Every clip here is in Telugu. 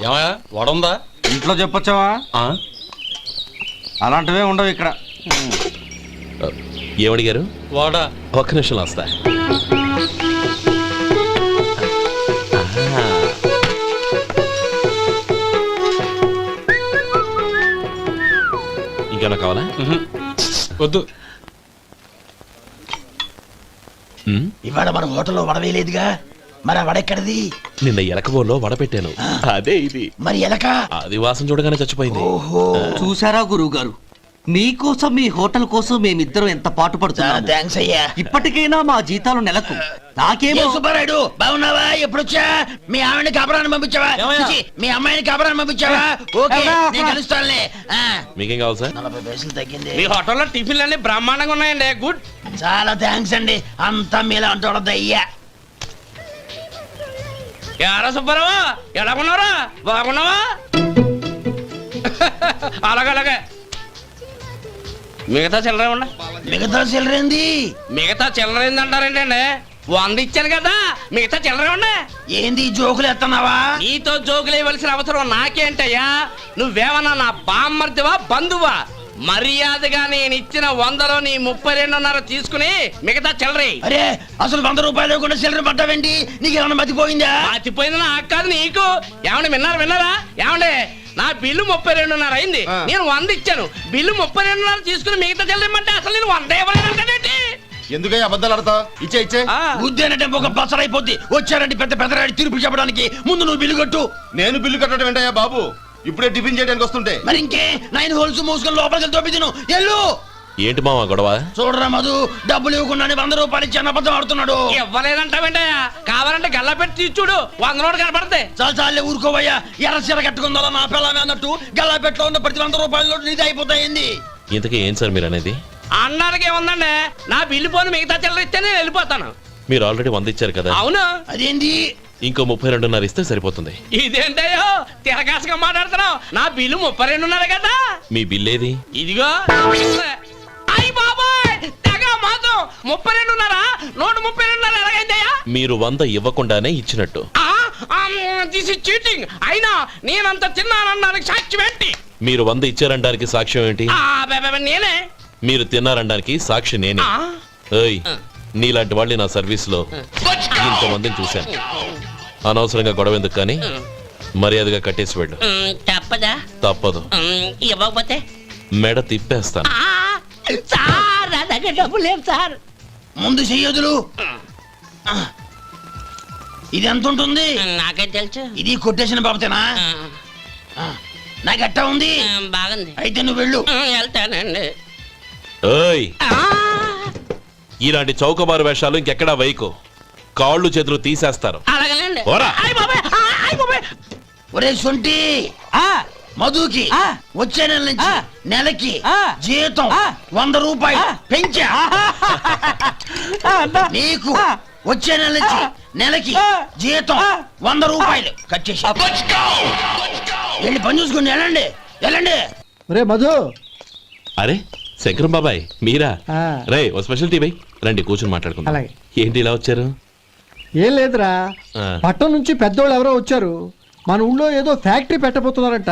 ఏమయ్యా వడుందా? ఇంట్లో చెప్పొచ్చావా? అలాంటివే ఉండవు ఇక్కడ. ఏమడిగారు? వాడా. ఒక్క నిమిషం వస్తా. ఇంకేమైనా కావాలా? వద్దు. ఇవాళ మన హోటల్లో వడవేయలేదుగా, మరి ఆ వడెక్కడిది? నిన్న ఎలకబోల్లో వడ పెట్టాను, అదే ఇది. మరి ఎలక అది వాసన చూడగానే చచ్చిపోయింది. చూసారా గురువు గారు, మీకోసం మీ హోటల్ కోసం మేమిద్దరం ఎంత పాటు పడుతున్నాము. థాంక్స్ అయ్యా. ఇప్పటికైనా మా జీతాలు నెలకు నాకేమో. సుబ్బారాయుడు బాగున్నావా? ఎప్పుడొచ్చా? మీ ఆవిడని కాపురాన్ని పంపించావా? మీ అమ్మాయిని కాపురాన్ని పంపించావా? ఓకే, నేను కలుస్తానులే. మీకేం కావాలి సార్? 40 పైసలు తగ్గింది. మీ హోటల్లో టిఫిన్లు అన్ని బ్రహ్మాండంగా ఉన్నాయండి. గుడ్, చాలా థాంక్స్ అండి. అంతా మీలా అంటూ అయ్యా. యారా సుబ్బారావు, ఎలా ఉన్నారా? బాగున్నావా? అలాగే మిగతా చిల్లర ఉండ. మిగతా చిల్లరేంది? మిగతా చిల్లర ఏందంటారేంటండి? 100 ఇచ్చాను కదా, మిగతా చిల్లర ఉండ. ఏంది జోకులు ఎత్తన్నావా? నీతో జోకులు ఇవ్వాల్సిన అవసరం నాకేంటయ్యా? నువ్వేమన్నా నా బామ్మర్దివా, బంధువా? మర్యాదగా నేను ఇచ్చిన 100లో నీ 32.5 తీసుకుని మిగతా చిల్లరే. అరే, అసలు 100 రూపాయలు కూడా చిల్లర పడ్డావేంటి? నీకేమన్నా మతిపోయిందా? మతిపోయింది నాకు కాదు, నీకు. ఏమండి విన్నారా? ఏమండి, నా బిల్లు 32.5 అయింది. నేను 100 ఇచ్చాను. బిల్లు 32.5 తీసుకుని మిగతా చెల్లిమంటే అసలు నేను 100 ఇవ్వలేదంటే ఎందుకయ్యా అబద్ధాలు ఆడతావు? ఇచ్చే బుద్ధేనంటే ఒక బసరైపోద్ది. వచ్చారంటే పెద్ద పెద్దరాడి తీర్పు చెప్పడానికి ముందు నువ్వు బిల్లు కట్టు. నేను బిల్లు కట్టడం ఏంటయ్యా బాబు? ఇప్పుడే టిఫిన్ చేయడానికి వస్తుంటే. మరి ఇంకే 9 హోల్స్ మూసుకొని లోపలికి తోపి తిను. ఎల్లు. ఏంటి మావా గొడవ? చూడరా మధు, డబ్బులు ఇవ్వకుండానే 100 రూపాయలు ఇచ్చి అబద్ధం ఆడుతున్నాడు. ఇవ్వలేదంటావేంటయ్యా? కావాలంటే గల్లా పెట్టి తీసి చూడు, 100 నోటు కనపడతాయి. చాలే ఊరుకోవయ్యా. ఎర్ర చీర కట్టుకుందా నా పిల్లమే అన్నట్టు గల్లా పెట్టులో ఉన్న ప్రతి 100 రూపాయలు నీది అయిపోతాయింది. ఇంతకీ ఏం సార్ మీరు అనేది? అన్నానికి ఏముందండి, నా బిల్లు పోను మిగతా చిల్లర ఇస్తే నేను వెళ్ళిపోతాను. మీరు ఆల్రెడీ 100 ఇచ్చారు కదా. అవును. అదేంటి? ఇంకో 32.5 ఇస్తే సరిపోతుంది. ఇదేంటయ్యో తిరగాసుగా మాట్లాడుతున్నావు? నా బిల్లు 32.5 కదా. మీ బిల్ ఏది? ఇదిగో. అయ్య బాబాయ్, తెగ మాత్రం 32.5. నోటు 32.5 ఎలాగైందయ్యా? మీరు 100 ఇవ్వకుండానే ఇచ్చినట్టు. This is cheating. అయినా నేనంత తిన్నానన్నానికి సాక్ష్యం ఏంటి? మీరు 100 ఇచ్చారనడానికి సాక్ష్యం ఏంటి? నేనే. మీరు తిన్నారనడానికి సాక్షి నేనే. ఏయ్, నీలాంటి వాళ్ళని నా సర్వీస్ లో ఇంతమందిని చూశాను. అనవసరంగా గొడవ ఎందుకు కానీ మర్యాదగా కట్టేసి వెళ్ళు. తప్పదా? తప్పదు. ఇవ్వకపోతే మెడ తిప్పేస్తాను. సార్, నా దగ్గర డబ్బు లేవు సార్. ముందు చెయ్యదులు. ఇది ఎంత ఉంటుంది? నాకేం తెలుసు. ఇది కొట్టేసిన బాబతేనా? నాకు ఎట్టా ఉంది? బాగుంది. అయితే నువ్వు వెళ్ళు. వెళ్తానండి. ఏయ్, ఇలాంటి చౌకబారు వేషాలు ఇంకెక్కడా వైకో. కాళ్ళు చేతులు తీసేస్తారు. అలాగేనండి. ఒరే సొంటి, మధుకి వచ్చే నెల నుంచి నెలకి జీతం 100 రూపాయలు పెంచా. నీకు వచ్చే నెల నుంచి నెలకి జీతం 100 రూపాయలు కట్ చేసి వెళ్ళి పని చూసుకుని వెళ్ళండి. మధు. అరే శంకరం బాబాయ్, మీరా? రే, ఓ స్పెషల్ టీ బై. రండి కూర్చొని మాట్లాడుకుందాం. ఏంటి ఇలా వచ్చారు? ఏం లేదురా, పట్టణం నుంచి పెద్దోళ్ళు ఎవరో వచ్చారు. మన ఊళ్ళో ఏదో ఫ్యాక్టరీ పెట్టబోతున్నారంట.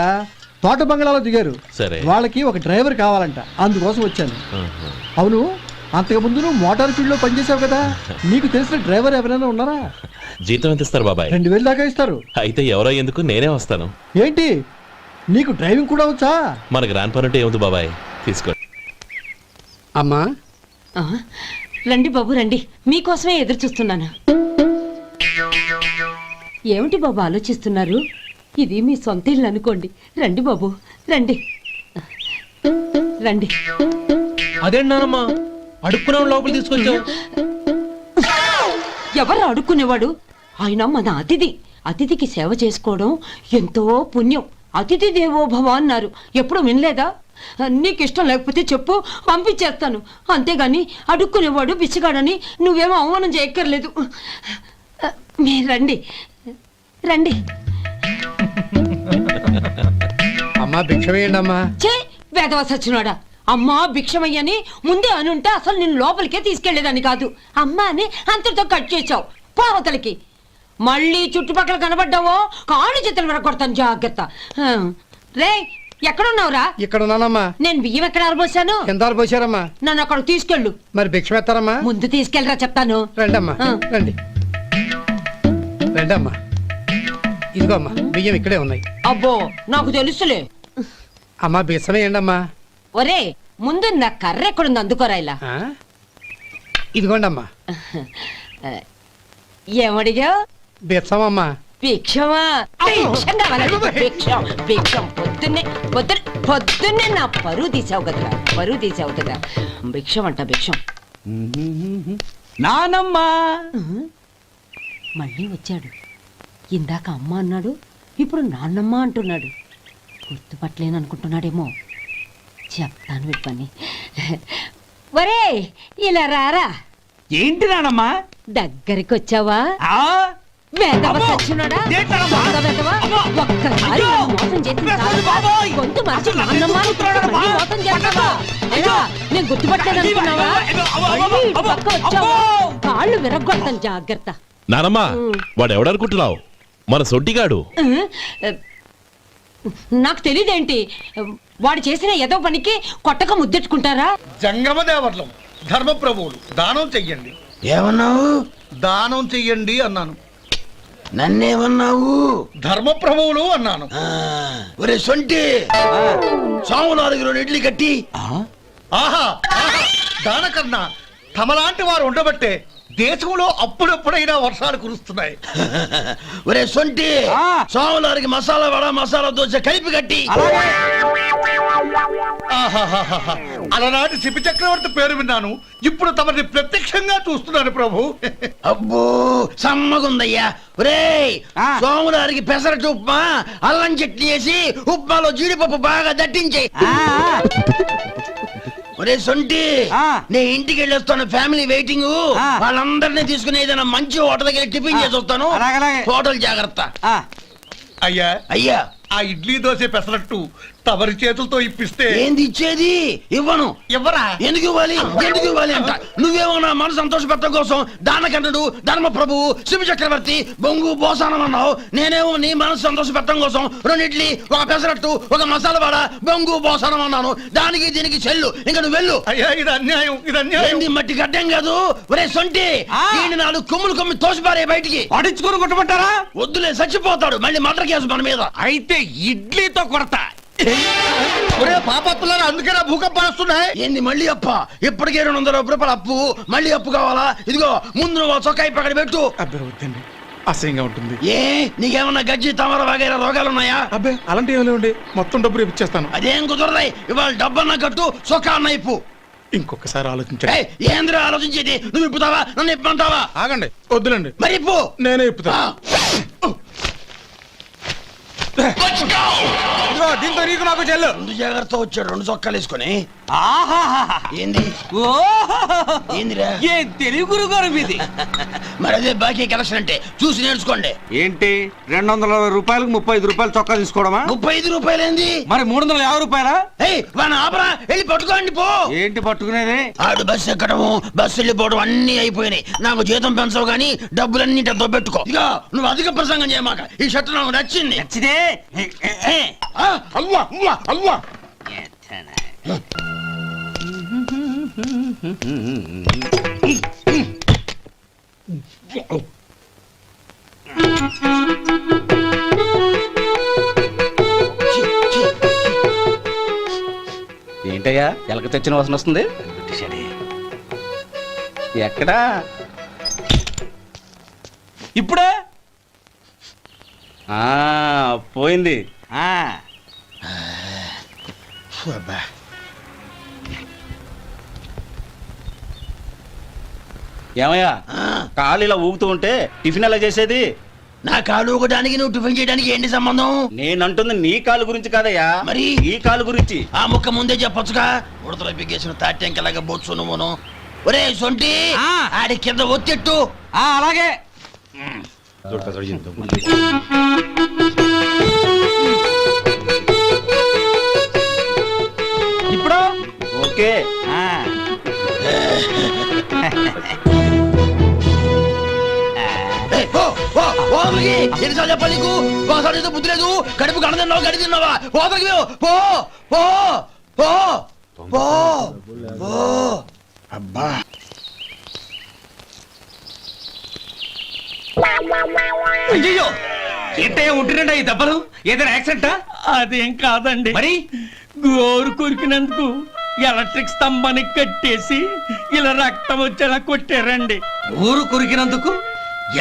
తోట బంగ్లాలో దిగారు. సరే, వాళ్ళకి ఒక డ్రైవర్ కావాలంట, అందుకోసం వచ్చాను. అవును, అంతకు ముందు నువ్వు మోటార్ ఫీల్డ్ లో పనిచేసావు కదా, నీకు తెలిసిన డ్రైవర్ ఎవరైనా ఉన్నారా? జీతం ఎంత ఇస్తారు బాబాయ్? 2000 దాకా ఇస్తారు. అయితే ఎవరో ఎందుకు, నేనే వస్తాను. ఏంటి, నీకు డ్రైవింగ్ కూడా వచ్చా? మనకు రాని పని అంటే ఏముంది బాబాయ్, తీసుకో. అమ్మా, రండి బాబు రండి, మీకోసమే ఎదురు చూస్తున్నాను. ఏమిటి బాబు ఆలోచిస్తున్నారు? ఇది మీ సొంత ఇల్లు అనుకోండి. రండి బాబు రండి. అదేంటమ్మా అడుక్కునే లోపల తీసుకొచ్చావు? ఎవరు అడుక్కునేవాడు? ఆయన మన అతిథి. అతిథికి సేవ చేసుకోవడం ఎంతో పుణ్యం. అతిథి దేవో భవ అన్నారు, ఎప్పుడు వినలేదా? నీకు ఇష్టం లేకపోతే చెప్పు, పంపించేస్తాను. అంతేగాని అడుక్కునేవాడు బిచ్చగాడని నువ్వేమో అవమానం చేయక్కర్లేదు. మీరు రండి. అమ్మా భిక్ష వేయండి అమ్మా. చే వేదవ సచ్చినాడా, అమ్మా భిక్షమయ్యని ముందే అనుంటే అసలు నేను లోపలికే తీసుకెళ్లేదని కాదు. అమ్మా అని అంతటితో కట్ చేసావు. పావతలకి మళ్ళీ చుట్టుపక్కల కనబడ్డావో కాళ్ళు చేతులు విరగొడతాను జాగ్రత్త. రే ఎక్కడున్నావురా? ఇక్కడ ఉన్నానమ్మా. నేను బియ్యం ఎక్కడ ఆరబోసాను? ఎంత పోసారమ్మా? నన్ను అక్కడ తీసుకెళ్ళు. మరి భిక్ష ఎత్తారమ్మా? ముందు తీసుకెళ్ళరా చెప్తాను. రండమ్మా, ఆ. రండి రండమ్మా. ఇదిగో అమ్మా, బియ్యం ఇక్కడే ఉన్నాయి. అబ్బో నాకు తెలుసులే. అమ్మా బిచ్చమే ఏంటమ్మా? ఒరే ముందు నా కర్ర ఎక్కడుంది అందుకోరా ఇలా. ఇదిగోండి అమ్మా. ఏమడిగా? బిచ్చమమ్మా. భిక్షమా? భిక్షం కావాలండి, భిక్షం భిక్షం. పొద్దున్నే నా పరువు తీసావు కదరా, పరువు తీసావు కదా. భిక్షం అంట భిక్షం. నానమ్మా మళ్ళీ వచ్చాడు. ఇందాక అమ్మ అన్నాడు, ఇప్పుడు నాన్నమ్మ అంటున్నాడు. గుర్తుపట్టలేననుకుంటున్నాడేమో. చెప్తాను వీడి పని. ఒరే ఇలా రారా. ఏంటి నానమ్మా? దగ్గరికి వచ్చావా? ఆ? వేదవ అమ్మో! సచ్చినోడా? ఏంటమ్మా? దొంగ వేదవ? అమ్మో! ఒక్కసారి అయ్యో! నన్ను మోసం చేసింది చాలు. బాబోయ్! గొంతు మార్చి నాన్నమ్మ అని కూతురాడా మళ్ళీ బా? మోసం చేస్తావా? అయ్యో! ఎలా? నేను గుర్తుపట్టలేదనుకున్నావా? అయ్యో! అమ్మో! మళ్ళీ ఇటు అమ్మో! పక్క వచ్చావా? అమ్మో! కాళ్ళు విరగ్గొడతాను జాగ్రత్త. నానమ్మా వాడు ఎవడనుకుంటున్నావు? మన సొడ్డిగాడు. నాకు తెలియదేంటి, వాడు చేసిన ఏదో పనికి కొట్టక ముద్దెట్టుకుంటారా? జంగమ దేవర్లం ధర్మప్రభువులు దానం చెయ్యండి. ఏమన్నావు? దానం చెయ్యండి అన్నాను. నన్నేమన్నావు? ధర్మప్రభువులు అన్నాను. ఒరే సొంటి, సోమవారికి 2 ఇడ్లీ కట్టి. ఆహా ఆహా, దానకన్నా తమలాంటి వారు ఉండబట్టే దేశంలో అప్పుడప్పుడైనా వర్షాలు కురుస్తున్నాయి. ఒరే సొంటి, సోమవారికి మసాలా వడ మసాలా దోశ కలిపి కట్టి. ఆహాహాహా, అలనాటి శిపి చక్రవర్తి పేరు విన్నాను, ఇప్పుడు తమని ప్రత్యక్షంగా చూస్తున్నాను ప్రభు. అబ్బో సమ్మగుందయ్యా. ఒరేయ్ సోమవారికి పెసరట్టు ఉప్మా అల్లం చట్నీ వేసి ఉప్మాలో జీడిపప్పు బాగా దట్టించే. ఒరే సొంటి, నేను ఇంటికి వెళ్ళొస్తాను, ఫ్యామిలీ వెయిటింగ్. వాళ్ళందరినీ తీసుకుని ఏదైనా మంచి హోటల్ దగ్గర టిఫిన్ చేసి వస్తాను. హోటల్ జాగ్రత్త. అయ్యా అయ్యా, ఆ ఇడ్లీ దోశ పెసరట్టు తమరి చేతులతో ఇప్పిస్తే. ఏంది ఇచ్చేది? ఇవ్వను. ఎవరా? ఎందుకు ఇవ్వాలి? ఎందుకు ఇవ్వాలి అంట. నువ్వేమో నా మనసు సంతోష పెట్టడం కోసం దానకన్నుడు ధర్మ ప్రభువు శివ చక్రవర్తి బొంగు బోసానం అన్నావు. నేనేమో నీ మనసు సంతోష పెట్టడం కోసం 2 ఇడ్లీ 1 పెసరట్టు 1 మసాలా వాడ బొంగు బోసానం అన్నాను. దానికి దీనికి చెల్లు. ఇంకా నువ్వు వెళ్ళు. అయ్యా ఇది అన్యాయం, ఇది అన్యాయం. ఏంది మట్టి గడ్డం కాదు. ఒరే సొంటి, ఈయన 4 కొమ్ములు కొమ్మి తోసిపారే బయటికి. పడించుకొని కొట్టమంటారా? వద్దులే, చచ్చిపోతాడు. మళ్ళీ మర్డర్ కేసు మన మీద. అయితే ఇడ్లీతో కొడతా. ఒరే పాపత్తులారా, అందుకేనా భూకంపాలు వస్తున్నాయి? ఏంది మళ్ళీ అప్ప? ఇప్పటికే 200 రూపాయల అప్పు, మళ్ళీ అప్పు కావాలా? ఇదిగో ముందు నువ్వు చొక్కా పక్కన పెట్టు. అబ్బే వద్దండి, అసహ్యంగా ఉంటుంది. ఏ నీకేమన్నా గజ్జి తమర వగైరా రోగాలున్నాయా? అబ్బే అలాంటి ఏమి లేవండి, మొత్తం డబ్బు రేపు ఇచ్చేస్తాను. అదేం కుదరదాయి. ఇవాళ డబ్బన్నా కట్టు, చొక్కా అన్న ఇప్పు. ఇంకొకసారి ఆలోచించండి. ఏయ్, ఏందిరా ఆలోచించేది? నువ్వు ఇప్పుతావా? నన్ను ఇప్పమంటావా? ఆగండి, వద్దులండి, మరి ఇప్పు. నేనే ఇప్పుతా. దీంతో నీకు నాకు చెల్లు. ముందు జాగ్రత్త వచ్చాడు 2 చొక్కాలు వేసుకొని. ఆహాహా. ఏంది? ఓ ఏందిరా? ఏ తెలుగు గురుగారు మీది? మరి అదే బాకీ కలెక్షన్ అంటే చూసి నేర్చుకోండి. ఏంటి 220 రూపాయలకు 35 రూపాయలు చొక్కా తీసుకోవడమా? 35 రూపాయలు ఏంది? మరి 350 రూపాయలా? ఏయ్ వాడిని ఆపరా, వెళ్ళి పట్టుకోండి పో. ఏంటి పట్టుకునేది? ఆడు బస్సు ఎక్కడము బస్సు వెళ్ళిపోవడం అన్ని అయిపోయినాయి. నాకు జీతం పెంచవు గానీ డబ్బులన్నీ డబ్బు పెట్టుకో. ఇక నువ్వు అధిక ప్రసంగం చేయమాక. ఈ షర్ట్ నాకు నచ్చింది. నచ్చితే అల్వా అల్వా అల్వా. ఏంటయ్యా ఎలక తెచ్చిన వాసన వస్తుంది? ఎక్కడా? ఇప్పుడే పోయింది. ఏమయ్యా కాలు ఇలా ఊగుతూ ఉంటే టిఫిన్ ఎలా చేసేది? నా కాలు ఊగడానికి నువ్వు టిఫిన్ చేయడానికి ఏంటి సంబంధం? నేనంటుంది నీ కాలు గురించి కాదయ్యా, మరి ఈ కాలు గురించి. ఆ ముక్క ముందే చెప్పొచ్చుగా. ఉడతలో పిగేసిన తాట్యంకలాగా బొచ్చు నువ్వును. ఒరే సొంటి, ఆడి కింద ఒత్తెట్టు. అలాగే. ఇప్పుడు ఓకే. ఏయ్, పో, పో, ఎన్నిసార్లు చెప్పాలి నీకు? ఒకసారి ఏదో బుద్ధి లేదు. కడుపు గడ తిన్నావు, గడి తిన్నావా? పోతకి పో పో పో పో పో. అబ్బా అయ్యో ఏంటయ్యా ఉంటున్నాడా ఈ దెబ్బలు? ఏదైనా యాక్సిడెంటా? అదేం కాదండి మరి గోరు కొరికినందుకు ఎలక్ట్రిక్ స్తంభానికి కట్టేసి ఇలా రక్తం వచ్చేలా కొట్టారండి. ఊరు కొరికినందుకు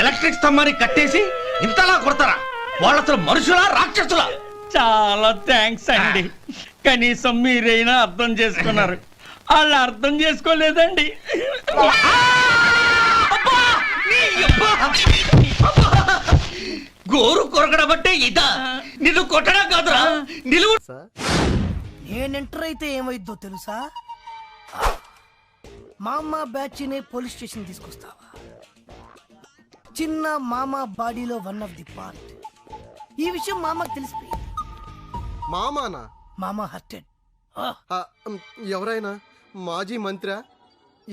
ఎలక్ట్రిక్ స్తంభాన్ని కట్టేసి ఇంతలా కొడతారా? వాళ్ళ అసలు మనుషులా రాక్షసులా? చాలా థ్యాంక్స్ అండి. కనీసం మీరైనా అర్థం చేసుకున్నారు. వాళ్ళు అర్థం చేసుకోలేదండి. గోరు కొరకడం అంటే ఇదా? నిన్ను కొట్టడం కాదురా, నిలువు. నేను ఎంటర్ అయితే ఏమైద్దో తెలుసా? మా అమ్మ బ్యాచ్ ని పోలీస్ స్టేషన్ తీసుకొస్తావా? చిన్న మామ బాడీలో వన్ ఆఫ్ ది పార్ట్. ఈ విషయం మామకు తెలిసిపోయింది. మామానా? మామ హర్టెడ్. ఎవరైనా మాజీ మంత్రి?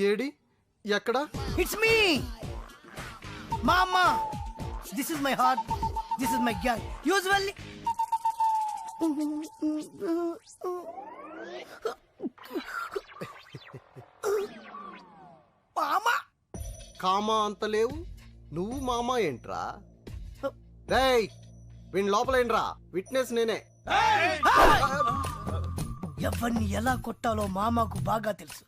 ఏడి? ఎక్కడా? ఇట్స్ మీ మామ. This is my heart, this is my gang. Usually మామ కామా అంత లేవు, నువ్వు మామా ఏంట్రా? రేయ్ వీణ్ లోపలేంట్రా, విట్నెస్ నేనే. ఎవరిని ఎలా కొట్టాలో మామకు బాగా తెలుసు.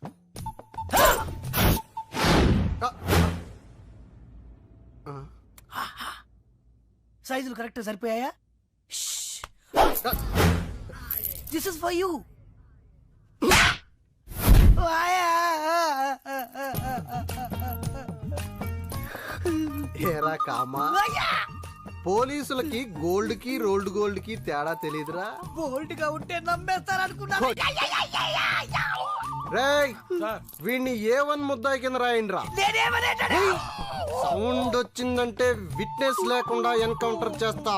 సైజులు కరెక్ట్ సరిపోయాయా? This is for you. ఏరా కామా, పోలీసులకి గోల్డ్ కి రోల్డ్ గోల్డ్ కి తేడా తెలీదురా? బోల్డ్ గా ఉంటే నమ్మేస్తారనుకున్నా. రేయ్ వీడిని A1 ముద్దాయి కింద రాయండిరా. సౌండ్ వచ్చిందంటే విట్నెస్ లేకుండా ఎన్కౌంటర్ చేస్తా.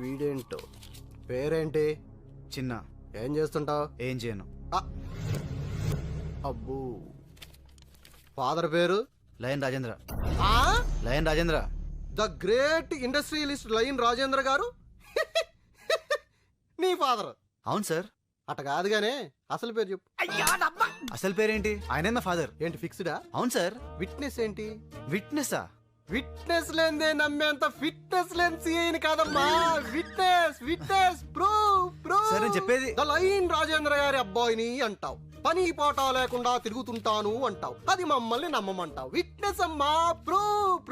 వీడేంటో పేరేంటి? చిన్న. ఏం చేస్తుంటావు? ఏం చేయను. అబ్బో, ఫాదర్ పేరు? Lion Rajendra. Lion Rajendra, the great industrialist lion Rajendra గారు నీ ఫాదర్? అవును సార్. అట కాదుగానే అసలు పేరు చెప్పు. అసలు పేరేంటి? ఆయనే మా ఫాదర్. ఏంటి ఫిక్స్డా? అవును సార్. విట్నెస్ ఏంటి? విట్నెస్సా? విట్నెస్ లేదే నమ్మేంత ఫిట్నెస్ లేని సిఐని కాదమ్మా. Witness witness proof. సార్ నేను చెప్పేది. ద లయన్ రాజేంద్ర గారి అబ్బాయిని అంటావు, పని పాట లేకుండా తిరుగుతుంటాను అంటావు, అది మమ్మల్ని నమ్మమంటావు. విట్నెస్ అమ్మా, ప్రూఫ్.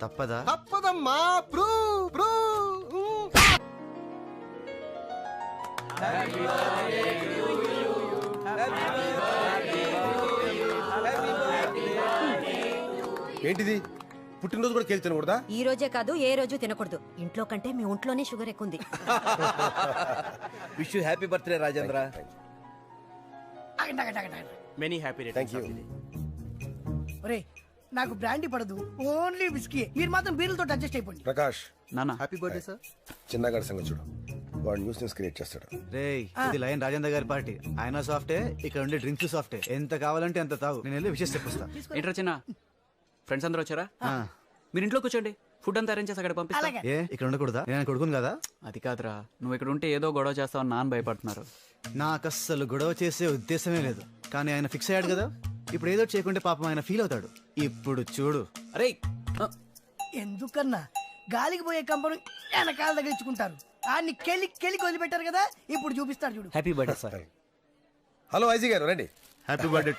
తప్పదా? తప్పదమ్మా, ప్రూఫ్. ఏంటిది? పుట్టినరోజు కూడా కేక్ తినకూడదా? ఈ రోజే కాదు, ఏ రోజు తినకూడదు. ఇంట్లో కంటే మీ ఒంట్లోనే షుగర్ ఎక్కువ ఉంది. Wish you happy birthday Rajendra. Many happy returns. ఒరే నాకు బ్రాండీ పడదు, ఓన్లీ విస్కీ. మీరు మాత్రం బీర్లతో అడ్జస్ట్ అయిపోండి. ప్రకాష్ నాన్న హ్యాపీ బర్త్డే సార్. చిన్నగాడి సంగతి చూడు, వాడు న్యూస్ క్రియేట్ చేస్తాడు. రేయ్ ఇది లయన్ రాజేంద్ర గారి పార్టీ. ఆయన సాఫ్టే, ఇక్కడ ఉండే డ్రింక్స్ సాఫ్టే. ఎంత కావాలంటే అంత తాగు, నేను వెళ్ళి విషయం చెప్పిస్తా. ఏంట్రా చిన్న, ఫ్రెండ్స్ అందరూ వచ్చారా? మీరు ఇంట్లో కూర్చోండి, ఫుడ్ అంతా అరేంజ్ చేసి అక్కడ పంపిస్తా. ఏ ఇక్కడ ఉండకూడదా? నేను కొడుకును కదా. అది కాదురా, నువ్వు ఇక్కడ ఉంటే ఏదో గొడవ చేస్తావని నాన్న భయపడుతున్నారు. నాకు అస్సలు గొడవ చేసే ఉద్దేశమే లేదు, కానీ ఆయన ఫిక్స్ అయ్యాడు కదా. ఇప్పుడు ఏదో చేయకుంటే పాపం ఆయన ఫీల్ అవుతాడు. ఇప్పుడు చూడు. అరే ఎందుకన్నా గాలికి పోయే కంపను వెనకాల తగిలించుకుంటారు. ఆడిని కెలికి వదిలిపెట్టారు కదా, ఇప్పుడు చూపిస్తాడు చూడు. Happy birthday sir. Hello IG గారు, రండి. Happy birthday.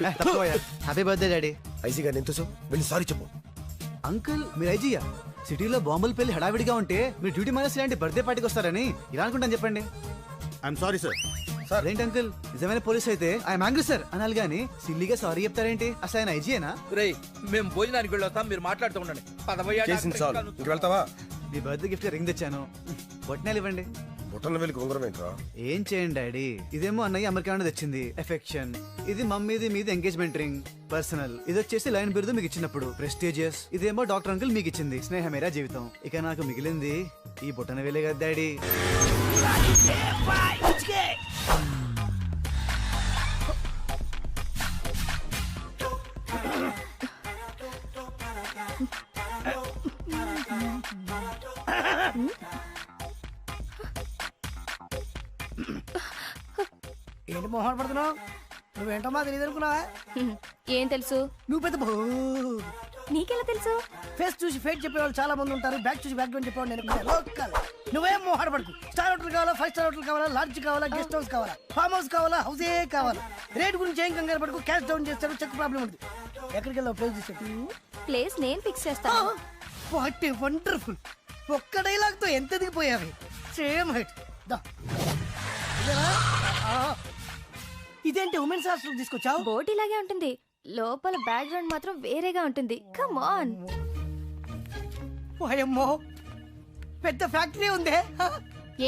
Happy birthday daddy. IG గారిని ఎంతో వెళ్ళి సారీ చెప్పు. అంకుల్ మీరు ఐజీయా? సిటీలో బాంబులు పెళ్లి హడావిడిగా ఉంటే మీరు డ్యూటీ మానేసి ఇలాంటి బర్త్డే పార్టీకి వస్తారని ఇలా అనుకుంటాను చెప్పండి. I'm sorry sir. సార్ ఏంటి అంకుల్, నిజమైన పోలీస్ అయితే ఐఎమ్ యాంగ్రీ సార్ అనాలి గానీ సిల్లీగా సారీ చెప్తారేంటి? అసలు ఆయన ఐజీయేనా? రేయ్ మేము భోజనానికి వెళ్ళొస్తాం, మీరు మాట్లాడుతూ ఉండండి. చేసింది చాలు, ఇంక వెళ్తావా? మీ బర్త్డే గిఫ్ట్ రింగ్ తెచ్చాను, బొట్నాలు ఇవ్వండి. బుట్టన వెళ్ళి ఉంగరం ఏంట్రా? ఏం చేయండి డాడీ, ఇదేమో అన్నయ్య అమెరికా నుండి తెచ్చింది ఎఫెక్షన్, ఇది మమ్మీది మీది ఎంగేజ్మెంట్ రింగ్ పర్సనల్, ఇది వచ్చేసి లైన్ బిరుదు మీకు ఇచ్చినప్పుడు ప్రెస్టీజియస్, ఇదేమో డాక్టర్ అంకుల్ మీకు ఇచ్చింది స్నేహమేరా జీవితం. ఇక నాకు మిగిలింది ఈ బుట్టన వేలే కదా డాడీ. ఏంటి మొహం పడుతున్నావు? నువ్వేంటో మా తెలియదు అనుకున్నావా? ఏం తెలుసు? నువ్వు పెద్ద నీకెలా తెలుసు? ఫేస్ చూసి ఫేట్ చెప్పేవాళ్ళు చాలా మంది ఉంటారు, బ్యాక్ చూసి బ్యాక్ గ్రౌండ్ చెప్పేవాళ్ళు నేను లోకల్. నువ్వేం మోహాడ పడుకు. స్టార్ హోటల్ కావాలా, 5 స్టార్ హోటల్ కావాలా, లాడ్జ్ కావాలా, గెస్ట్ హౌస్ కావాలా, ఫామ్ హౌస్ కావాలా, హౌసే కావాలా, రేట్ గురించి ఏం కంగారు పడుకు. క్యాష్ డౌన్ చేస్తాడు, చెక్ ప్రాబ్లం ఉంటుంది. ఎక్కడికి వెళ్ళావు? ప్లేస్ చూసాడు. ప్లేస్ నేను ఫిక్స్ చేస్తాను. What a wonderful. ఒక్క డైలాగ్ తో ఎంత దిగిపోయావి. Same height. ఇదేంటి ఉమెన్స్ హాస్టల్ తీసుకొచ్చావు? బోట్ ఇలాగే ఉంటుంది, లోపల బ్యాక్గ్రౌండ్ మాత్రం వేరేగా ఉంటుంది. Come on. ఓయమ్మో, పెద్ద ఫ్యాక్టరీ ఉందే.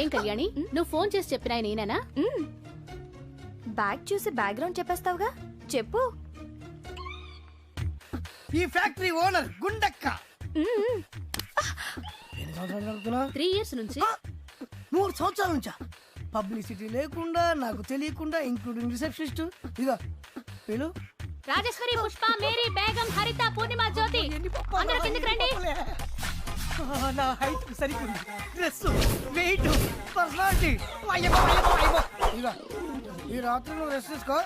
ఏం కళ్యాణి, నువ్వు ఫోన్ చేసి చెప్పినా నేనేనా? బ్యాగ్ చూసి బ్యాక్గ్రౌండ్ చెప్పేస్తావుగా, చెప్పు. ఈ ఫ్యాక్టరీ ఓనర్ గుండక్క. 3 years నుంచి. 3 సంవత్సరాల నుంచా? పబ్లిసిటీ లేకుండా, నాకు తెలియకుండా, ఇంక్లూడింగ్ రిసెప్షనిస్ట్. ఇదిగో వీళ్ళు రాజేశ్వరి, పుష్ప, మేరీ, బేగం, హరిత, పూర్ణిమ, జ్యోతి, అందరూ కిందకి రండి. నా హైట్ సరిపోయింది, డ్రెస్, వెయిట్, పర్సనాలిటీ. ఇదిగో ఈ రాత్రి నువ్వు రెస్ట్ తీసుకో,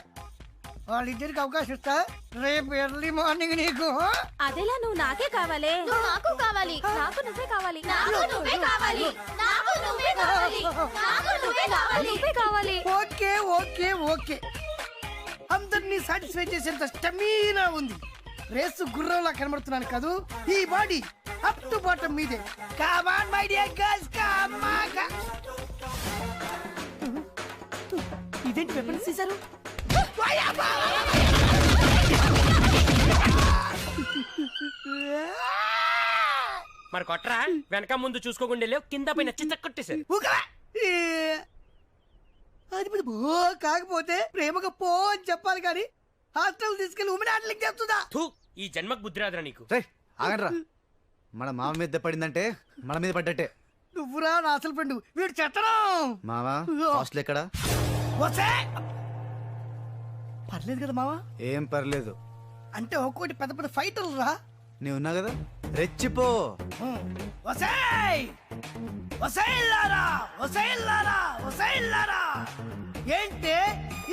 వాళ్ళిద్దరికి అవకాశం ఇస్తా. రేపు ఎర్లీ మార్నింగ్ నీకు. అదేలా నువ్వు నాకే కావాలి. నాకు కావాలి. నాకు నువ్వే కావాలి. నాకు నువ్వే కావాలి. నాకు నువ్వే కావాలి. నాకు నువ్వే కావాలి. నువ్వే కావాలి. ఓకే ఓకే ఓకే, అందరినీ సాటిస్ఫై చేసేంత స్టమీనా ఉంది. రేసు గుర్రంలా కనబడుతున్నాను కాదు, ఈ బాడీ అప్ టు బాటం మీదే. Come on my dear girls, come on. ఇదేంటి వెపన్స్ తీశారు? మరి కొట్రా, వెనక ముందు చూసుకోకుండా లేవు, కింద పైన చిత్త కొట్టేశారు. అది పో, కాకపోతే ప్రేమగా పో అని చెప్పాలి కానీ హాస్టల్ తీసుకెళ్లి ఉమెన్ హ్యాండ్లింగ్ చేస్తుందా? ఈ జన్మకు బుద్ధి రాదురా నీకు. ఆగండ్రా, మన మామ మీద పడిందంటే మన మీద పడ్డట్టే. నువ్వురా నా అసలు ఫ్రెండ్, వీడు చెత్తనం. మావా హాస్టల్ ఎక్కడా? పర్లేదు కదా మావా? ఏం పర్లేదు అంటే ఒక్కోటి పెద్ద పెద్ద ఫైటర్లు రా. నీ ఉన్నా కదా, రెచ్చిపో. ఏంటి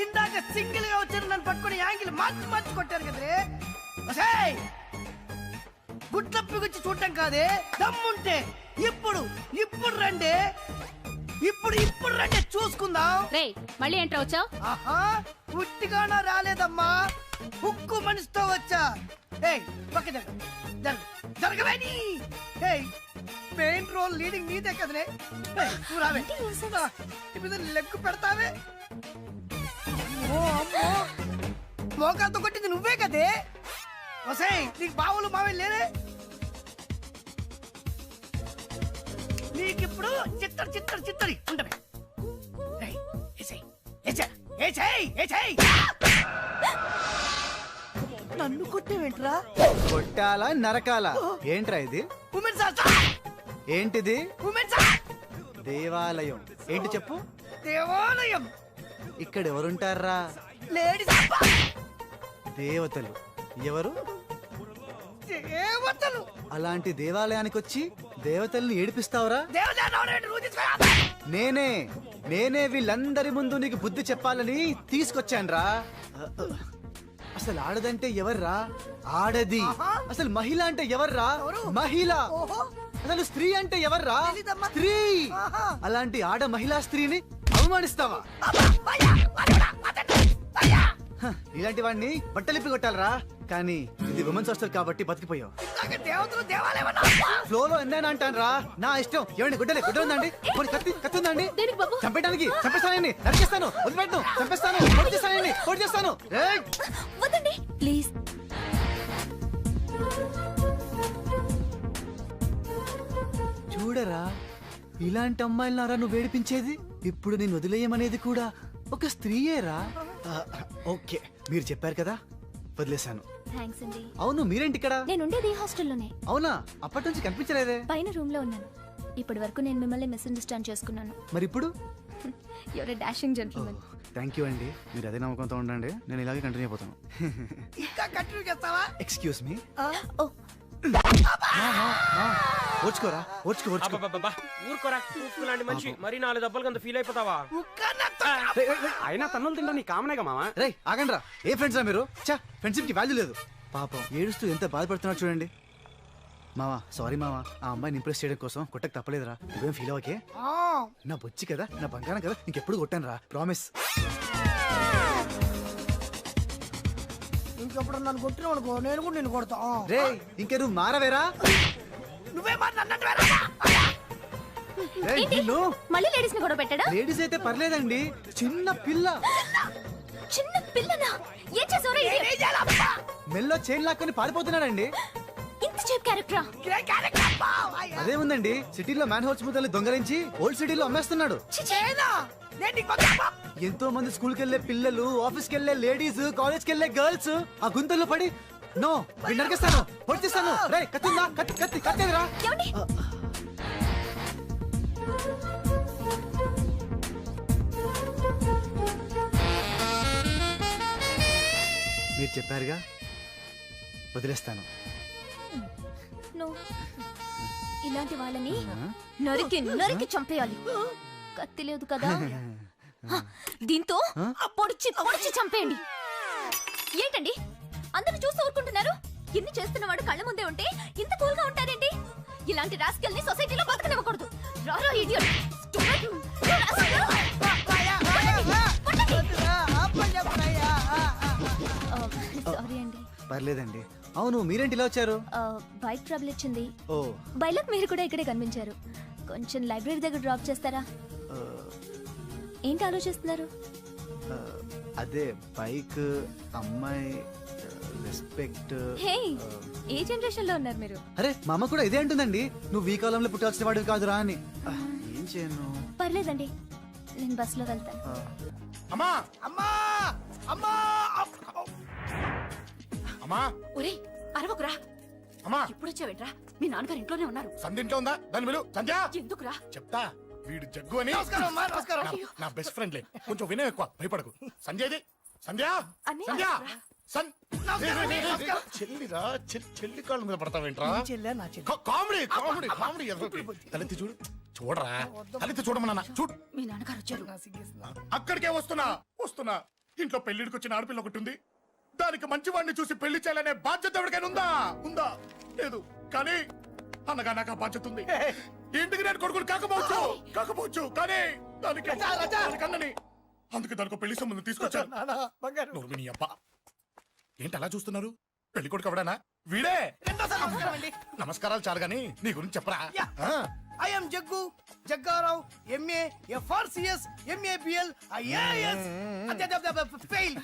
ఇందాక సింగిల్ గా వచ్చారు, నన్ను పట్టుకుని యాంగిల్ మార్చి మార్చి కొట్టారు కదరే. గుట్లప్పికొచ్చి చూడటం కాదే, దమ్ముంటే ఇప్పుడు ఇప్పుడు రండి, ఇప్పుడు ఇప్పుడు రండి, చూసుకుందాం. మళ్ళీ ఏంట్రా వచ్చావు? ఆహా, ఉట్టిగానా రాలేదమ్మా, ఉక్కు మనిషితో వచ్చా. ఏయ్ పక్క జరగవేని. ఏయ్ మెయిన్ రోల్ లీడింగ్ నీదే కదనే. నువ్వు రావే, ఇప్పుడు లెగ్గు పెడతావే. ఓ అమ్మో, మోకాలతో కొట్టింది నువ్వే కదే. వసేయ్, నీకు బావులు మావే లేదే. నీకిప్పుడు చిత్తడి చిత్తడి చిత్తడి ఉండవే. నన్ను కొట్టేవేంట్రా? కొట్టాలా నరకాలా? ఏంట్రా ఇది? Women's hostel. ఏంటిది? Women's hostel. దేవాలయం. ఏంటి చెప్పు? దేవాలయం. ఇక్కడ ఎవరుంటారా? లేడీస్. దేవతలు. ఎవరు? దేవతలు. అలాంటి దేవాలయానికి వచ్చి దేవతల్ని ఏడిపిస్తావురా? నేనే వీళ్ళందరి ముందు నీకు బుద్ధి చెప్పాలని తీసుకొచ్చానురా. అసలు ఆడదంటే ఎవర్రా? ఆడది. అసలు మహిళ అంటే ఎవర్రా? మహిళ. అసలు స్త్రీ అంటే ఎవర్రా? స్త్రీ. అలాంటి ఆడ మహిళా స్త్రీని అవమానిస్తావా? ఇలాంటి వాడిని బట్టలిప్పి కొట్టాలరా. కానీ ఇది ఉమెన్స్ హాస్టల్ కాబట్టి బతికిపోయావు. ఫ్లోలో ఎన్నైనా అంటాను రా, నా ఇష్టం. ఏమండి గుడ్డలే, గుడ్డ ఉందండి, కత్తి ఉందండి, చంపేయడానికి చంపేస్తానండి, నరికేస్తాను, వదిలిపెట్టను, చంపేస్తాను, పొడి చేస్తానండి, పొడి చేస్తాను. ప్లీజ్. చూడరా, ఇలాంటి అమ్మాయిలనారా నువ్వు వేడిపించేది? ఇప్పుడు నేను వదిలేయమనేది కూడా ఒక స్త్రీయేరా. ఓకే, మీరు చెప్పారు కదా, వదిలేశాను. థాంక్స్ అండి. అవును, మీరేంటి ఇక్కడ? నేను ఉండేది హాస్టల్లోనే. అవునా? అప్పటి నుంచి కనిపించలేదే. పైన రూమ్ లో ఉన్నాను. ఇప్పటి వరకు నేను మిమ్మల్ని మిస్అండర్స్టాండ్ చేసుకున్నాను. మరి ఇప్పుడు? Your a dashing gentleman. Thank you అండి, మీరు అదే నమ్మకంతో ఉండండి, నేను ఇలాగే కంటిన్యూ అయిపోతాను. ఇంకా కంటిన్యూ చేస్తావా? Excuse me. ఓ ఓర్చుకోరా ఓర్చుకో ఓర్చుకో ఊరుకోరా లాంటి మనిషి మరి 4 దెబ్బలు కింద ఫీల్ అయిపోతావా? అయినా తన్నులు తింటా నీ కామనేగా మామ. రేయ్ ఆగండి రా, ఏ ఫ్రెండ్స్ రా మీరు? చా, ఫ్రెండ్షిప్ కి వాల్యూ లేదు. పాపం ఏడుస్తూ ఎంత బాధపడుతున్నాడు చూడండి. మావా సారీ మావా, ఆ అమ్మాయిని ఇంప్రెస్ చేయడం కోసం కొట్టకు తప్పలేదురా. నువ్వేం ఫీల్ అవ్వకే, నా బొచ్చి కదా, నా బంగారం కదా, ఇంకెప్పుడు కొట్టాను రా, ప్రామిస్. ఇంకెప్పుడు నన్ను కొట్టినావు అనుకో నేను కూడా నిన్ను కొడతా. రే ఇంకే నువ్వు మారవేరా. నువ్వే రేయ్, నిన్ను మళ్ళీ లేడీస్ ని గొడవ పెట్టాడా? లేడీస్ అయితే పర్లేదండి, చిన్న పిల్ల చిన్న పిల్లనా? ఏం చేసావురా? మెల్లో చైన్ లాక్కొని పారిపోతున్నాడండి. ఇంత చీప్ క్యారెక్టరా? అదేముందండి, సిటీలో మ్యాన్ హోల్స్ ముద్దలు దొంగలించి ఓల్డ్ సిటీలో అమ్మేస్తున్నాడు. ఎంతో మంది స్కూల్ కి వెళ్లే పిల్లలు, ఆఫీస్ కి వెళ్లే లేడీస్, కాలేజ్ కి వెళ్లే గర్ల్స్ ఆ గుంతల్లో పడి నో నరికేస్తాను, పొడిచిస్తాను. రే కత్తిందా, కత్తి కత్తి కత్తేదిరా. మీరు చెప్పారుగా, వదిలేస్తాను. ఇలాంటి వాళ్ళని నరికి నరికి చంపేయాలి. కత్తి లేదు కదా, దీంతో పొడిచి పొడిచి చంపేయండి. ఏంటండి అందరూ చూస్తూ ఊరుకుంటున్నారు? ఇన్ని చేస్తున్నవాడు కళ్ళ ముందే ఉంటే ఇంత కూల్ గా ఉంటారేంటి? ఇలాంటి రాస్కల్ ని సొసైటీలో బతకనివ్వకూడదు. రారో ఇడియట్. సారీ అండి. పర్లేదండి. అవును మీరేంటి ఇలా వచ్చారు? బైక్ ట్రబుల్ ఇచ్చింది. ఓ బైలక్ మీరు కూడా ఇక్కడే కనిపించారు. కొంచెం లైబ్రరీ దగ్గర డ్రాప్ చేస్తారా? ఏంటి ఆలోచిస్తున్నారు? అదే బైక్, అమ్మాయి, రెస్పెక్ట్. హే, ఏ జనరేషన్ లో ఉన్నారు మీరు? అరే మా అమ్మ కూడా ఇదే అంటుందండి, నువ్వు ఈ కాలంలో పుట్టాల్సిన వాడివి కాదురా అని. ఏం చేయను? పర్లేదండి, నేను బస్సులో వెళ్తాను. అమ్మా అమ్మా అమ్మా అమ్మా ఒరే అరవకురా. అమ్మా ఇప్పుడు వచ్చావేంట్రా? మీ నాన్నగారు ఇంట్లోనే ఉన్నారు. సంధ్య ఇంట్లో ఉందా? దాని విలు. సంధ్య ఎందుకురా? చెప్తా, వీడు జగ్గు అని నమస్కారం అమ్మా, నమస్కారం. నా బెస్ట్ ఫ్రెండ్లే, కొంచెం వినయం ఎక్కువ, భయపడకు. సంధ్యది సంధ్య అన్నయ్య, సంధ్య సన్ నమస్కారం. చెల్లిరా, చెల్లి కాళ్ళ మీద పడతావేంట్రా? నీ చెల్లె, నా చెల్లె. కామెడీ కామెడీ కామెడీ తలెత్తి చూడు, చూడరా, తలెత్తి చూడమన్నా చూడు. మీ నాన్నగారు వచ్చారు. నా సిగ్గేస్తున్నా. అక్కడికే వస్తున్నా వస్తున్నా. ఇంట్లో పెళ్లిడికి వచ్చిన ఆడపిల్ల ఒకటి ఉంది. దానికి మంచి వాడిని చూసి పెళ్లి చేయాలనే బాధ్యత ఎవరికైనా ఉందా? ఉందా? లేదు. కానీ అనగా నాకు ఆ బాధ్యత ఉంది. ఇంటికి నేను కొడుకుని కాకపోవచ్చు కానీ దానికి అన్నని, అందుకే దానికి పెళ్లి సంబంధం తీసుకొచ్చాను. నానా, బంగారు. నోరు నీ అబ్బా. ఏంటి అలా చూస్తున్నారు? పెళ్లి కొడుకు ఎవడానా? వీడే. రెండోసారి నమస్కారం అండి. నమస్కారాలు చాలు గాని నీ గురించి చెప్పరా. I am Jaggu Jaggarao, MA FRCS, MABL, IAS.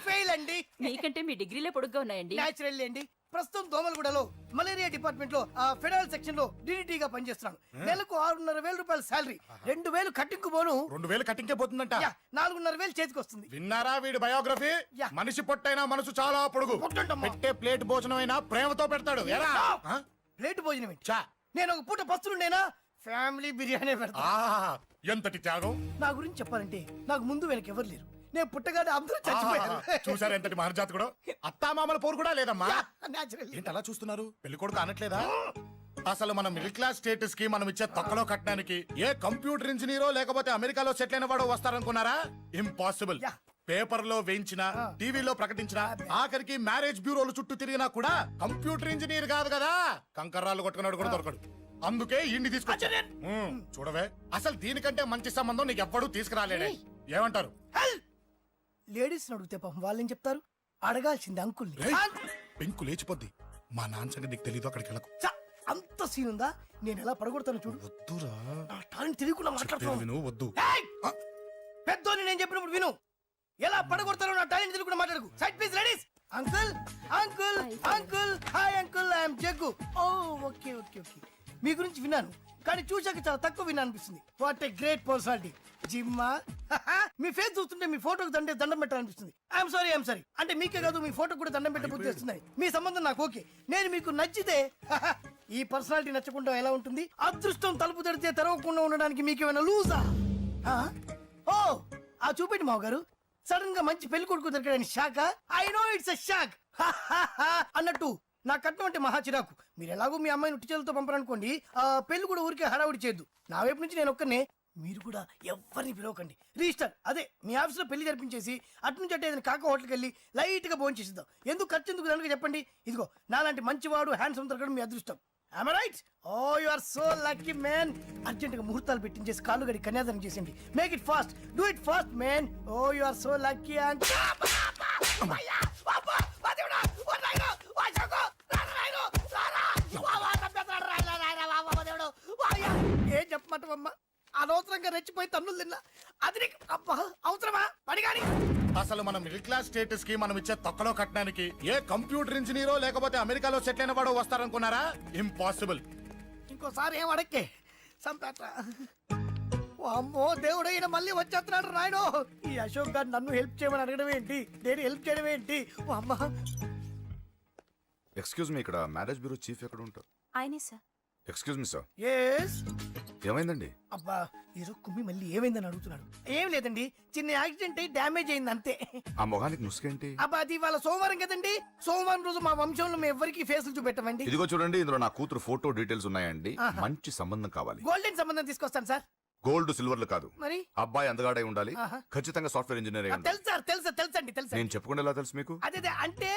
Fail అండి. మీకంటే మీ డిగ్రీలే పొడుగ్గా ఉన్నాయండి. న్యాచురల్ అండి. ప్రస్తుతం దోమలగూడలో మలేరియా డిపార్ట్మెంట్ లో ఫెడరల్ సెక్షన్ లో డిడిటీ గా పనిచేస్తున్నాను. నెలకు 6,500 రూపాయల శాలరీ, 2,000 కట్టింకు పోను. 2,000 కట్టింకే పోతుందంట. 4,500 చేతికి వస్తుంది. విన్నారా వీడి బయోగ్రఫీ? మనిషి పొట్టైనా మనసు చాలా పొడుగు. పెట్టే ప్లేట్ భోజనం అయినా ప్రేమతో పెడతాడు. ఎలా? ప్లేట్ భోజనం ఏంటి? నేను ఒక పూట పస్తులుండేనా ఫ్యామిలీ బిర్యానీ పెడతా. ఎంతటి త్యాగం! నా గురించి చెప్పాలంటే నాకు ముందు వెనక ఎవరు లేరు. నేను పుట్టగానే అందరూ చచ్చిపోయారు. చూసారు ఎంతటి మహర్జాత్ కూడా. అత్తామామల పోరు కూడా లేదమ్మా. న్యాచురల్. ఏంటి అలా చూస్తున్నారు? పెళ్లి కొడుకు అనట్లేదా? అసలు మన మిడిల్ క్లాస్ స్టేటస్ కి మనం ఇచ్చే తక్కువలో కట్టడానికి ఏ కంప్యూటర్ ఇంజనీరో లేకపోతే అమెరికాలో సెటిల్ అయిన వాడు వస్తారనుకున్నారా? ఇంపాసిబుల్. పేపర్ లో వేయించిన, టీవీలో ప్రకటించిన, ఆఖరికి మ్యారేజ్ బ్యూరోలు చుట్టూ తిరిగినా కూడా కంప్యూటర్ ఇంజనీర్ కాదు కదా, కంకర్రాలు కొట్టుకున్నాడు కూడా దొరకడు. అందుకే ఇండి తీసుకొచ్చా. చూడవే, అసలు దీనికంటే మంచి సంబంధం నీకు ఎవ్వడూ తీసుకురాలేడే. ఏమంటారు? లేడీస్ అడిగితే పాపం వాళ్ళేం చెప్తారు? అడగాల్సింది అంకుల్ని. పెంకు లేచిపోద్ది. మా నాన్న సంగతి నీకు తెలీదు, అక్కడికి వెళ్ళకు. అంత సీన్ ఉందా? నేను ఎలా పడగొడతాను చూడు. వద్దురా, నా టాలెంట్ తెలియకుండా మాట్లాడుతున్నావు. విను, వద్దు. పెద్దోని నేను చెప్పినప్పుడు విను. ఎలా పడగొడతారో నా టాలెంట్ తెలియకుండా మాట్లాడకు. Side please ladies. Uncle uncle uncle, hi uncle, I'm Jaggu. Oh okay okay okay. మీ గురించి విన్నాను కానీ చూశాక చాలా తక్కువ విన్నా అనిపిస్తుంది. What a great personality. జిమ్మా, మీ ఫేస్ చూస్తుంటే మీ ఫోటోకి దండం పెట్టాలనిపిస్తుంది. ఐఎమ్ సారీ అంటే మీకే కాదు, మీ ఫోటో కూడా దండం పెట్టే బుద్ధి వస్తున్నాయి. మీ సంబంధం నాకు ఓకే. నేను మీకు నచ్చితే ఈ పర్సనాలిటీ నచ్చకుండా ఎలా ఉంటుంది? అదృష్టం తలుపు తెరితే తెరవకుండా ఉండడానికి మీకేమైనా లూజా? ఓ ఆ చూపెట్టి మావ గారు. సడన్ గా మంచి పెళ్లి కొడుకు దొరికాడని shock. I know it's a shock అన్నట్టు నా కట్నం అంటే మహా చిరాకు. మీరు ఎలాగో మీ అమ్మాయిని ఉట్టి చేతులతో పంపరనుకోండి, పెళ్లి కూడా ఊరికే హడావుడి చేయొద్దు. నా వైపు నుంచి నేను ఒక్కనే, మీరు కూడా ఎవరిని పిలవకండి. రిజిస్టర్ అదే మీ ఆఫీస్లో పెళ్లి జరిపించేసి అటు నుంచి అంటే ఏదైనా కాక హోటల్కి వెళ్ళి లైట్గా భోజనం చేసిద్దాం. ఎందుకు ఖర్చు ఎందుకు దానికి చెప్పండి. ఇదిగో నాలాంటి మంచివాడు హ్యాండ్సమ్ దొరకడం మీ అదృష్టం. Am I right? Oh, you are so lucky, man. అర్జెంటుగా ముహూర్తాలు పెట్టించేసి కాళ్ళు గడి కన్యాదానం చేసేయండి. Make it fast, do it fast, man. Oh you are so lucky. And ఏం చెప్పమంటావమ్మా, అనవసరంగా రెచ్చిపోయి తన్నులు తిన్నా. అది నీకు అబ్బా అవసరమా పడిగాని. అసలు మన మిడిల్ క్లాస్ స్టేటస్ కి మనం ఇచ్చే తొక్కలో కట్టడానికి ఏ కంప్యూటర్ ఇంజనీరో లేకపోతే అమెరికాలో సెటిల్ అయిన వాడు వస్తారనుకున్నారా? ఇంపాసిబుల్. ఇంకోసారి ఏం అడక్కే సంపేట. అమ్మో దేవుడు, ఈయన మళ్ళీ వచ్చేస్తున్నాడు రాయడు. ఈ అశోక్ గారు నన్ను హెల్ప్ చేయమని అడగడం ఏంటి, నేను హెల్ప్ చేయడం ఏంటి? అమ్మ ఎక్స్క్యూజ్ మీ, ఇక్కడ మ్యారేజ్ బ్యూరో చీఫ్ ఎక్కడ ఉంటారు? ఆయనే sir. Excuse me sir, yes. ఏమైందండి? అబ్బా ఏదో కుమ్మి మళ్ళీ ఏమైందని అడుగుతున్నాడు. ఏం లేదండి, చిన్న యాక్సిడెంట్ అయి డ్యామేజ్ అయింది అంతే. ఆ మొహానికి ముసుకేంటి? అబ్బా అది ఇవాళ సోమవారం కదండి, సోమవారం రోజు మా వంశంలో మేము ఎవరికి ఫేసులు చూపెట్టమండి. ఇదిగో చూడండి, ఇందులో నా కూతురు ఫోటో డీటెయిల్స్ ఉన్నాయండి. మంచి సంబంధం కావాలి. గోల్డెన్ సంబంధం తీసుకొస్తాను సార్. గోల్డ్ సిల్వర్లు కాదు, మరి అబ్బాయి అందగాడై ఉండాలి. ఖచ్చితంగా సాఫ్ట్వేర్ ఇంజనీర్ అయి ఉండాలి. తెలుసు సార్, తెలుసండి. నేను చెప్పకుండా ఎలా తెలుసు మీకు? అదే అంటే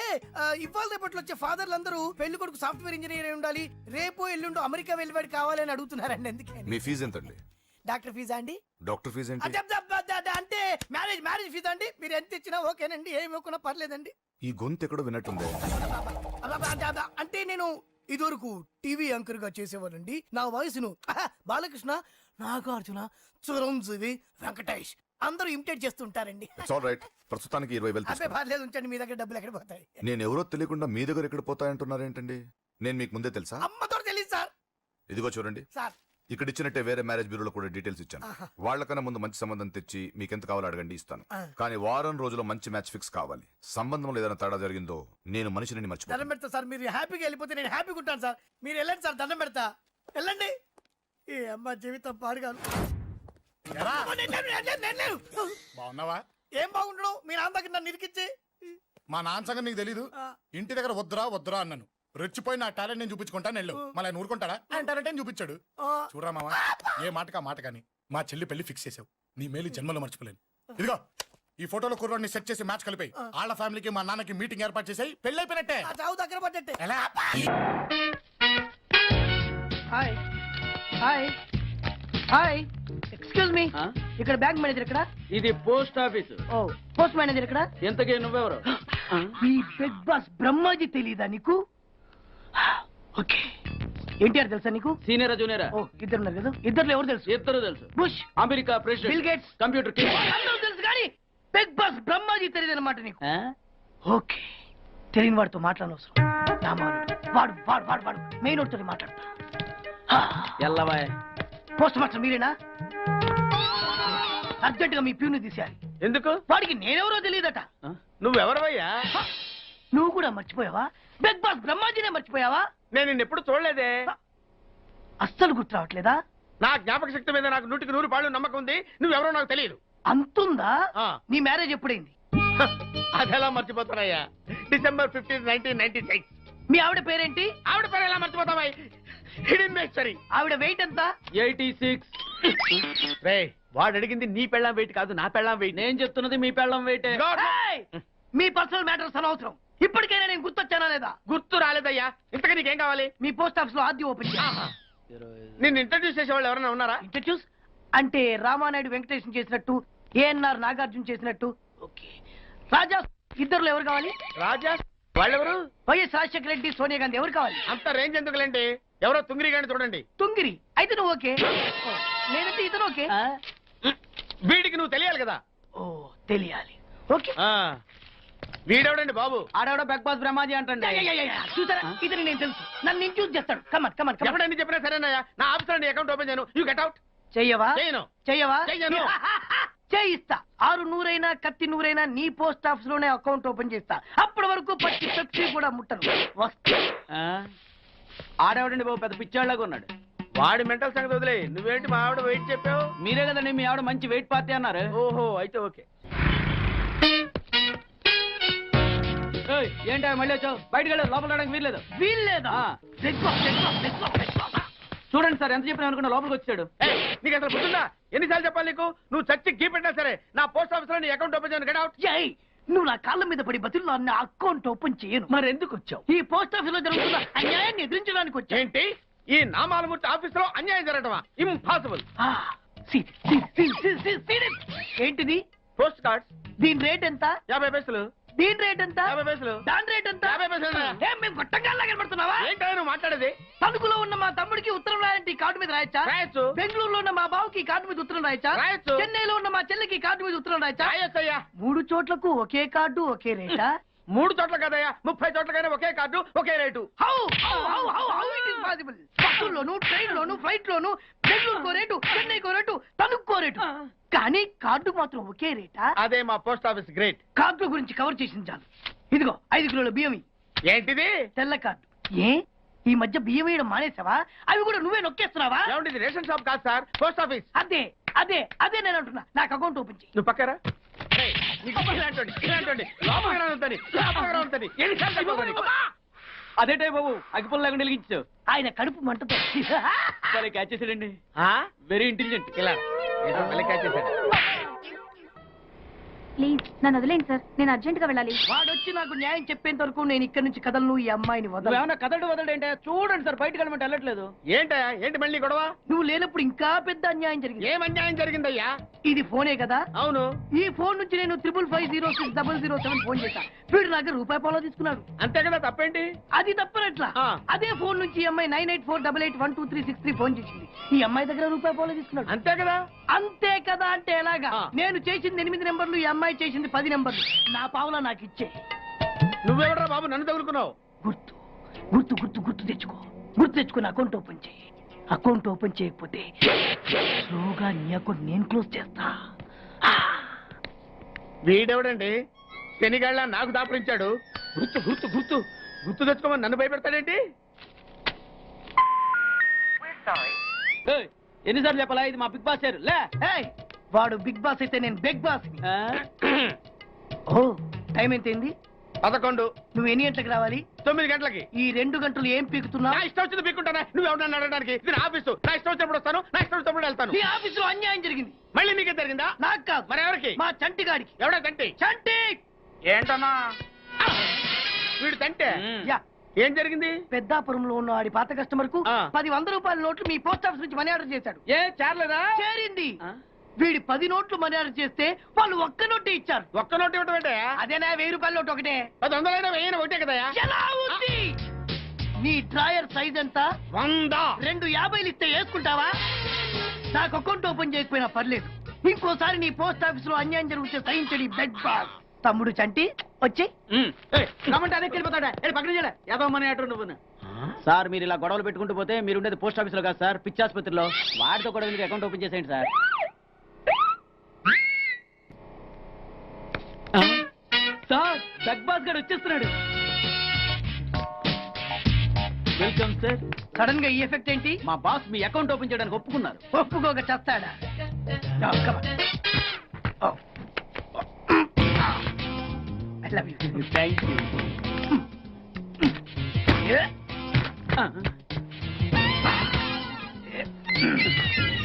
ఇవాళ రేపట్లో వచ్చే ఫాదర్లు అందరూ పెళ్లి కొడుకు సాఫ్ట్వేర్ ఇంజనీర్ అయి ఉండాలి, రేపు ఎల్లుండు అమెరికా వెళ్ళివాడు కావాలని అడుగుతున్నారండి. అందుకే. మీ ఫీజు ఎంతండి? డాక్టర్ ఫీజా అండి? డాక్టర్ ఫీజు ఏంటి? అంటే మ్యారేజ్ ఫీజా అండి. మీరు ఎంత ఇచ్చినా ఓకేనండి, ఏమి ఇవ్వకున్నా పర్లేదండి. ఈ గొంతు ఎక్కడో విన్నట్టుంది. అంటే నేను ఇదివరకు టీవీ యాంకర్ గా చేసేవాడండి. నా వయసును బాలకృష్ణ, నాగార్జున, చిరంజీవి, వెంకటేష్ అందరూ ఇమిటేట్ చేస్తుంటారండి. It's all right. ప్రస్తుతానికి 20,000 అబ్బే తీసుకోండి. పర్లేదు, ఉంచండి. మీ దగ్గర డబ్బులు ఎక్కడ పోతాయి? నేను ఎవరో తెలియకుండా మీ దగ్గర ఎక్కడ పోతాయంటున్నారేంటండి? నేను మీకు ముందే తెలుసా? అమ్మతో తెలియదు సార్. ఇదిగో చూడండి, సార్ ఇక్కడ ఇచ్చినట్టే వేరే మ్యారేజ్ బ్యూరోలో కూడా డీటెయిల్స్ ఇచ్చాను. వాళ్ళకన్నా ముందు మంచి సంబంధం తెచ్చి మీకు ఎంత కావాలో అడగండి, ఇస్తాను. కానీ వారం రోజుల్లో మంచి మ్యాచ్ ఫిక్స్ కావాలి. సంబంధంలో ఏదైనా తేడా జరిగిందో నేను మనిషిని మర్చిపోతాను. దండం పెడతా సార్. మీరు హ్యాపీగా వెళ్ళిపోతే నేను హ్యాపీగా ఉంటాను సార్. మీరు వెళ్ళండి సార్, దండం పెడతా. వెళ్ళండి. ఈ అమ్మ జీవితం పాడుగాను. బాగున్నావా? ఏం బాగుండడం, మీ నాన్న దగ్గర నన్ను ఇరికిచ్చి. మా నాన్న సంగతి నీకు తెలీదు. ఇంటి దగ్గర వద్దురా అన్నాను. రెచ్చిపోయి నా టాలెంట్ నేను చూపించుకుంటాను వెళ్ళు. మళ్ళీ ఆయన ఊరుకుంటాడా? ఆయన టాలెంట్ అని చూపించాడు. చూడరా మావా, ఏ మాటకా మాట కానీ మా చెల్లి పెళ్లి ఫిక్స్ చేసావు. నీ మేలు జన్మలో మర్చిపోలేను. ఇదిగో ఈ ఫోటోలో కుర్రాడిని సెట్ చేసి మ్యాచ్ కలిపాయి. వాళ్ళ ఫ్యామిలీకి మా నాన్నకి మీటింగ్ ఏర్పాటు చేసాయి. పెళ్లి అయిపోయినట్టే. చావు దగ్గర పడ్డట్టే. ఎలా? Hi hi hi, excuse me, ఇక్కడ బ్యాంక్ మేనేజర్ ఇక్కడ? ఇది పోస్ట్ ఆఫీస్. ఓ, పోస్ట్ మేనేజర్ ఇక్కడ? ఎంతకే నువ్వెవరు? ఈ బిగ్ బాస్ బ్రహ్మాజీ తెలీదా నీకు? ఓకే, ఎన్టీఆర్ తెలుసా నీకు? సీనియరా జూనియరా? ఓ, ఇద్దరు ఉన్నారు కదా. ఇద్దరు ఎవరు తెలుసు? ఇద్దరు తెలుసు. Bush, America president, bill gates, computer king. అందరూ తెలుసు కానీ బిగ్ బాస్ బ్రహ్మాజీ తెలియదు అనమాట నీకు. ఓకే, తెలియని వాడితో మాట్లాడనవసరం. వాడు వాడు వాడు వాడు మెయిన్ వాడితో మాట్లాడతా. ఎల్లవాయ్. పోస్ట్ మాస్టర్ మీరేనా? అర్జెంట్ గా మీ ప్యూని తీసేయాలి. ఎందుకు? వాడికి నేనెవరో తెలియదట. నువ్వెవరవయ్యా? నువ్వు కూడా మర్చిపోయావా? బిగ్ బాస్ బ్రహ్మాజీనే మర్చిపోయావా? నేను నిన్నెప్పుడు చూడలేదే. అస్సలు గుర్తు రావట్లేదా? నా జ్ఞాపక శక్తి మీద నాకు 100కి 100 నమ్మకం ఉంది. నువ్వెవరో నాకు తెలియదు. అంతుందా? నీ మ్యారేజ్ ఎప్పుడైంది? అదెలా మర్చిపోతానయ్యా? December 15, 1996. మీ ఆవిడ పేరేంటి? ఆవిడ పేరు ఎలా మర్చిపోతావా? హిడెన్మేశ్వరి. ఆవిడ వెయిట్ ఎంత? 86. రే, వాడు అడిగింది నీ పెళ్ళాం వెయిట్ కాదు, నా పెళ్ళాం వెయిట్. నేను చెప్తున్నది మీ పెళ్ళాం వెయిట్. మీ పర్సనల్ మ్యాటర్స్ అనవసరం. ఇప్పటికైనా నేను గుర్తొచ్చానా లేదా? గుర్తు రాలేదయ్యా. ఇంతగా నీకేం కావాలి? మీ పోస్ట్ ఆఫీస్ లో ఆద్యం ఓపెన్ చేయాలి. నిన్ను ఇంట్రడ్యూస్ చేసే వాళ్ళు ఎవరైనా ఉన్నారా? ఇంట్రడ్యూస్ అంటే రామానాయుడు వెంకటేశం చేసినట్టు, ఏఎన్ఆర్ నాగార్జున చేసినట్టు. ఓకే, రాజా ఇద్దరులో ఎవరు కావాలి? రాజా వాళ్ళెవరు? వైఎస్ రాజశేఖర రెడ్డి, సోనియా గాంధీ ఎవరు కావాలి? అంత రేంజ్ ఎందుకులేండి, ఎవరో తుంగిరి గాని చూడండి. తుంగిరి అయితే నువ్వు ఓకే, లేదంటే ఇతను ఓకే. వీడికి నువ్వు తెలియాలి కదా. ఓ, తెలియాలి. ఓకే, వీడెవడండి బాబు? ఆడవడ బిగ్ బాస్ బ్రహ్మాజీ అంటే. చూసారా, ఇతను నేను తెలుసు. నన్ను ఇంట్రడ్యూస్ చేస్తాడు. Come on come on. ఎవడండి చెప్పినా సరేనయ్యా. నా ఆఫీస్ లో అకౌంట్ ఓపెన్ చేయను. You get out. చెయ్యవా? చేయను. చెయ్యవా? చెయ్యను. చేయిస్తా. 6 నూరైనా కత్తి నూరైనా నీ పోస్ట్ ఆఫీస్ లోనే అకౌంట్ ఓపెన్ చేస్తా. అప్పటి వరకు పచ్చి పెప్సీ కూడా ముట్టను. వస్తా. ఆడేవాడండి బాబు, పెద్ద పిచ్చాళ్ళగా ఉన్నాడు. వాడి మెంటల్ సంగతి వదిలే. నువ్వేంటి మా ఆవిడ వెయిట్ చెప్పావు? మీరే కదండి మీ ఆవిడ మంచి వెయిట్ పార్టీ అన్నారు. ఓహో, అయితే ఓకే. ఏంటో మళ్ళీ వచ్చావు బయటకు వెళ్ళదు లోపల రావడానికి వీల్లేదు వీల్లేదా చూడండి సార్ ఎంత చెప్పినా అనుకున్నా లోపలికి వచ్చాడు నీకు అసలు గుర్తుందా ఎన్నిసార్లు చెప్పాలి నీకు నువ్వు చచ్చి గీ పెట్టినా సరే నా పోస్ట్ ఆఫీస్ లో నీ అకౌంట్ ఓపెన్ చేయను గెట్ అవుట్. ఏయ్, నువ్వు నా కాళ్ళ మీద పడి బతులు నా అకౌంట్ ఓపెన్ చేయను. మరి ఎందుకు వచ్చావు? ఈ పోస్ట్ ఆఫీస్ లో జరుగుతున్న అన్యాయాన్ని ఎదిరించడానికి వచ్చా. ఏంటి ఈ నామాలమూర్తి ఆఫీస్ లో అన్యాయం జరగటమా? ఇంపాసిబుల్. ఏంటిది? Post cards. దీని రేట్ ఎంత? 50 పైసలు. దీని రేట్ ఎంత? 50 పైసలు. దాని రేట్ ఎంత? 50 పైసలు. ఏం మేము గొట్టంగాల్లా కనబడుతున్నావా? ఏంటో నువ్వు మాట్లాడేది? తణుకులో ఉన్న మా తమ్ముడికి ఉత్తరం రాయంటే కార్డు మీద రాయచ్చా? రాయొచ్చు. బెంగళూరులో ఉన్న మా బావుకి కార్డు మీద ఉత్తరం రాయచ్చా? రాయొచ్చు. చెన్నైలో ఉన్న మా చెల్లికి కార్డు మీద ఉత్తరం రాయచ్చా? రాయొచ్చయ్యా. 3 చోట్లకు ఒకే కార్డు ఒకే రేటా? 3 చోట్ల కదయ్యా 30 చోట్లకైనా ఒకే కార్డు ఒకే రేటు. బస్సుల్లోను ట్రైన్ లోను ఫ్లైట్ లోను బెంగళూరుకో రేటు చెన్నైకో రేటు తణుక్కో రేటు కానీ కార్డు మాత్రం ఒకే రేటా? అదే మా పోస్ట్ ఆఫీస్ గ్రేట్. కార్డు గురించి కవర్ చేసింది చాలు. ఇదిగో 5 కిలోల బియ్యం. ఏంటిది? తెల్ల కార్డు. ఏ ఈ మధ్య బియ్యం వేయడం మానేసావా? అవి కూడా నువ్వే నొక్కేస్తున్నావా? ఏమండి ఇది రేషన్ షాప్ కాదు సార్ పోస్ట్ ఆఫీస్. అదే అదే అదే నేను అంటున్నా. నాకు అకౌంట్ ఓపెన్ చేయి. నువ్వు పక్కరా ఇలాంటి అదేటే బాబు అగ్గిపుల్ల లేకుండా వెలిగించావు. ఆయన కడుపు మంటతో క్యాచ్ చేసాడండి. Very intelligent. ఇలా క్యాచ్ చేశాడు. ప్లీజ్ నన్ను వదిలేండి సార్, నేను అర్జెంట్ గా వెళ్ళాలి. వాడొచ్చి నాకు న్యాయం చెప్పేంత వరకు నేను ఇక్కడి నుంచి కదలను. ఈ అమ్మాయిని వదలను. ఏమన్నా కదలడు ఏంటే చూడండి సార్ బయటకు వెళ్ళమంటే వెళ్ళట్లేదు. ఏంటయ్యా ఏంటి మళ్ళీ గొడవ? నువ్వు లేనప్పుడు ఇంకా పెద్ద అన్యాయం జరిగింది. ఏం అన్యాయం జరిగిందయ్యా? ఇది ఫోనే కదా? అవును. ఈ ఫోన్ నుంచి నేను 555060007 ఫోన్ చేశా. వీడు నాకు ₹1 తీసుకున్నాడు. అంతే కదా తప్పేంటి? అది తప్పనట్లా. అదే ఫోన్ నుంచి ఈ అమ్మాయి 984888123363 ఫోన్ చేసింది. ఈ అమ్మాయి దగ్గర ₹1 తీసుకున్నాడు. అంతే కదా? అంతే కదా అంటే ఎలాగా? నేను చేసింది 8 నెంబర్లు, ఈ అమ్మాయి చేసింది 10 నెంబర్లు. నా పావులా నాకు ఇచ్చే. నువ్వెవడరా బాబు నన్ను తగులుకున్నావు? గుర్తు గుర్తు గుర్తు గుర్తు తెచ్చుకో. గుర్తు తెచ్చుకుని అకౌంట్ ఓపెన్ చేయి. అకౌంట్ ఓపెన్ చేయకపోతే స్లోగా నీ అకౌంట్ నేను క్లోజ్ చేస్తా. వీడెవడండి శనిగాళ్ళ నాకు దాపరించాడు? గుర్తు గుర్తు గుర్తు గుర్తు తెచ్చుకోమని నన్ను భయపెడతాడేంటి? ఎన్నిసార్లు చెప్పాలా ఇది మా బిగ్ బాస్ సార్ లే. వాడు బిగ్ బాస్ అయితే నేను బిగ్ బాస్. ఓ టైం ఎంతైంది? 11. నువ్వు ఎన్ని గంటలకు రావాలి? 9 గంటలకి. ఈ 2 గంటలు ఏం పీకుతున్నా? నా ఇష్టం వచ్చింది పీక్కుంటానా? నువ్వు ఎవడన్నా అడగడానికి? ఇది నా ఆఫీసు. నా ఇష్టం వచ్చినప్పుడు వస్తాను, నా ఇష్టం వచ్చినప్పుడు వెళ్తాను. ఈ ఆఫీసులో అన్యాయం జరిగింది. మళ్ళీ నీకే జరిగిందా? నాకు కాదు. మరి ఎవరికి? మా చంటి గాడికి. ఎవడా తంటి? చంటి ఏంటన్నా వీడు తంటే? యా. ఏం జరిగింది? పెద్దాపురంలో ఉన్న వాడి పాత కస్టమర్ కు 10 రూపాయల నోట్లు మీ పోస్ట్ ఆఫీస్ నుంచి మనీ ఆర్డర్ చేశాడు. ఏ చేరలేదా? చేరింది. వీడి 10 నోట్లు మనీ ఆర్డర్ చేస్తే వాళ్ళు ఒక్క నోటే ఇచ్చారు. ఒక్క నోటు ఇవ్వటం ఏంటే? అదేనా 1000 రూపాయల నోటు ఒకటే. 100 1000 ఒకటే కదా? ఎలా ఉంది? నీ డ్రాయర్ సైజ్ ఎంత? 100. 2 50లు ఇస్తే వేసుకుంటావా? నాకు అకౌంట్ ఓపెన్ చేయకపోయినా పర్లేదు. ఇంకోసారి నీ పోస్ట్ ఆఫీస్ లో అన్యాయం జరిగితే సహించడి బెడ్ బాస్. తమ్ముడు చంటి వచ్చి రమ్మంటే అదే వెళ్ళిపోతాడా? పక్కన చేయలే ఏదో మనీ ఆర్డర్ నువ్వు. సార్ మీరు ఇలా గొడవలు పెట్టుకుంటూ పోతే మీరు ఉండేది పోస్ట్ ఆఫీస్ లో కాదు సార్ పిచ్చి ఆసుపత్రిలో. వాడితో కూడా మీకు అకౌంట్ ఓపెన్ చేసేయండి సార్. సార్ బిగ్ బాస్ గారు వచ్చేస్తున్నాడు. Welcome sir. సడన్ గా ఈ ఎఫెక్ట్ ఏంటి? మా బాస్ మీ అకౌంట్ ఓపెన్ చేయడానికి ఒప్పుకున్నారు. ఒప్పుకోక చేస్తాడా? Thank you.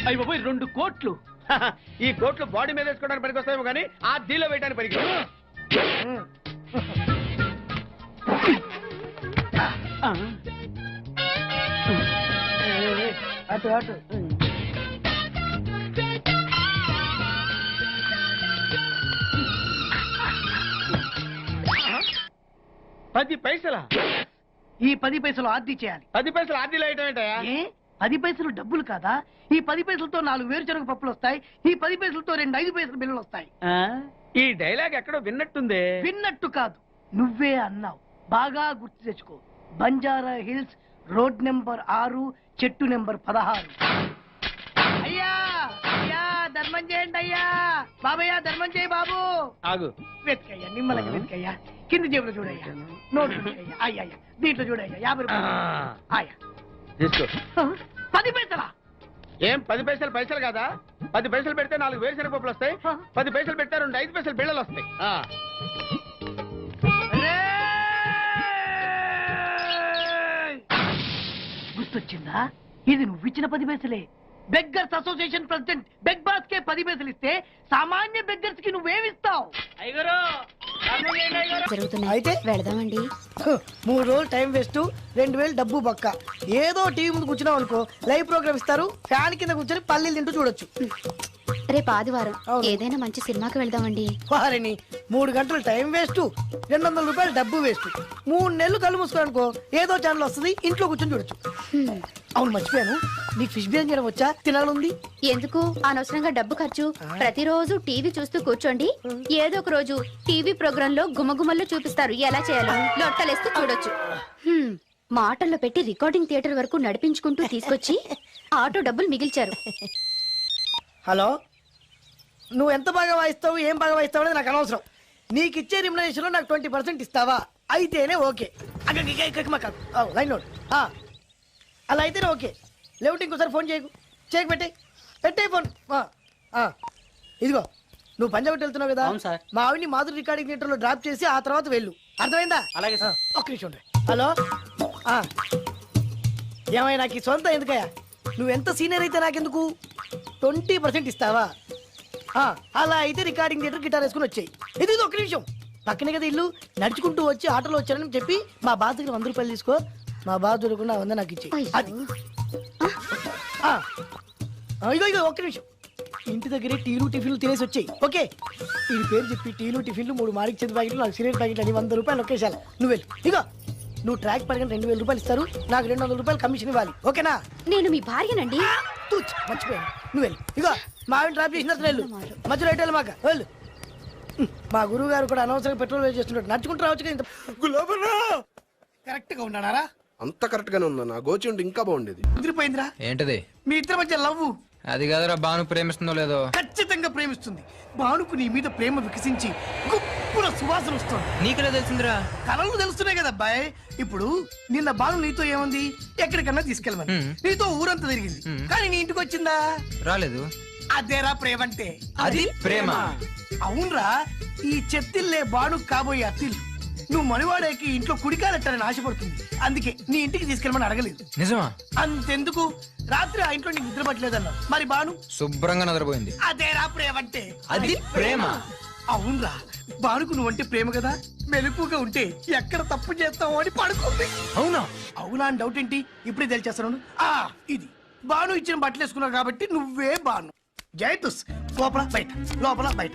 అయ్యి బాబోయ్ 2 కోట్లు. ఈ కోట్లు బాడీ మీద వేసుకోవడానికి పనికి వస్తాయేమో కానీ ఆ డీలో వేయడానికి పనికి. అటు అటు 10 పైసలా? ఈ 10 పైసలు ఆర్డీ చేయాలి. 10 పైసలు ఆర్డీలో వేయటం ఏంటయ్యా? ఏ 10 పైసలు డబ్బులు కాదా? ఈ 10 పైసలతో 4 వేరుశనగ పప్పులు వస్తాయి. ఈ 10 పైసలతో 2 5 పైసలు బిల్లులు వస్తాయి. ఈ డైలాగ్ ఎక్కడో విన్నట్టుంది. విన్నట్టు కాదు, నువ్వే అన్నావు. బాగా గుర్తు తెచ్చుకో. బంజారా హిల్స్ రోడ్ నెంబర్ 6 చెట్టు నెంబర్ 16. అయ్యా అయ్యా ధర్మం చేయండి అయ్యా. బాబయ్యా ధర్మం చేయి బాబు. ఆగు. వెతుకయ్యా నిమ్మలకి వెతుకయ్యా. కింది జేబులో చూడయ్యా. నోట్ అయ్యా. అయ్యా దీంట్లో చూడయ్యా 50 రూపాయలు. అయ్యా తీసుకో. 10 పైసలా? ఏం 10 పైసలు పైసలు కాదా? 10 పైసలు పెడితే 4 వేరుశనగ పప్పులు వస్తాయి. 10 పైసలు పెడితే 2 5 పైసలు బిళ్ళలు వస్తాయి. లిస్ట్ వచ్చిందా? ఇది నువ్వు ఇచ్చిన 10 పైసలే. Beggars association president beg boss కే 10 పైసలు ఇస్తే సామాన్య బెగ్గర్స్ కి నువ్వేమిస్తావు? అయితే వెళదామండి. 3 రోజులు టైం వేస్ట్, 2000 డబ్బు బక్క. ఏదో టీవీ ముందు కూర్చున్నావు అనుకో, లైవ్ ప్రోగ్రామ్ ఇస్తారు, ఫ్యాన్ కింద కూర్చొని పల్లీలు తింటూ చూడొచ్చు. రేపు ఆదివారం ఏదైనా మంచి సినిమాకి వెళ్దామండి. వారిని 3 గంటలు టైం వేస్ట్, 200 రూపాయలు డబ్బు వేస్ట్. 3 నెలలు కళ్ళు మూసుకోనుకో, ఏదో ఛానల్ వస్తుంది, ఇంట్లో కూర్చొని చూడొచ్చు. అవును మర్చిపోయాను, నీకు ఫిష్ బిర్యానీ చేయడం వచ్చా? తినాలుంది. ఎందుకు అనవసరంగా డబ్బు ఖర్చు? ప్రతిరోజు టీవీ చూస్తూ కూర్చోండి, ఏదో ఒక రోజు టీవీ ప్రోగ్రామ్ లో గుమగుమల్లో చూపిస్తారు ఎలా చేయాలో. లొట్టలేస్తూ చూడొచ్చు. మాటల్లో పెట్టి రికార్డింగ్ థియేటర్ వరకు నడిపించుకుంటూ తీసుకొచ్చి ఆటో డబ్బులు మిగిల్చారు. హలో, నువ్వు ఎంత బాగా వాయిస్తావు, ఏం బాగా వాయిస్తావు అనేది నాకు అనవసరం. నీకు ఇచ్చే రిమ్యునరేషన్ లో నాకు 20% ఇస్తావా? అయితేనే ఓకే. Line note. అలా అయితేనే ఓకే. లేవుంటే ఇంకోసారి ఫోన్ చేయకు. పెట్టే ఫోన్. ఇదిగో, నువ్వు పంజాబ్ వెళ్తున్నావు కదా, మా ఆవిడ్ని మాధురి రికార్డింగ్ థియేటర్ లో డ్రాప్ చేసి ఆ తర్వాత వెళ్ళు. అర్థమైందా? అలాగే సార్. ఒక్క నిమిషం ఉండే. హలో, ఏమైనా నాకు ఈ సొంత ఎందుకయ్యా? నువ్వెంత సీనియర్ అయితే నాకెందుకు? 20% ఇస్తావా? అలా అయితే రికార్డింగ్ థియేటర్ గిటార్ వేసుకుని వచ్చాయి. ఇది ఒక్క నిమిషం, పక్కనే కదా ఇల్లు. నడుచుకుంటూ వచ్చి ఆటోలో వచ్చానని చెప్పి మా బాధ దగ్గర 100 రూపాయలు తీసుకో. మా బాధ దొరకకుండా 100 నాకు ఇచ్చేయి. అది ఇగో ఒక్క నిమిషం. ఇంటి దగ్గరే టీలు టిఫిన్లు తినేసి వచ్చాయి. ఓకే, ఈ పేరు చెప్పి టీలు టిఫిన్లు 3 మారికి చెంది ప్యాకెట్లు, 4 సిగరెట్ ప్యాకెట్లు అని 100 రూపాయలు ఒకేసారి. నువ్వు వెళ్ళు. ఇగో, నువ్వు ట్రాక్ పడగానే 2000 రూపాయలు ఇస్తారు, నాకు 200 రూపాయలు కమిషన్ ఇవ్వాలి. ఓకేనా? నేను మీ భార్యనండి. మర్చిపోయాను. నువ్వు వెళ్ళు. ఇగో, మా ఆవిడ డ్రాప్ చేసిన వెళ్ళు. మధ్యలో ఎటు మాక వెళ్ళు. మా గురువు గారు కూడా అనవసరంగా పెట్రోల్ వేస్ట్ చేస్తుంటాడు. నడుచుకుంటూ రావచ్చు కదా. కరెక్ట్ గా ఉన్నారా? అంత కరెక్ట్ గానే ఉందా? నా గోచి ఉంటే ఇంకా బాగుండేది. కుదిరిపోయిందిరా. ఏంటది? మీ ఇద్దరి మధ్య లవ్. అది కాదురా, బాను ప్రేమిస్తుందో లేదో. ఖచ్చితంగా ప్రేమిస్తుంది. బానుకు నీ మీద ప్రేమ వికసించి గుప్పున సువాసన వస్తుంది. నీకెలా తెలిసిందిరా? కలలు తెలుస్తున్నాయి కదా అబ్బాయి. ఇప్పుడు నిన్న బాను నీతో ఏముంది, ఎక్కడికన్నా తీసుకెళ్ళమని నీతో ఊరంతా తిరిగింది, కానీ నీ ఇంటికి వచ్చిందా? రాలేదు. అదేరా ప్రేమ అంటే. అది ప్రేమ. అవునరా, ఈ చెత్తిల్లే బాను కాబోయే అత్తిల్లు. నువ్వు మనివాడేకి ఇంట్లో కుడికాలెట్టాలని ఆశపడుతుంది, అందుకే నీ ఇంటికి తీసుకెళ్ళమని అడగలేదు. నిజమా? అంతెందుకు, రాత్రి ఆ ఇంట్లో నీకు నిద్ర పట్టలేదన్నా, మరి బాను శుభ్రంగా నిద్రపోయింది. అదేరా ప్రేమ అంటే. అది ప్రేమ. అవునరా, బానుకు నువ్వంటే ప్రేమ కదా, మెలుపుగా ఉంటే ఎక్కడ తప్పు చేస్తావు అని పడుకుంది. అవునా? అవునా అని డౌట్ ఏంటి, ఇప్పుడే తెలిచేస్తాను. ఇది బాను ఇచ్చిన బట్టలు వేసుకున్నావు కాబట్టి నువ్వే బాను. జైతుస్ లోపల బయట, లోపల బయట.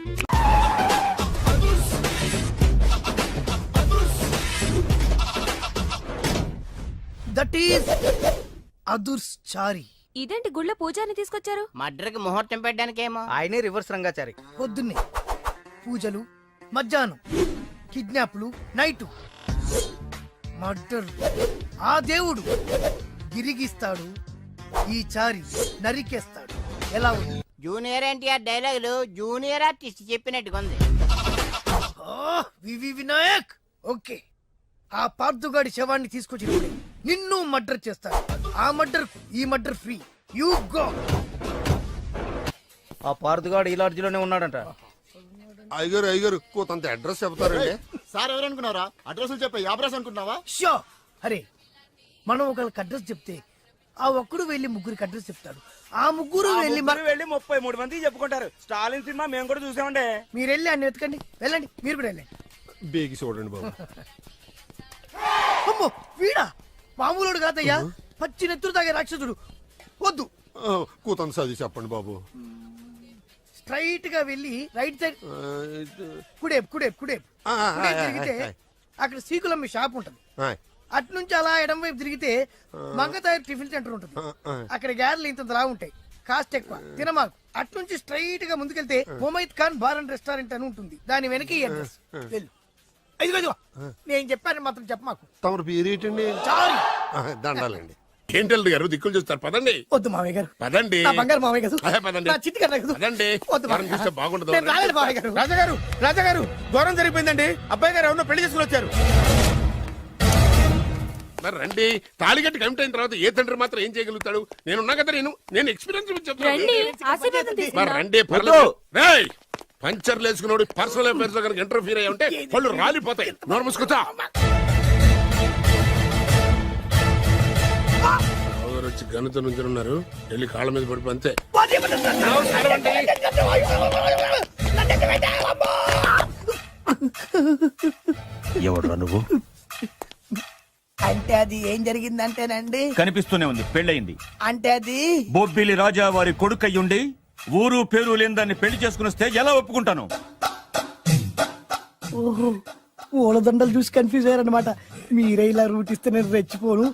దట్ ఈస్ అదుర్స్ చారి. ఇదేంటి గుళ్ళ పూజారిని తీసుకొచ్చారు? మడ్రకి ముహూర్తం పెట్టడానికేమో. ఆయనే రివర్స్ రంగాచారి. పొద్దున్నే పూజలు, మధ్యాహ్నం కిడ్నాప్లు, నైటు మర్డర్. ఆ దేవుడు గిరిగిస్తాడు, ఈ చారి నరికేస్తాడు. ఎలా ఉంది? జూనియర్ ఎన్టీఆర్ డైలాగులు జూనియర్ ఆర్టిస్ట్ చెప్పినట్టుగా ఉంది. వివి వినాయక్. ఓకే, ఆ పార్థుగాడి శవాన్ని తీసుకొచ్చినప్పుడు నిన్ను మర్డర్ చేస్తాడు. ఆ మర్డర్, ఈ మర్డర్ ఫ్రీ. You go. ఆ పార్థుగాడు ఈ లాడ్జిలోనే ఉన్నాడంట. అయ్యగారు కొంత అడ్రస్ చెప్తారండి. సార్ ఎవరనుకున్నారా? అడ్రస్ చెప్పే యాబ్రాస్ అనుకుంటున్నావా? షో. అరే, మనం ఒకళ్ళకి అడ్రస్ చెప్తే ఆ ఒక్కడు వెళ్ళి ముగ్గురికి అడ్రస్ చెప్తాడు. ఆ ముగ్గురు వెళ్ళి 33 మందికి చెప్పుకుంటారు. స్టాలిన్ సినిమా మేము కూడా చూసామండి. మీరు వెళ్ళి అన్ని వెతకండి. వెళ్ళండి, మీరు కూడా వెళ్ళండి. బేగి చూడండి బాబు. అమ్మో, వీడా? మామూలుడు కాదయ్యా, పచ్చి నెత్తురు తాగే రాక్షసుడు. వద్దు, కూతంత చదివి చెప్పండి బాబు. స్ట్రైట్ గా వెళ్ళి రైట్ సైడ్ కుడేపు కుడేపు కుడేపు తిరిగితే అక్కడ సీకులమ్మి షాప్ ఉంటది. అటు నుంచి అలా ఎడం వైపు తిరిగితే మంగతాయి టిఫిన్ సెంటర్ ఉంటుంది. అక్కడ గ్యారెలు ఇంత రా ఉంటాయి, కాస్ట్ ఎక్కువ, తినమాకు. అటు నుంచి స్ట్రైట్ గా ముందుకెళ్తే Mumaith Khan bar and restaurant అని ఉంటుంది. దాని వెనక అడ్రస్. వెళ్ళు. ఇదిగో నేను చెప్పాను మాత్రం చెప్పమాకు. తమరు పేరు ఏంటండి? చారి. దండాలండి. ఏంటల్లుడు గారు దిక్కులు చూస్తారు, పదండి. వద్దు మామయ్య గారు. పదండి. నా బంగారు మామయ్య గారు. పదండి. నా చిట్టి గారు కదా. పదండి. వద్దు మనం చూస్తే బాగుండదు. నేను రాలేదు మామయ్య గారు. రాజాగారు ఘోరం జరిగిపోయిందండి. అబ్బాయి గారు ఎవరినో పెళ్లి చేసుకుని వచ్చారు. మరి రండి. తాళిగట్టి కమిట్ అయిన తర్వాత ఏ తండ్రి మాత్రం ఏం చేయగలుగుతాడు? నేనున్నా కదా, నేను ఎక్స్పీరియన్స్ చెప్తాను. మరి రండి, పర్లేదు. రేయ్, పంచర్లు వేసుకున్నాడు పర్సనల్ అఫైర్స్ లో కనుక ఇంటర్ఫీర్ అయ్యి ఉంటే వాళ్ళు రాలిపోతాయి. నోరు మూసుకొచ్చా. వచ్చి గనుతో నుంచి ఉన్నారు, వెళ్ళి కాళ్ళ మీద పడిపో అంతే. ఎవడురా నువ్వు? అంటే అది ఏం జరిగిందంటేనండి, కనిపిస్తూనే ఉంది, పెళ్ళయింది. అంటే అది బొబ్బిలి రాజా వారి కొడుకయ్యుండి ఊరు పేరు లేని దాన్ని పెళ్లి చేసుకుని వస్తే ఎలా ఒప్పుకుంటాను? ఓహో పూలదండలు చూసి కన్ఫ్యూజ్ అయ్యారనమాట. మీరే ఇలా రూట్ ఇస్తే నేను రెచ్చిపోను.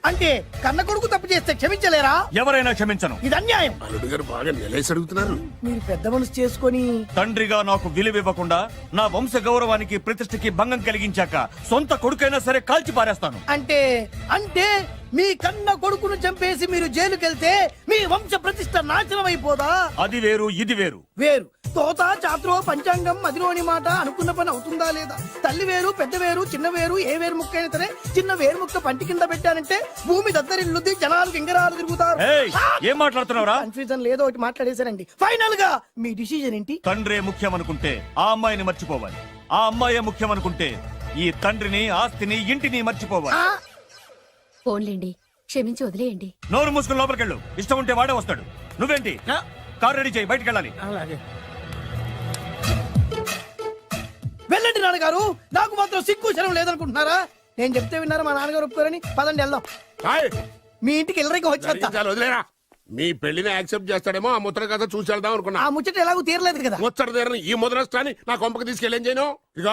అంటే కన్న కొడుకు తప్పు చేస్తే క్షమించలేరా? ఎవరైనా క్షమించను. ఇది అన్యాయం. అల్లుడు గారు బాగా నిలేసి అడుగుతున్నారు. మీరు పెద్ద మనసు చేసుకొని తండ్రిగా నాకు విలువ ఇవ్వకుండా నా వంశ గౌరవానికి ప్రతిష్టకి భంగం కలిగించాక సొంత కొడుకైనా సరే కాల్చి పారేస్తాను. అంటే అంటే మీ కన్న కొడుకును చంపేసి మీరు జైలుకెళ్తే మీ వంశ ప్రతిష్ట నాశనం అయిపోదా? అది వేరు, ఇది వేరు. వేరు. తోత చాత్రో పంచాంగం మదిలోని మాట అనుకున్న పని అవుతుందా లేదా? తల్లి వేరు, పెద్ద వేరు, చిన్న వేరు, ఏ వేరు ముక్క అయినా సరే చిన్న వేరు ముక్క పంటి కింద పెట్టానంటే భూమి దద్దరిల్లుద్ది, జనాలు గింగరాలు తిరుగుతారు. ఏం మాట్లాడుతున్నావురా? కన్ఫ్యూజన్ లేదో ఒకటి మాట్లాడేశారండి. ఫైనల్ గా మీ డిసిజన్ ఏంటి? తండ్రే ముఖ్యం అనుకుంటే ఆ అమ్మాయిని మర్చిపోవాలి. ఆ అమ్మాయే ముఖ్యం అనుకుంటే ఈ తండ్రిని, ఆస్తిని, ఇంటిని మర్చిపోవాలి. ఫోన్లేండి, క్షమించి వదిలేయండి. నోరు మూసుకుని లోపలికెళ్ళు. ఇష్టం ఉంటే వాడే వస్తాడు. నువ్వేంటి? కార్ రెడీ చేయి, బయటికి వెళ్ళాలి. వెళ్ళండి నాన్నగారు. నాకు మాత్రం సిగ్గు శరం లేదనుకుంటున్నారా? నేను చెప్తే విన్నారా? మా నాన్నగారు ఒప్పుకోరని. పదండి వెళ్దాం. మీ ఇంటికి ఎల్లరికి వచ్చేస్తా. వదిలేరా, మీ పెళ్లిని యాక్సెప్ట్ చేస్తాడేమో ఆ ముద్ర కథ చూసి వెళ్దాం అనుకున్నా. ఆ ముచ్చట ఎలాగో తీరలేదు కదా. ముచ్చట తీరని ఈ ముద్రష్టాన్ని నా కొంపకి తీసుకెళ్ళేం చేయను. ఇక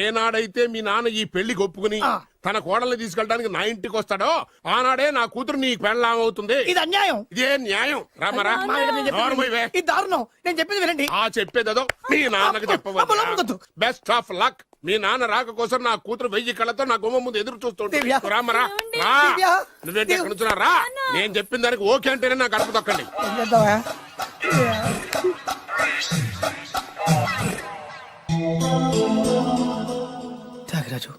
ఏనాడైతే మీ నాన్న ఈ పెళ్లికి ఒప్పుకుని తన కోడల్ని తీసుకెళ్ళడానికి నా ఇంటికి వస్తాడో ఆనాడే నా కూతురు నీ పెళ్ళాం అవుతుంది. ఇది అన్యాయం. ఇదే న్యాయం. రామరా, ఇది దారుణం. నేను చెప్పేది వినండి. ఆ చెప్పేదేదో మీ నాన్నకి చెప్పవచ్చు. Best of luck. మీ నాన్న రాక కోసం నా కూతురు 1000 కళ్ళతో నా గుమ్మ ముందు ఎదురు చూస్తుంటే రామరా, రా. నువ్వేంటి ఎక్కడ నుంచున్నా? రా. నేను చెప్పిన దానికి ఓకే అంటేనే నా గడప తొక్కండి. త్యాగరాజు,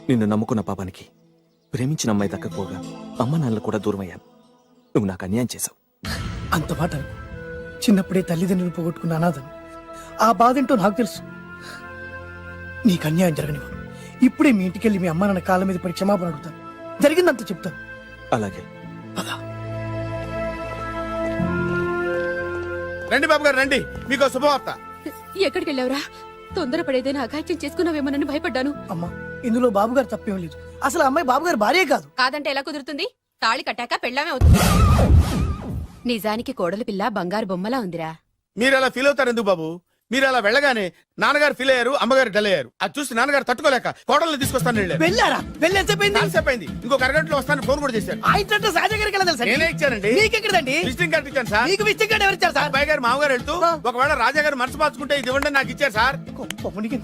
నిన్ను నమ్ముకున్న పాపానికి ప్రేమించిన అమ్మాయి దక్కకపోగా అమ్మ నాన్నలు కూడా దూరమయ్యాను. నువ్వు నాకు అన్యాయం చేశావు. అంత మాట చిన్నప్పుడే తల్లిదండ్రులు పోగొట్టుకున్న అనాథను. ఆ బాధ ఏంటో నాకు తెలుసు. నీకు అన్యాయం జరగనివ్వను. ఇప్పుడే మీ ఇంటికెళ్ళి మీ అమ్మ నాన్న కాళ్ళ మీద పడి క్షమాపణ అడుగుతాను. జరిగిందంత చెప్తాను. అలాగే. రండి బాబు గారు, రండి. మీకు శుభవార్త. ఎక్కడికి వెళ్ళావురా? తొందరపడేదైనా అఘాయిత్యం చేసుకున్నావేమోనని భయపడ్డాను. అమ్మా, ఇందులో బాబు గారు తప్పేం లేదు. అసలు అమ్మాయి బాబు గారు భార్యే కాదు. కాదంటే ఎలా కుదురుతుంది? తాళి కట్టాక పెళ్ళామే అవుతుంది. నిజానికి కోడలి పిల్ల బంగారు బొమ్మలా ఉందిరా. మీరు అలా ఫీల్ అవుతారు ఎందుకు బాబు? మీరు అలా వెళ్ళగానే నాన్నగారు ఫీల్ అయ్యారు, అమ్మగారు డల్ అయ్యారు. అది చూసి నాన్నగారు తట్టుకోలేక కోడల్ని తీసుకొస్తాను వెళ్ళారా? వెళ్ళేసేపోయింది. ఇంకొక అరగంటలో వస్తాను ఫోన్ కూడా చేశారు. ఆ ఇంట్లో సాజా గారికి ఎలా తెలుసా? నేనే ఇచ్చానండి. మీకెక్కడండి? విజిటింగ్ కార్డు ఇచ్చాను సార్. మీకు విజిటింగ్ కార్డు ఎవరు ఇచ్చారు సార్? అబ్బాయి గారు మామగారు వెళ్తూ ఒకవేళ రాజా గారు మనసు మార్చుకుంటే ఇది ఇవ్వండి నాకు ఇచ్చారు సార్.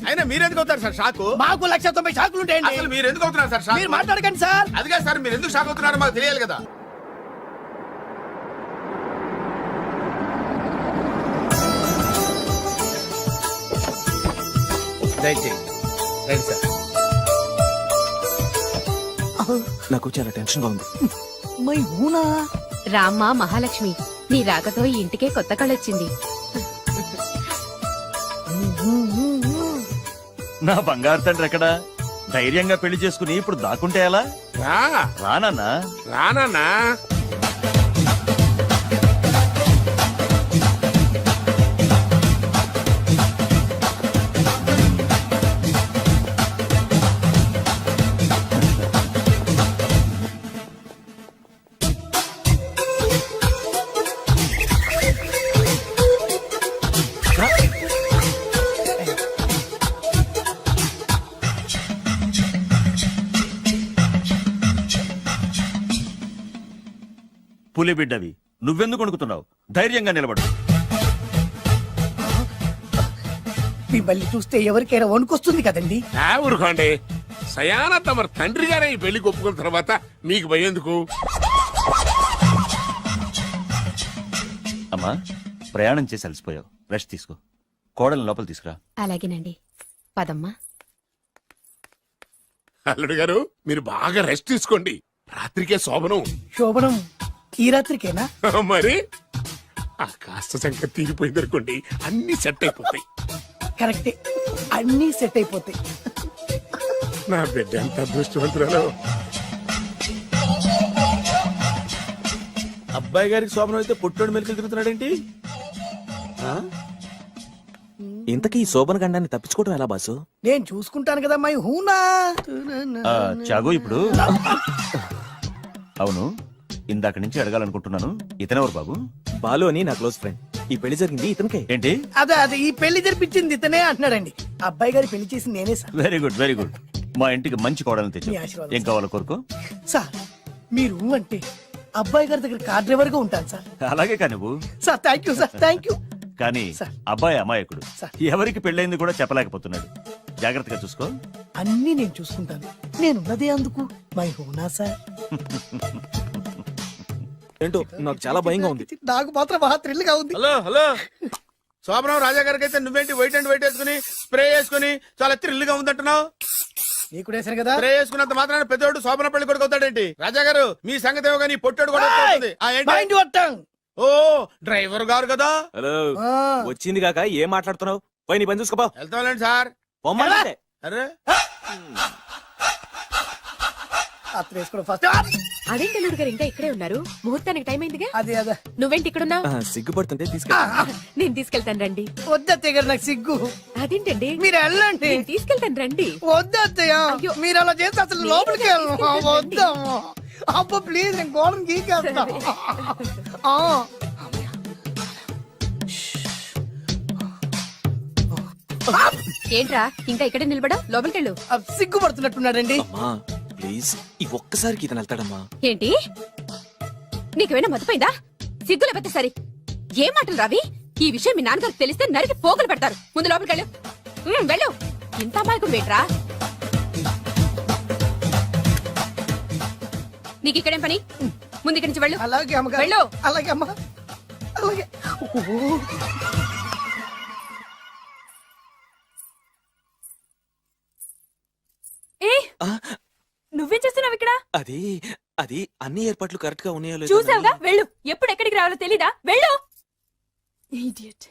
అయినా మీరు ఎందుకు అవుతారు సార్ షాక్? మాకు 190 షాకులు ఉంటాయండి. అసలు మీరు ఎందుకు అవుతున్నారు సార్ షాక్? మీరు మాట్లాడకండి సార్. అదిగా సార్, మీరు ఎందుకు షాక్ అవుతున్నారో మాకు తెలియాలి కదా. నాకు చాలా టెన్షన్ గా ఉంది. రామ్మ మహాలక్ష్మి, నీ రాకతో ఈ ఇంటికే కొత్త కళొచ్చింది. నా బంగారు తండ్రి ఎక్కడా? ధైర్యంగా పెళ్లి చేసుకుని ఇప్పుడు దాక్కుంటే ఎలా? రానన్నా. రానన్నా. పులి బిడ్డవి, నువ్వెందుకు వణుకుతున్నావు? ధైర్యంగా నిలబడు. మిమ్మల్ని చూస్తే ఎవరికైనా వణుకొస్తుంది కదండి. ఊరుకోండి. సయాన తమ తండ్రి గారే ఈ పెళ్లి ఒప్పుకున్న తర్వాత మీకు భయందుకు? అమ్మా, ప్రయాణం చేసి అలసిపోయావు, రెస్ట్ తీసుకో. కోడలు లోపల తీసుకురా. అలాగేనండి, పదమ్మా. అల్లుడు గారు, మీరు బాగా రెస్ట్ తీసుకోండి. రాత్రికే శోభనం. శోభనం ఈ రాత్రికేనా? మరి ఆ కాస్త సంఖ్య తీరిపోయింది అనుకోండి, అన్ని సెట్ అయిపోతాయి. కరెక్టే, అన్ని సెట్ అయిపోతాయి. నా బిడ్డ ఎంత అదృష్టవంతురాలో. అబ్బాయి గారికి శోభనం అయితే పుట్టోడు మెలికలు తిరుగుతున్నాడేంటి? ఇంతకీ శోభన గండాన్ని తప్పించుకోవడం ఎలా బాసు? నేను చూసుకుంటాను కదా మై హూనా. చాగు ఇప్పుడు అవును, ఇందాక నుంచి అడగాలనుకుంటున్నాను, ఇతనెవరు బాబు? బాలు అని నా క్లోజ్ ఫ్రెండ్. ఈ పెళ్లి జరిగింది ఇతనికే ఏంటి? అదే ఈ పెళ్లి జరిపించింది ఇతనే అంటున్నాడండి. అబ్బాయి గారి పెళ్లి చేసింది నేనే sir. Very good very good. మా ఇంటికి మంచి కోడలు తెచ్చు. మీ ఆశీర్వాదం ఏం కావాలో కోరుకో. సార్ మీరు అంటే అబ్బాయి గారి దగ్గర కార్ డ్రైవర్ గా ఉంటాను సార్. అలాగే కానీ నువ్వు sir thank you sir, thank you. కానీ అబ్బాయి అమాయకుడు, ఎవరికి పెళ్ళైంది కూడా చెప్పలేకపోతున్నాడు. జాగ్రత్తగా చూసుకో. అన్ని నేను చూసుకుంటాను, నేనున్నదే అందుకు మై హూనా సార్. ఏంటో నాకు చాలా భయంగా ఉంది. నాకు మాత్రం బాగా థ్రిల్ గా ఉంది. హలో హలో, శోభనం రాజా గారికి అయితే నువ్వేంటి వైట్ అండ్ వైట్ వేసుకుని స్ప్రే వేసుకుని చాలా థ్రిల్ గా ఉందంటున్నావు? నీకు వేసాను కదా. స్ప్రే వేసుకున్నంత మాత్రాన పెద్దోడు శోభన పెళ్లి కొడుకు అవుతాడేంటి? రాజా గారు మీ సంగతి ఏమో కానీ పొట్టోడు కూడా అవుతుంది. మైండ్ వట్టం. ఓ డ్రైవర్ గారు కదా. హలో, వచ్చింది కాక ఏం మాట్లాడుతున్నావు? పోయి నీ పని చూసుకోపో. వెళ్తాంలేండి సార్. అరే అత్త వేసుకోవడం ఫస్ట్. అదేంటి అల్లుడు గారు ఇంకా ఇక్కడే ఉన్నారు? ముహూర్తానికి టైం అయిందిగా. అదే అదే నువ్వేంటి ఇక్కడున్నావు? సిగ్గుపడుతుంటే తీసుకెళ్ళి. నేను తీసుకెళ్తాను రండి. వద్దత్తయ్య గారు, నాకు సిగ్గు. అదేంటండి? మీరు వెళ్ళండి. నేను తీసుకెళ్తాను రండి. వద్దత్తయ్య, మీరు అలా చేస్తే అసలు లోపలికి వెళ్ళను. వద్దమ్మా, అబ్బా ప్లీజ్, నేను గోడను గీకేస్తా. ఏంట్రా ఇంకా ఇక్కడే నిలబడా? లోపలికెళ్ళు. సిగ్గుపడుతున్నట్టున్నాడండి. ప్లీజ్ ఈ ఒక్కసారికి ఇతను వెళ్తాడమ్మా. ఏంటి నీకేమైనా మతిపోయిందా? సిగ్గు లేకపోతే సరే. ఏం మాటలు రావి? ఈ విషయం మీ నాన్నగారికి తెలిస్తే నరికి పోగులు పెడతారు. ముందు లోపలికెళ్ళు. వెళ్ళు. ఇంత అమాయకుడు వేట్రా? నీకు ఇక్కడేం పని? ముందు ఇక్కడి నుంచి వెళ్ళు. అలాగే అమ్మగారు. వెళ్ళు. అలాగే అమ్మ, అలాగే. నువ్వేం చేస్తున్నావు ఇక్కడ? అది అది అన్ని ఏర్పాట్లు కరెక్ట్ గా ఉన్నాయో లేదో చూసావుగా, వెళ్ళు. ఎప్పుడు ఎక్కడికి రావాలో తెలీదా? వెళ్ళు. ఇడియట్.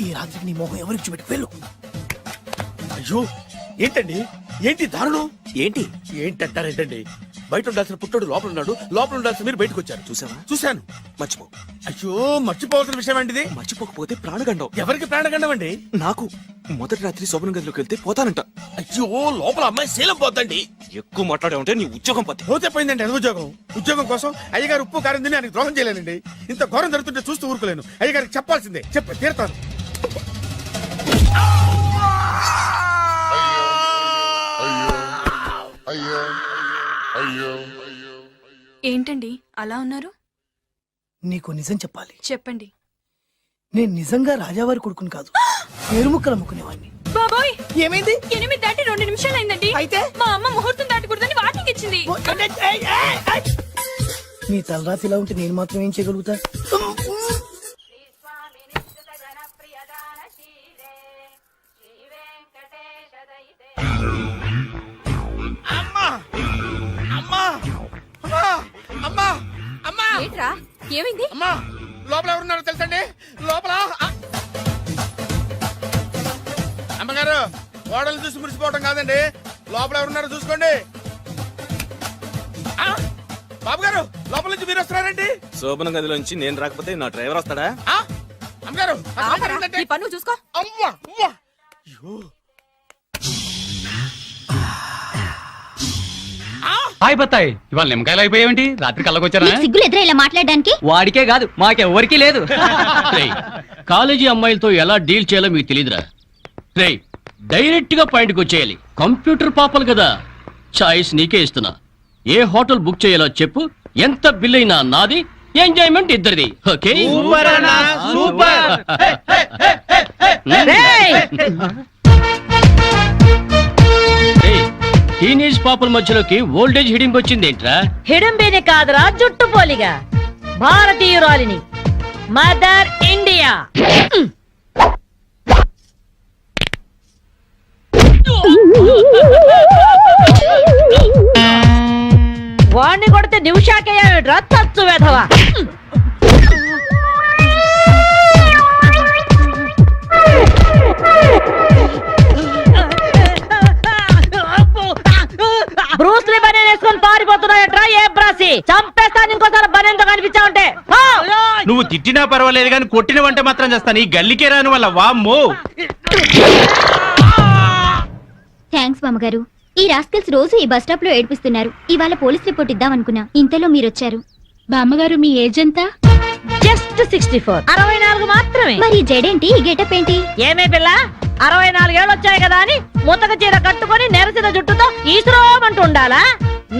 ఈ రాత్రికి నీ మొహం ఎవరికి చూపెట్టి వెళ్ళు. అయ్యో ఏంటండి, ఏంటి దారుణం? ఏంటి ఏంటంటారేంటండి? బయట ఉండాల్సిన పుట్టోడు లోపల ఉన్నాడు, లోపల ఉండాల్సిన మీరు బయటకు వచ్చారు. చూసావా? చూశాను. మర్చిపో. అయ్యో మర్చిపోవాల్సిన విషయం అండి ఇది. మర్చిపోకపోతే ప్రాణగండం. ఎవరికి ప్రాణగండం అండి? నాకు. మొదటి రాత్రి శోభన గదిలోకి వెళ్తే పోతానంట. అయ్యో లోపల అమ్మాయి శీలం పోతండి. ఎక్కువ మాట్లాడే ఉంటే నీ ఉద్యోగం పోతే. పోతే పోయిందండి అది ఉద్యోగం. ఉద్యోగం కోసం అయ్యగారు ఉప్పు కారం తిని ఆయనకు ద్రోహం చేయలేనండి. ఇంత ఘోరం జరుగుతుంటే చూస్తూ ఊరుకోలేను. అయ్యగారికి చెప్పాల్సిందే, చెప్పి తీరుతాను. ఏంటండి అలా ఉన్నారు? నీకు నిజం చెప్పాలి. చెప్పండి. నేను నిజంగా రాజావారి కొడుకుని కాదు, పేరుముక్కలు అమ్ముకునేవాడిని. బాబోయ్, ఏమైంది? 8 దాటి 2 నిమిషాలు అయిందండి. అయితే మా అమ్మ ముహూర్తం దాటకూడదని వార్నింగ్ ఇచ్చింది. నీ తలరాతి ఇలా ఉంటే నేను మాత్రం ఏం చేయగలుగుతా? ఏంట్రా, ఏమైంది? అమ్మా లోపల ఎవరున్నారో తెలుసండి? లోపల అమ్మగారు, గోడలు చూసి మురిసిపోవడం కాదండి, లోపల ఎవరున్నారో చూసుకోండి. బాబు గారు, లోపల నుంచి మీరు వస్తున్నారండి? శోభన గదిలోంచి నేను రాకపోతే నా డ్రైవర్ వస్తాడా? అమ్మగారు ఈ పన్ను చూసుకో. అమ్మా అమ్మా. హాయ్ బత్తాయి, ఇవాళ నిమ్మకాయలు అయిపోయావేంటి? రాత్రి కళ్ళకొచ్చారా? సిగ్గులు ఎదురా ఇలా మాట్లాడడానికి? వాడికే కాదు, మాకెవ్వరికీ లేదు. రేయ్, కాలేజీ అమ్మాయిలతో ఎలా డీల్ చేయాలో మీకు తెలియదురా. రేయ్, డైరెక్ట్ గా పాయింట్కి వచ్చేయాలి. కంప్యూటర్ పాపలు కదా, చాయిస్ నీకే ఇస్తున్నా. ఏ హోటల్ బుక్ చేయాలో చెప్పు, ఎంత బిల్ అయినా నాది, ఎంజాయ్మెంట్ ఇద్దరిది. ఓకే? టీనేజ్ పాపల మధ్యలోకి ఓల్డేజ్ హిడింపు వచ్చింది ఏంట్రా? హిడంబేనే కాదురా, జుట్టు పోలిగా భారతీయురాలిని, మదర్ ఇండియా. వాణ్ణి కొడితే నిమిషాకేయా తచ్చు వెధవా. బ్రూస్లీ బనేన్ వేసుకొని పారిపోతున్నాయట్రా ఏ బ్రాసి చంపేస్తాను ఇంకోసారి బనేన్తో కనిపించావంటే నువ్వు తిట్టినా పర్వాలేదు కానీ కొట్టినవంటే మాత్రం చేస్తాను. ఈ గల్లికే రాని వల్ల వామ్మో. థ్యాంక్స్ బామ్మగారు. ఈ రాస్కల్స్ రోజు ఈ బస్ స్టాప్ లో ఏడిపిస్తున్నారు. ఇవాళ పోలీస్ రిపోర్ట్ ఇద్దాం అనుకున్నా, ఇంతలో మీరొచ్చారు. బామ్మగారు మీ ఏజ్ ఎంత? జస్ట్ 64. 64 మాత్రమే. మరి జడేంటి, గెటప్ ఏంటి? ఏమే పిల్ల 64 ఏళ్ళు వచ్చాయి కదా అని ముతక చీర కట్టుకొని నెరసిన జుట్టుతో ఈశ్వరమంటూ ఉండాలా?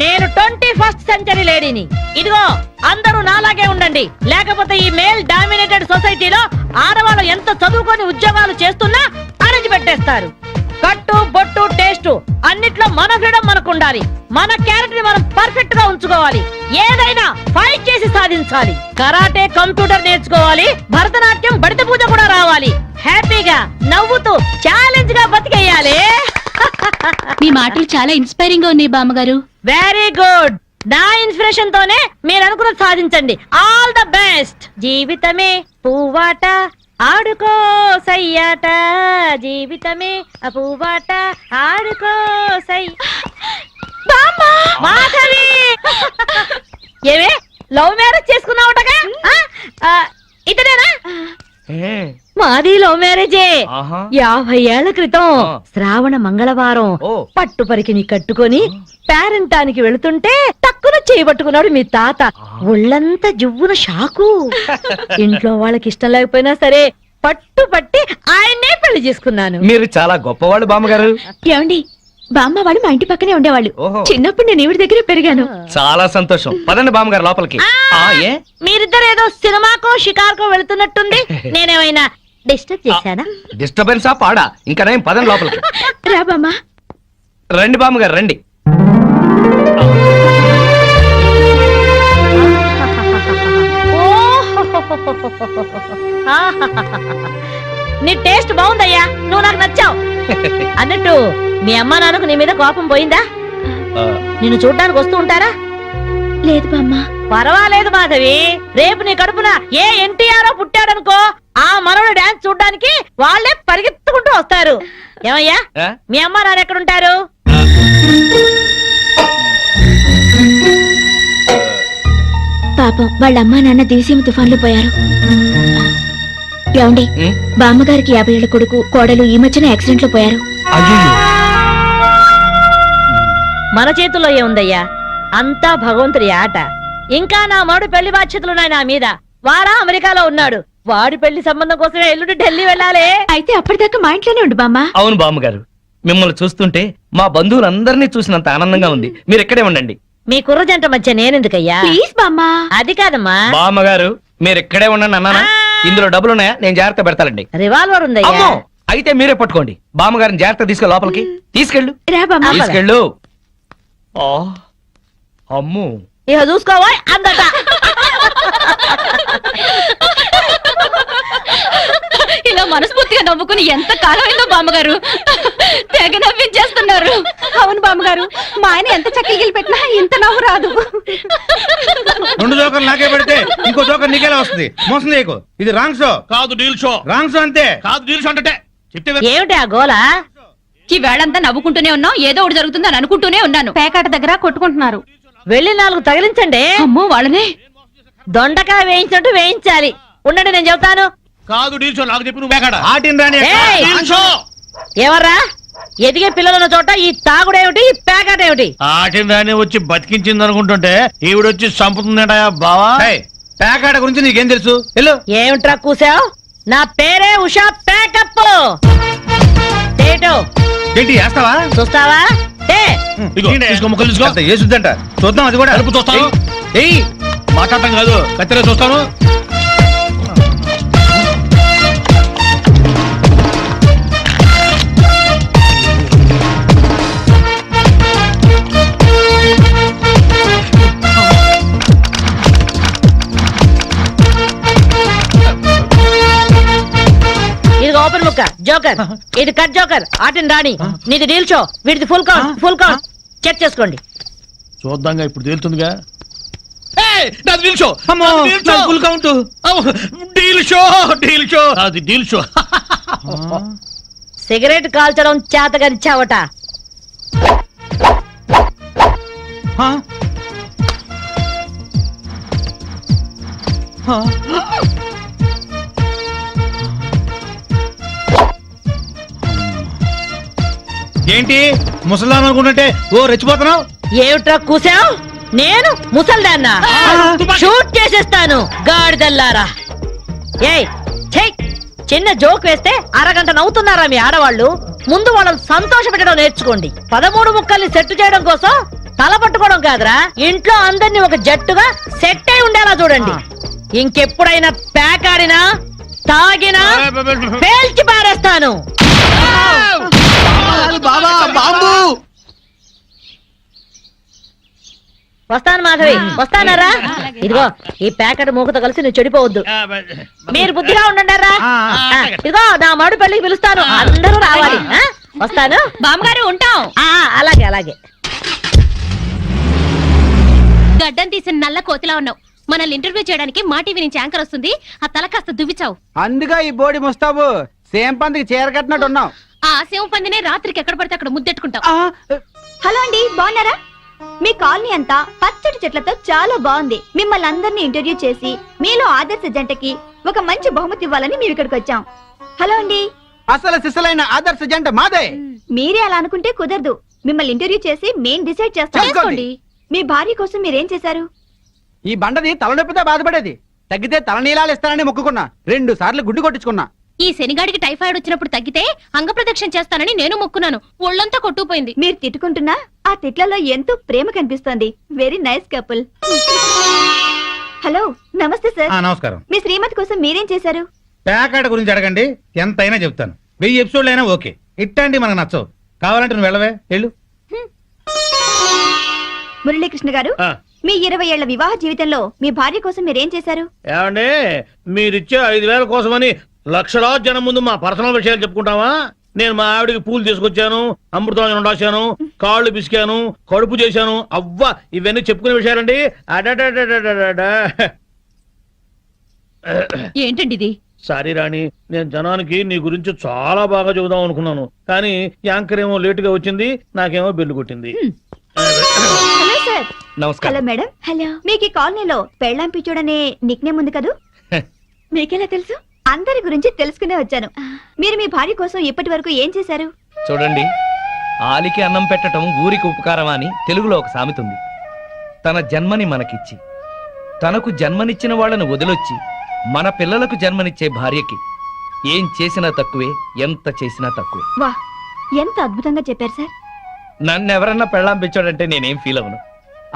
నేను 21st సెంచరీ లేడీని. ఇదిగో అందరూ నాలాగే ఉండండి, లేకపోతే ఈ మేల్ డామినేటెడ్ సొసైటీలో ఆడవాళ్ళు ఎంత చదువుకొని ఉద్యోగాలు చేస్తున్నా అణచి పెట్టేస్తారు. కట్టు బొట్టు టేస్ట్ అన్నిట్లో మన ఫ్రీడమ్ మనకు ఉండాలి. మన క్యారెక్టర్ ని మనం పర్ఫెక్ట్ గా ఉంచుకోవాలి. ఏదైనా ఫైట్ చేసి సాధించాలి. కరాటే, కంప్యూటర్ నేర్చుకోవాలి. భరతనాట్యం, బడిత పూజ కూడా రావాలి. హ్యాపీగా నవ్వుతూ ఛాలెంజ్ గా బతికేయాలి. మీ మాటలు చాలా ఇన్స్పైరింగ్ గా ఉన్నాయి బామ్మగారు. Very good. నా ఇన్స్పిరేషన్ తోనే మీరు అనుకున్నది సాధించండి. All the best. జీవితమే పువ్వాట ఆడుకో సయ్యాట, జీవితమే పువ్వాట ఆడుకో సై. మాధవి ఏవే లవ్ మ్యారేజ్ చేసుకున్నావుటగా? ఇతనేనా? మాది లవ్ మ్యారేజే. 50 ఏళ్ల క్రితం శ్రావణ మంగళవారం పట్టు పరికిని కట్టుకొని పేరంటానికి వెళుతుంటే తక్కువ చేయబట్టుకున్నాడు మీ తాత. ఒళ్ళంతా జువ్వున షాకు. ఇంట్లో వాళ్ళకి ఇష్టం లేకపోయినా సరే పట్టు పట్టి ఆయన్నే పెళ్లి చేసుకున్నాను. మీరు చాలా గొప్పవాళ్ళు బామ్మగారు. ఏమండి, బామ్మ వాళ్ళు మా ఇంటి పక్కనే ఉండేవాళ్ళు. చిన్నప్పుడు నేను ఈవిడ దగ్గర పెరిగాను. చాలా సంతోషం. పదండి బామ్మగారు లోపలికి. మీరిద్దరు ఏదో సినిమాకో షికార్కో వెళుతున్నట్టుంది. నేనేమైనా డిస్టర్బ్ చేశానా? డిస్టర్బెన్స్ ఆ పాడా? ఇంకా నేను పదండి లోపలికి. రా బామ్మ. రండి బామ్మగారు రండి. నీ టేస్ట్ బాగుందయ్యా, నువ్వు నాకు నచ్చావు. అన్నట్టు మీ అమ్మా నాన్నకు నీ మీద కోపం పోయిందా? నిన్ను చూడ్డానికి వస్తూ ఉంటారా? లేదు బామ్మ. పర్వాలేదు మాధవి, రేపు నీ కడుపున ఏ ఎన్టీఆర్ పుట్టాడనుకో, ఆ మనవడు డాన్స్ చూడ్డానికి వాళ్ళే పరిగెత్తుకుంటూ వస్తారు. ఏమయ్యా మీ అమ్మా నాన్న ఎక్కడుంటారు? పాపం వాళ్ళ అమ్మా నాన్న దివిసీమ తుఫాన్లో పోయారు. ఏమండి, బామ్మగారికి 50 ఏళ్ల కొడుకు కోడలు ఈ మధ్యన యాక్సిడెంట్ లో పోయారు. మన చేతుల్లో ఏముందయ్యా, అంతా భగవంతుడి ఆట. ఇంకా నా మాడు పెళ్లి బాధ్యతలున్నాయి నా మీద. వాడా అమెరికాలో ఉన్నాడు. వాడి పెళ్లి సంబంధం కోసమే ఎల్లుండి ఢిల్లీ వెళ్ళాలి. అయితే అప్పటిదాకా మా ఇంట్లోనే ఉండు బామ్మ. అవును బామ్మగారు, మిమ్మల్ని చూస్తుంటే మా బంధువులందరినీ చూసినంత ఆనందంగా ఉంది. మీరు ఇక్కడే ఉండండి. మీ కుర్ర జంట మధ్య నేనెందుకయ్యా? ప్లీజ్ బామ్మ. అది కాదమ్మా. బామ్మగారు మీరు ఇక్కడే ఉండండి అన్నానా? ఇందులో డబ్బులున్నాయా? నేను జాగ్రత్త పెడతానండి. రివాల్వర్ ఉందయ్యా. అయితే మీరే పట్టుకోండి. బామ్మగారిని జాగ్రత్త తీసుకెళ్ళి లోపలికి తీసుకెళ్ళు. తీసుకెళ్ళు. అమ్ము ఇక చూసుకోవా అందట. ఇలా మనస్ఫూర్తిగా నవ్వుకుని ఎంత కాలమైందో బామ్మగారు. తెగ నవ్వించేస్తున్నారు. అవును బామ్మగారు, మా ఆయన ఎంత చక్కగిలి పెట్టినా ఇంత నవ్వు రాదు. 2 జోకర్లు నాకే పెడితే ఇంకో జోకర్ నీకేలా వస్తుంది? మోసం చేయకు. ఇది రాంగ్ షో కాదు, డీల్ షో. రాంగ్ షో అంతే. కాదు, డీల్ షో అంటే ఏమిటి ఆ గోలా? ఈ వేళంతా నవ్వుకుంటూనే ఉన్నాం, ఏదో ఒకటి జరుగుతుందని అనుకుంటూనే ఉన్నాను. పేకాట దగ్గర కొట్టుకుంటున్నారు. వెళ్ళి 4 తగిలించండి. అమ్మో వాళ్ళనే దొండకాయ వేయించినట్టు వేయించాలి. ఉండండి నేను చెబుతాను. కాదు, డీల్ షో. నాకు చెప్పి నువ్వు పేకాట. ఏమర్రా, ఎదిగే పిల్లలున్న చోట ఈ తాగుడేమిటి, ఈ పేకాట ఏమిటి? ఆటిని వచ్చి బతికించింది అనుకుంటుంటే ఈవిడొచ్చి చంపుతుందట బావా. పేకాట గురించి నీకేం తెలుసు? ఏమిట్రా కూసావు? నా పేరే ఉషా ప్యాకప్. ఏంటి వేస్తావా? చూస్తావా? ఏసుద్దంట చూద్దాం. అది కూడా అరుపు చూస్తాను. మాట్లాడటం కాదు, కత్తిరే చూస్తాను. ఇది ఓపెన్ ముక్క జోకర్, ఇది కట్ జోకర్. ఆటిని రాణి, నీది డీల్ షో, వీటిది full count. Full count check చేసుకోండి. చూద్దాంగా, ఇప్పుడు తేలుతుందిగా. సిగరెట్ కాల్చడం చేతగరిచావట. ఏంటి ముసలాం అనుకుంటుంటే ఓ రెచ్చిపోతున్నావు? ఏమిట్రా కూసావు? నేను ముసల్దాన్నా? షూట్ చేసేస్తాను గాడిదల్లారా. ఏయ్ ఛై, చిన్న జోక్ వేస్తే అరగంట నవ్వుతున్నారా మీ ఆడవాళ్ళు? ముందు వాళ్ళని సంతోష పెట్టడం నేర్చుకోండి. 13 ముక్కల్ని సెట్ చేయడం కోసం తల పట్టుకోవడం కాదురా, ఇంట్లో అందరినీ ఒక జట్టుగా సెట్ అయి ఉండేలా చూడండి. ఇంకెప్పుడైనా ప్యాక్ ఆడినా తాగినా పేల్చి పారేస్తాను. వస్తాను మాధవి, వస్తానరా? ఇదిగో ఈ ప్యాకెట్ మూకతో కలిసి నువ్వు చెడిపోవద్దు. మీరు బుద్ధిగా ఉండండిరా. ఇదిగో నా మడు పెళ్లికి పిలుస్తాను, అందరూ రావాలి. వస్తాను బామ్మగారు, ఉంటాం. అలాగే అలాగే. గడ్డం తీసిన నల్ల కోతిలా ఉన్నావు. మనల్ని ఇంటర్వ్యూ చేయడానికి మా టీవీ నుంచి యాంకర్ వస్తుంది. ఆ తల కాస్త దువ్విచావు. అందుగా ఈ బోడి ముస్తాబు సేమ్ పందికి చీర కట్టినట్టు ఉన్నావు. ఆ సేవ పందినే రాత్రికి ఎక్కడ పడితే అక్కడ ముద్దెట్టుకుంటావు. హలో అండి, బాగున్నారా? మీ కాలనీ అంతా పచ్చటి చెట్లతో చాలా బాగుంది. మిమ్మల్ని అందరినీ ఇంటర్వ్యూ చేసి మీలో ఆదర్శ జంటకి ఒక మంచి బహుమతి ఇవ్వాలని మేము ఇక్కడికి వచ్చాం. హలో అండి. అసలు సిసలైన ఆదర్శ జంట మాదే. మీరే అలా అనుకుంటే కుదరదు. మిమ్మల్ని ఇంటర్వ్యూ చేసి మేం డిసైడ్ చేస్తాం. మీ భార్య కోసం మీరేం చేశారు? ఈ బండది తలనొప్పితో బాధపడేది. తగ్గితే తలనీలాలు ఇస్తానని మొక్కుకున్నా. 2 సార్లు గుడ్డు కొట్టించుకున్నా. ఈ శనిగాడికి టైఫాయిడ్ వచ్చినప్పుడు తగ్గితే అంగప్రదక్షిణ చేస్తానని నేను మొక్కున్నాను. ఒళ్ళంతా కొట్టుకుపోయింది. మీరు తిట్టుకుంటున్నా ఆ తిట్లలో ఎంతో ప్రేమ కనిపిస్తోంది. Very nice couple. హలో, నమస్తే సార్. నమస్కారం. మీ శ్రీమతి కోసం మీరేం చేశారు? ప్యాకాట గురించి అడగండి, ఎంతైనా చెప్తాను. 1000 ఎపిసోడ్లు అయినా ఓకే. ఇట్టండి మనకు నచ్చవు. కావాలంటే నువ్వు వెళ్ళవే, వెళ్ళు. మురళీకృష్ణ గారు, మీ 20 ఏళ్ల వివాహ జీవితంలో మీ భార్య కోసం మీరేం చేశారు? ఏమండి, మీరిచ్చే 5000 కోసమని లక్షలాది జనం ముందు మా పర్సనల్ విషయాలు చెప్పుకుంటావా? నేను మా ఆవిడికి పూలు తీసుకొచ్చాను, అమృతం రాశాను, కాళ్ళు పిసికాను, కడుపు చేశాను. అవ్వ, ఇవన్నీ చెప్పుకునే విషయాలండి. ఏంటండి ఇది? సారీ రాణి, నేను జనానికి నీ గురించి చాలా బాగా చెబుదాం అనుకున్నాను, కానీ యాంకర్ ఏమో లేటుగా వచ్చింది, నాకేమో బెల్లు కొట్టింది. Hello sir. నమస్కారం. Hello madam. హలో. మీకు ఈ కాలనీలో పెళ్ళాం పిచ్చోడనే నిక్నేమ్ ఉంది కదూ? మీకెలా తెలుసు? అందరి గురించి తెలుసుకునే వచ్చాను. మీరు మీ భార్య కోసం ఇప్పటి వరకు ఏం చేశారు? చూడండి, ఆలికి అన్నం పెట్టడం ఊరికి ఉపకారం అని తెలుగులో ఒక సామెత ఉంది. తన జన్మని మనకిచ్చి తనకు జన్మనిచ్చిన వాళ్ళను వదిలొచ్చి మన పిల్లలకు జన్మనిచ్చే భార్యకి ఏం చేసినా తక్కువే, ఎంత చేసినా తక్కువే. వా, ఎంత అద్భుతంగా చెప్పారు సార్. నన్నెవరన్నా పెళ్ళాం పెంచాడంటే నేనేం ఫీల్ అవను.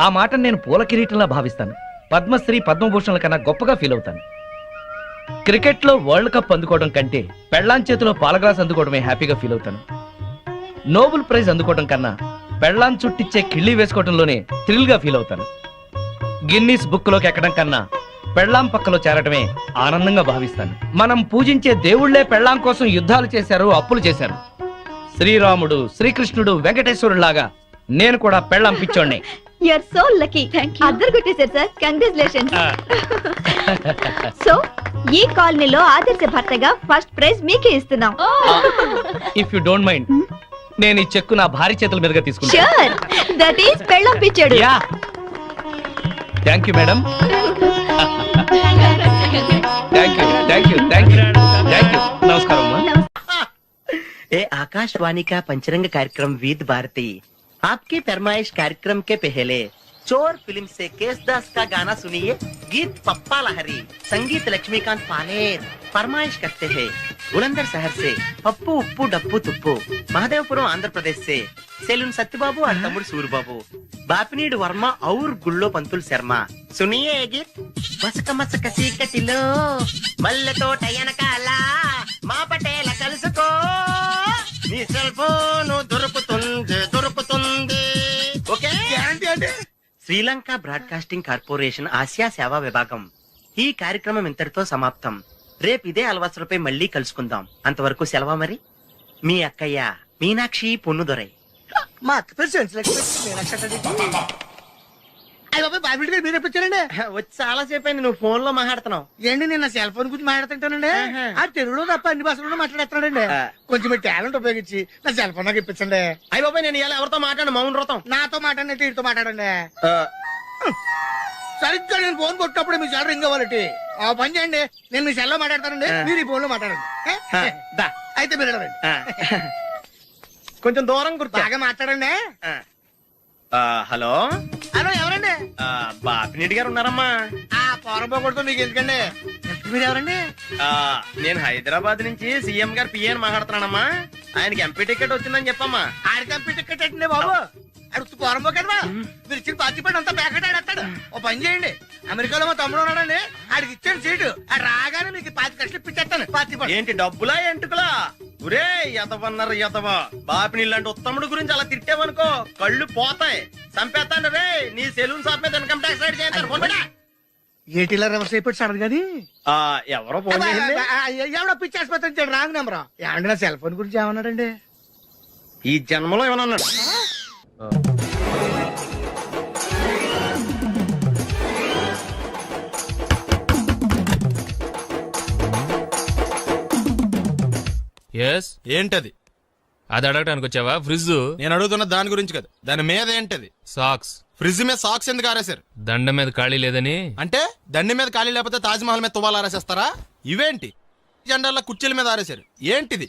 ఆ మాట నేను పూల కిరీటంలా భావిస్తాను. పద్మశ్రీ పద్మభూషణల కన్నా గొప్పగా ఫీల్ అవుతాను. క్రికెట్ లో వరల్డ్ కప్ అందుకోవడం కంటే పెళ్ళాం చేతిలో పాల గ్లాస్ అందుకోవడమే హ్యాపీగా ఫీల్ అవుతాను. నోబెల్ ప్రైజ్ అందుకోవడం కన్నా పెళ్ళాం చుట్టిచ్చే కిళ్ళి వేసుకోవడంలోనే థ్రిల్ గా ఫీల్ అవుతాను. గిన్నీస్ బుక్ లోకి ఎక్కడం కన్నా పెళ్ళాం పక్కలో చేరటమే ఆనందంగా భావిస్తాను. మనం పూజించే దేవుళ్లే పెళ్ళాం కోసం యుద్ధాలు చేశారు, అప్పులు చేశారు. శ్రీరాముడు, శ్రీకృష్ణుడు, వెంకటేశ్వరులాగా నేను కూడా పెళ్ళాం పిచ్చోడ్నే. You are so lucky. అద్దరు కొట్టేశారు సార్. కంగ్రాచులేషన్స్. సో ఈ కాలనీలో ఆదర్శ భర్తగా ఫస్ట్ ప్రైజ్ మీకే ఇస్తున్నాం. ఇఫ్ యు డోంట్ మైండ్, నేను ఈ చెక్కు నా భార్య చేతుల మీదుగా తీసుకుంటాను. ష్యూర్, దట్ ఈస్ పెళ్ళాం పిచ్చాడు. Yeah, thank you madam. Thank you, thank you, thank you, thank you. నమస్కారం అమ్మా. ए आकाशवाणी का पंचरंग कार्यक्रम विद भारती आपकी फरमाइश कार्यक्रम के पहले चोर फिल्म से केसदास का गाना सुनिए. गीत पप्पा लहरी, संगीत लक्ष्मीकांत पालेर. फरमाइश करते हैं बुलंदर शहर से पप्पू उप्पू डप्पू तुप्पू, महादेवपुरम आंध्र प्रदेश से सेलून सत्यबाबू और तमुड़ सूरबाबू, बापिनीड वर्मा और गुल्लो पंतुल शर्मा. सुनिए ये गीत. मसक मसक सीकटिलो मल्ल तो टयन काला మా పటేల కలుసుకో, నీ సెల్ ఫోన్ దొరుకుతుంది. Okay, Sri Lanka broadcasting corporation Asia సేవా విభాగం. ఈ కార్యక్రమం ఇంతటితో సమాప్తం. రేపు ఇదే అలవాసులపై మళ్ళీ కలుసుకుందాం. అంతవరకు సెలవా మరి. మీ అక్కయ్య మీనాక్షి పొన్నుదొరై. మా అక్క పేరు పాపిరెడ్డి గారు మీరు ఎప్పుడొచ్చారండి? వచ్చి చాలా సేపు అయింది, నువ్వు ఫోన్ లో మాట్లాడుతున్నావు. ఏంటి నేను నా సెల్ ఫోన్ గురించి మాట్లాడుతుంటానండి. ఆ తెలుగులో తప్ప అన్ని భాషల్లో మాట్లాడేస్తున్నాడండి. కొంచెం మీ టాలెంట్ ఉపయోగించి నా సెల్ ఫోన్ నాకు ఇప్పించండి. అయ్యి బాబాయ్, నేను ఇలా ఎవరితో మాట్లాడు, మౌన వ్రతం. నాతో మాట్లాడినట్టు వీటితో మాట్లాడండి. సరిగ్గా నేను ఫోన్ కొట్టినప్పుడు మీ సెల్ రింగ్ అవ్వాలంటే ఆ పని చేయండి. నేను మీ సెల్ లో మాట్లాడతానండి, మీరు ఈ ఫోన్ లో మాట్లాడండి. అయితే మీరు వెళ్ళండి. కొంచెం దూరం కూర్చో. బాగా మాట్లాడండి. హలో హలో, ఎవరండి? బాపినెడ్డి గారు ఉన్నారమ్మా? ఆ పొరపోకూడదు, మీకు ఎందుకండి? మీరు ఎవరండి? నేను హైదరాబాద్ నుంచి సీఎం గారు పిఏని మాట్లాడుతున్నానమ్మా. ఆయనకి ఎంపీ టికెట్ వచ్చిందని చెప్పమ్మా. ఆడికి ఎంపీ టికెట్ ఏంటండి బాబు? అడుగుతూ పొరపో కదా, మీరు ఇచ్చిన పార్టీపడి అంతా ప్యాకెట్ ఆడేస్తాడు. ఓ పని చేయండి, అమెరికాలో మా తమ్ముడు ఉన్నాడండి, ఆడికి ఇచ్చాను సీటు. ఆడు రాగానే మీకు 5 లక్షలు ఇప్పించేస్తాను పార్టీ. ఏంటి డబ్బులా ఎంటుకలా? ఒరే ఎదవన్నారు ఎదవ, బాపిని ఇలాంటి ఉత్తముడు గురించి అలా తిట్టావనుకో కళ్ళు పోతాయి, చంపేస్తాను రే. నీ సెలూన్ షాప్ మీద ఇన్కమ్ ట్యాక్స్ రైడ్ చేయండి. ఏటీలో రివర్స్ అయిపోయి సడన్ గాని ఎవరో ఫోన్ చేసింది. ఎవడో పిచ్చి ఆసుపత్రి రాంగ్ నెంబర్. ఏమండి నా సెల్ ఫోన్ గురించి ఏమన్నాడండి? ఈ జన్మలో ఏమన్నా అన్నాడు? ఎస్ ఏంటది? అది అడగటానికి వచ్చావా? ఫ్రిడ్జ్ నేను అడుగుతున్న దాని గురించి కదా, దాని మీద ఏంటది? సాక్స్. ఫ్రిడ్జ్ మీద సాక్స్ ఎందుకు ఆరేశారు? దండ మీద ఖాళీ లేదని. అంటే దండి మీద ఖాళీ లేకపోతే తాజ్ మహల్ మీద తువ్వాలు ఆరేసేస్తారా? ఇవేంటి జెండాల కుర్చీల మీద ఆరేశారు? ఏంటిది?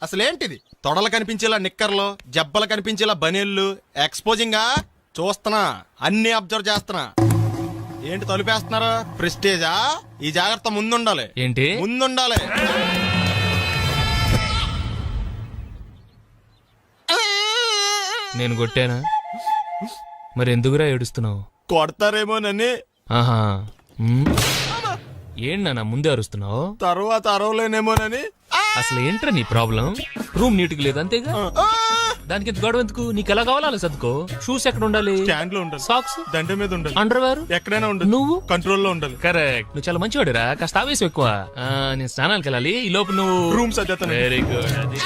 అసలు ఏంటిది? తొడలు కనిపించేలా నిక్కర్లు, జబ్బలు కనిపించేలా బనీళ్లు, ఎక్స్పోజింగ్ చూస్తున్నా, అన్ని అబ్జర్వ్ చేస్తున్నా. ఏంటి తలుపేస్తున్నారు? ప్రెస్టేజా? ఈ జాగ్రత్త ముందుండాలి. ఏంటి ముందుండాలి? నేను కొట్టానా? మరి ఎందుకురా ఏడుస్తున్నావు? కొడతారేమోనని. ఆహా, ఏంటి ముందే అరుస్తున్నావు? తర్వాత అరవలేనేమోనని. అసలు ఏంట్రా నీ ప్రాబ్లం? రూమ్ నీట్ గా లేదు అంతేగా, దానికి ఎంత గొడవ ఎందుకు? నీకు ఎలా కావాలో అలా సర్దుకో. షూస్ ఎక్కడ ఉండాలి? స్టాండ్ లో ఉండాలి. సాక్స్ దండ మీద ఉండాలి. అండర్వేర్ ఎక్కడైనా ఉండాలి. నువ్వు కంట్రోల్ లో ఉండాలి. కరెక్ట్. నువ్వు చాలా మంచివాడురా, కాస్త ఆవేశం ఎక్కువ. నేను స్నానానికి వెళ్ళాలి, ఈ లోపు నువ్వు రూమ్ సర్దేస్తాను. Very good. అది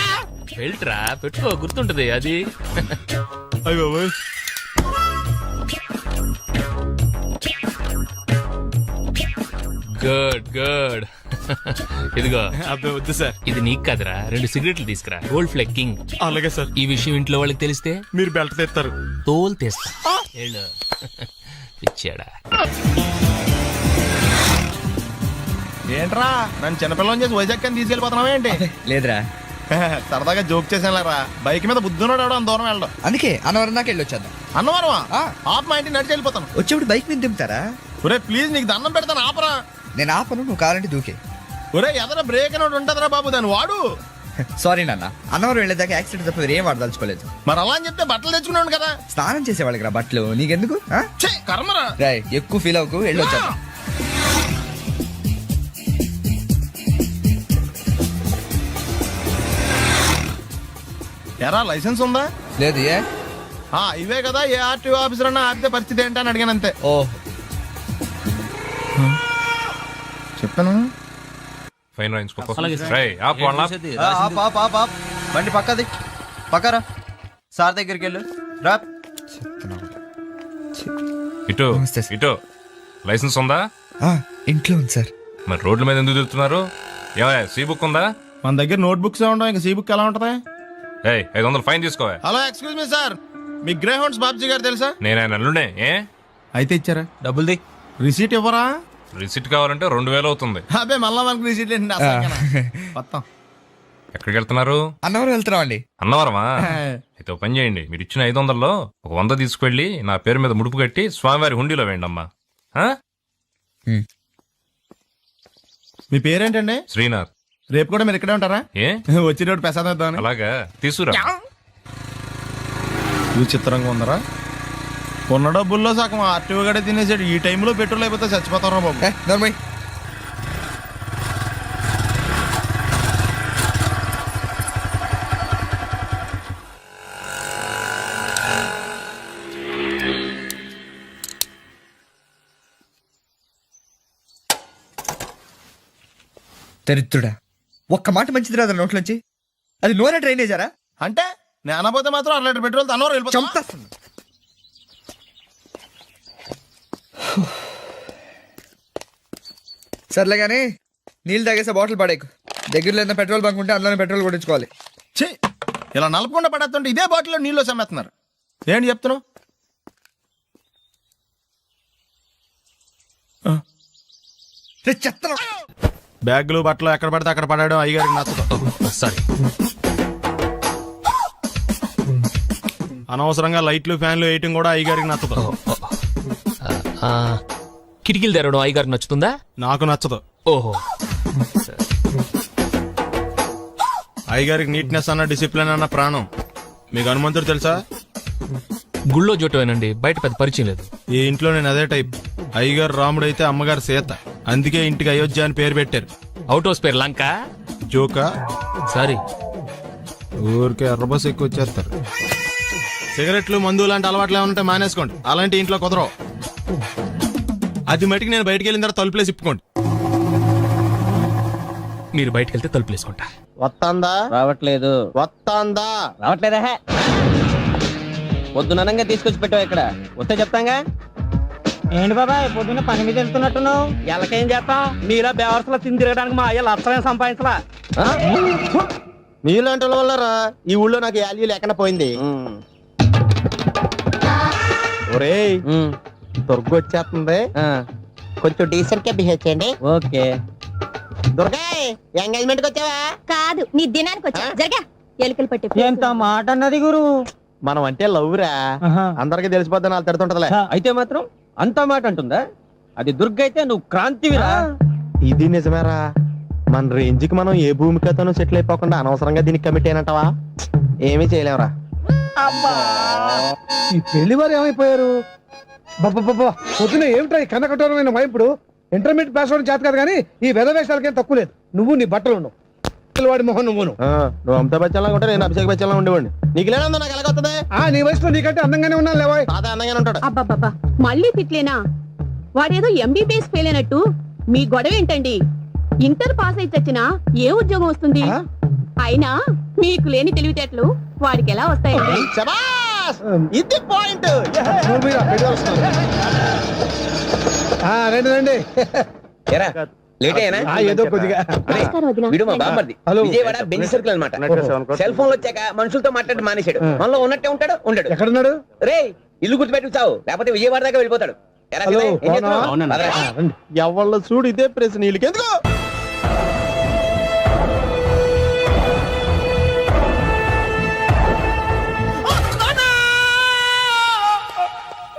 వెళ్ళట్రా, పెట్టుకో, గుర్తుంటది అది. అయ్యో గుడ్ గుడ్. ఇదిగో. అబ్బాయి వద్దు సార్. ఇది నీకు కాదురా, 2 సిగరెట్లు తీసుకురా. Gold flake king. అలాగే సార్. ఈ విషయం ఇంట్లో వాళ్ళకి తెలిస్తే మీరు బెల్ట్ తెస్తారు. తోలు తెస్తా. పిచ్చాడా? ఏంట్రా నన్ను చిన్నపిల్లని చేసి వైజాగ్ అని తీసుకెళ్ళిపోతున్నావా ఏంటి? లేదురా, సరదాగా జోక్ చేసానులేరా. బైక్ మీద బుద్ధున్నాడు అంత దూరం వెళ్ళడం. అందుకే అన్నవరం దాకా వెళ్ళి వచ్చేద్దాం. అన్నవరమా? ఆప్ మా ఇంటికి నడిచి వెళ్ళిపోతాను. వచ్చేప్పుడు బైక్ మీద దింపుతారా? ఒరే ప్లీజ్, నీకు దండం పెడతాను, ఆపరా. నేను ఆపను, నువ్వు కావాలంటే దూకే. ఒరే ఎదర బ్రేక్ అని ఉంటుందిరా బాబు, దాన్ని వాడు. సారీ నాన్న, అన్నవరం వెళ్ళేదాకా యాక్సిడెంట్ తప్ప ఏం వాడదలుచుకోలేదు. మరి అలా అని చెప్తే బట్టలు తెచ్చుకున్నాను కదా. స్నానం చేసేవాళ్ళకి రా బట్టలు, నీకెందుకు? కర్మరా. రాయ్, ఎక్కువ ఫీల్ అవ్వకు, వెళ్ళొచ్చా. ఎరా లైసెన్స్ ఉందా? లేదు. ఏ ఇవే కదా, ఏ ఆర్టీఓ ఆఫీసర్ అన్నా ఆపితే పరిస్థితి ఏంటని అడిగాను అంతే. ఓ చెప్పాను. ఫైన్ రైన్స్ బండి పక్కది, పక్కరా. సార్ దగ్గరికి వెళ్ళు రా. ఇటు ఇటు. లైసెన్స్ ఉందా? ఇంట్లో ఉంది సార్. మరి రోడ్ల మీద ఎందుకు తిరుగుతున్నారు? ఏమయ్యా, సీ బుక్ ఉందా? మన దగ్గర నోట్ బుక్స్ ఉండవు, ఇంకా సీ బుక్ ఎలా ఉంటది? 500 ఫైన్ తీసుకోవా. హలో, ఎక్స్క్యూజ్ మీ సార్, మీ గ్రే హౌండ్స్ బాబ్జీ గారు తెలుసా? నేను ఆయన అల్లుడే. ఏ అయితే ఇచ్చారా? డబ్బుల్ది. రిసీట్ ఇవ్వరా? రిసిట్ కావాలంటే 2000 అవుతుంది. అబ్బే మళ్ళా మనకు రిసీట్ ఏంటి? మొత్తం ఎక్కడికి వెళ్తున్నారు? అన్నవరం వెళ్తున్నాం అండి. అన్నవరమా? అయితే పని చేయండి, మీరు ఇచ్చిన 500లో ఒక 100 తీసుకెళ్లి నా పేరు మీద ముడుపు కట్టి స్వామివారి హుండీలో వేయండి అమ్మా. మీ పేరేంటండి? శ్రీనాథ్. రేపు కూడా మీరు ఇక్కడే ఉంటారా? ఏ వచ్చినప్పుడు ప్రసాదం ఇద్దామని. అలాగా, తీసుకురా. విచిత్రంగా ఉందరా, ఉన్న డబ్బుల్లో సగం ఆర్టీఓ గడే తినేసాడు. ఈ టైంలో పెట్రోల్ అయిపోతే చచ్చిపోతారా బాబు. దరిద్రుడా, ఒక్క మాట మంచిది రాదా నోట్లోంచి? అది నూనె డ్రైనేజారా? అంటే నేను అనబోతే మాత్రం 1 లీటర్ పెట్రోల్ అన్నవరం వెళ్ళిపోతా. సర్లే కానీ నీళ్ళు తాగేసే బాటిల్ పడేకు. దగ్గరలో ఏదైనా పెట్రోల్ బంక్ ఉంటే అందులోనే పెట్రోల్ కొట్టించుకోవాలి. ఛీ, ఇలా నలపకుండా పడేస్తుంటే ఇదే బాటిల్లో నీళ్ళు సమ్మేస్తున్నారు. ఏంటి చెప్తున్నావు? బ్యాగులు బట్టలు ఎక్కడ పడితే అక్కడ పడడం అయ్యగారికి నచ్చదు. సారీ. అనవసరంగా లైట్లు ఫ్యాన్లు వేయటం కూడా అయ్యగారికి నచ్చదు. కిటికీలు తెరవడం అయ్యగారికి నచ్చుతుందా? నాకు నచ్చదు. ఓహో. అయ్యగారికి నీట్నెస్ అన్న డిసిప్లిన్ అన్న ప్రాణం. మీకు హనుమంతుడు తెలుసా? గుళ్ళో జోటమేనండి, బయట పెద్ద పరిచయం లేదు. ఈ ఇంట్లో నేను అదే టైప్. అయ్యగారు రాముడు అయితే అమ్మగారు సీత. అందుకే ఇంటికి అయోధ్య అని పేరు పెట్టారు. అవుట్ హౌస్ పేరు లంక. జోకా? సారీ. ఊరికే ఎర్రబస్ ఎక్కువ వచ్చేస్తారు. సిగరెట్లు మందు లాంటి అలవాట్లు ఏమంటే మానేసుకోండి. అలాంటి ఇంట్లో కుదరవు. అది మటుకు నేను బయటికి వెళ్ళిన తర్వాత తలుపులేసి ఇప్పుకోండి. మీరు బయటకు వెళ్తే తలుపులేసుకుంటా. వస్తాందా? రావట్లేదు. వస్తాందా? రావట్లేదా? పొద్దుననంగా తీసుకొచ్చి పెట్టావు ఇక్కడ. వస్తే చెప్తాంగా. ఏంటి బాబాయ్ పొద్దున్న పని మీద వెళ్తున్నట్టున్నావు? ఎలాకేం చేస్తాం? మీలా బేవర్సలో తిని తిరగడానికి మా అయ్య లక్షణం సంపాదించలా. మీలాంటి వల్లరా ఈ ఊళ్ళో నాకు వాల్యూ లేకుండా పోయింది. ఒరేయ్ దుర్గ వచ్చేస్తుంది, కొంచెం డీసెంట్ గా బిహేవ్ చేయండి. ఓకే. దుర్గా ఎంగేజ్మెంట్ కి వచ్చావా? కాదు, నీ దినానికి వచ్చా. జరగా ఎలుకలు పట్టి. ఎంత మాట అన్నది గురు. మనం అంటే లవ్ రా, అందరికి తెలిసిపోద్దని వాళ్ళు తిడుతుంటదిలే. అయితే మాత్రం అంత మాట అంటుందా? అది దుర్గ అయితే నువ్వు క్రాంతివిరా. ఇది నిజమేరా. మన రేంజ్ కి మనం ఏ భూమికతోనూ సెటిల్ అయిపోకుండా అనవసరంగా దీనికి కమిట్ అయినట్టవా? ఏమీ చేయలేవురా. ఈ పెళ్లి వారు ఏమైపోయారు? పొద్దున ఏమిటా ఈ కన్నకఠోరమైన వైపుడు? ఇంటర్మీడియట్ పాస్ అవడం చేత కాదు కానీ ఈ వెధవేషాలకేం తక్కువ లేదు. నువ్వు నీ బట్టలు ఉండవు, వాడి మొహం నువ్వును. నువ్వు అమితాబ్ బచ్చన్ లాగా ఉంటే నేను అభిషేక్ బచ్చన్ లాగా ఉండేవాడిని. నీకు లేనందో నాకు ఎలాగొస్తుంది? నీ వయసులో నీకంటే అందంగానే ఉన్నాను లేవా? తాత అందంగానే ఉంటాడు. అబ్బాబ్బా మళ్ళీ తిట్లేనా? వాడేదో ఎంబీబీఎస్ ఫెయిల్ అయినట్టు మీ గొడవ ఏంటండి? ఇంటర్ పాస్ అయితే వచ్చినా ఏ ఉద్యోగం వస్తుంది? అయినా మీకు లేని తెలివితేటలు వాడికి ఎలా వస్తాయండి? ఇది పాయింట్. రండి రండి. ఏదో కొద్దిగా విజయవాడ బెంజ్ సర్కిల్ అనమాట. సెల్ ఫోన్ వచ్చాక మనుషులతో మాట్లాడి మానేశాడు. మనలో ఉన్నట్టే ఉంటాడు ఉండడు. ఎక్కడున్నాడు? రే ఇల్లు గుర్తుపెట్టి చావు, లేకపోతే విజయవాడ దాకా వెళ్ళిపోతాడు. ఎవళ్ళ చూడు ఇదే ప్రశ్న. వీళ్ళకి ఎందుకు?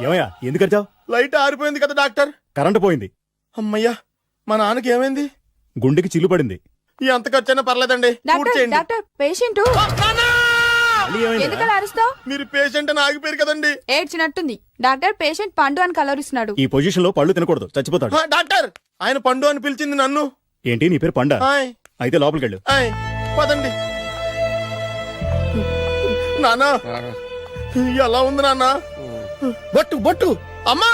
ఏమయ్యా ఎందుకు వచ్చావు? లైట్ ఆరిపోయింది కదా డాక్టర్. కరెంటు పోయింది. అమ్మయ్యా, మా నాన్నకి ఏమైంది? గుండెకి చిల్లు పడింది. ఎంత ఖర్చైనా పర్లేదండి. డాక్టర్ పేషెంట్ ఎందుకలా అరుస్తావు? మీరు పేషెంట్ అని ఆగిపోయారు కదండి. ఏడ్చినట్టుంది. డాక్టర్ పేషెంట్ పండు అని కలవరిస్తున్నాడు. ఈ పొజిషన్ లో పళ్ళు తినకూడదు, చచ్చిపోతాడు. డాక్టర్ ఆయన పండు అని పిలిచింది నన్ను. ఏంటి నీ పేరు పండా? అయితే లోపలికి వెళ్ళు. పదండి. నానా ఎలా ఉంది నాన్న? బట్టు బట్టు. అమ్మా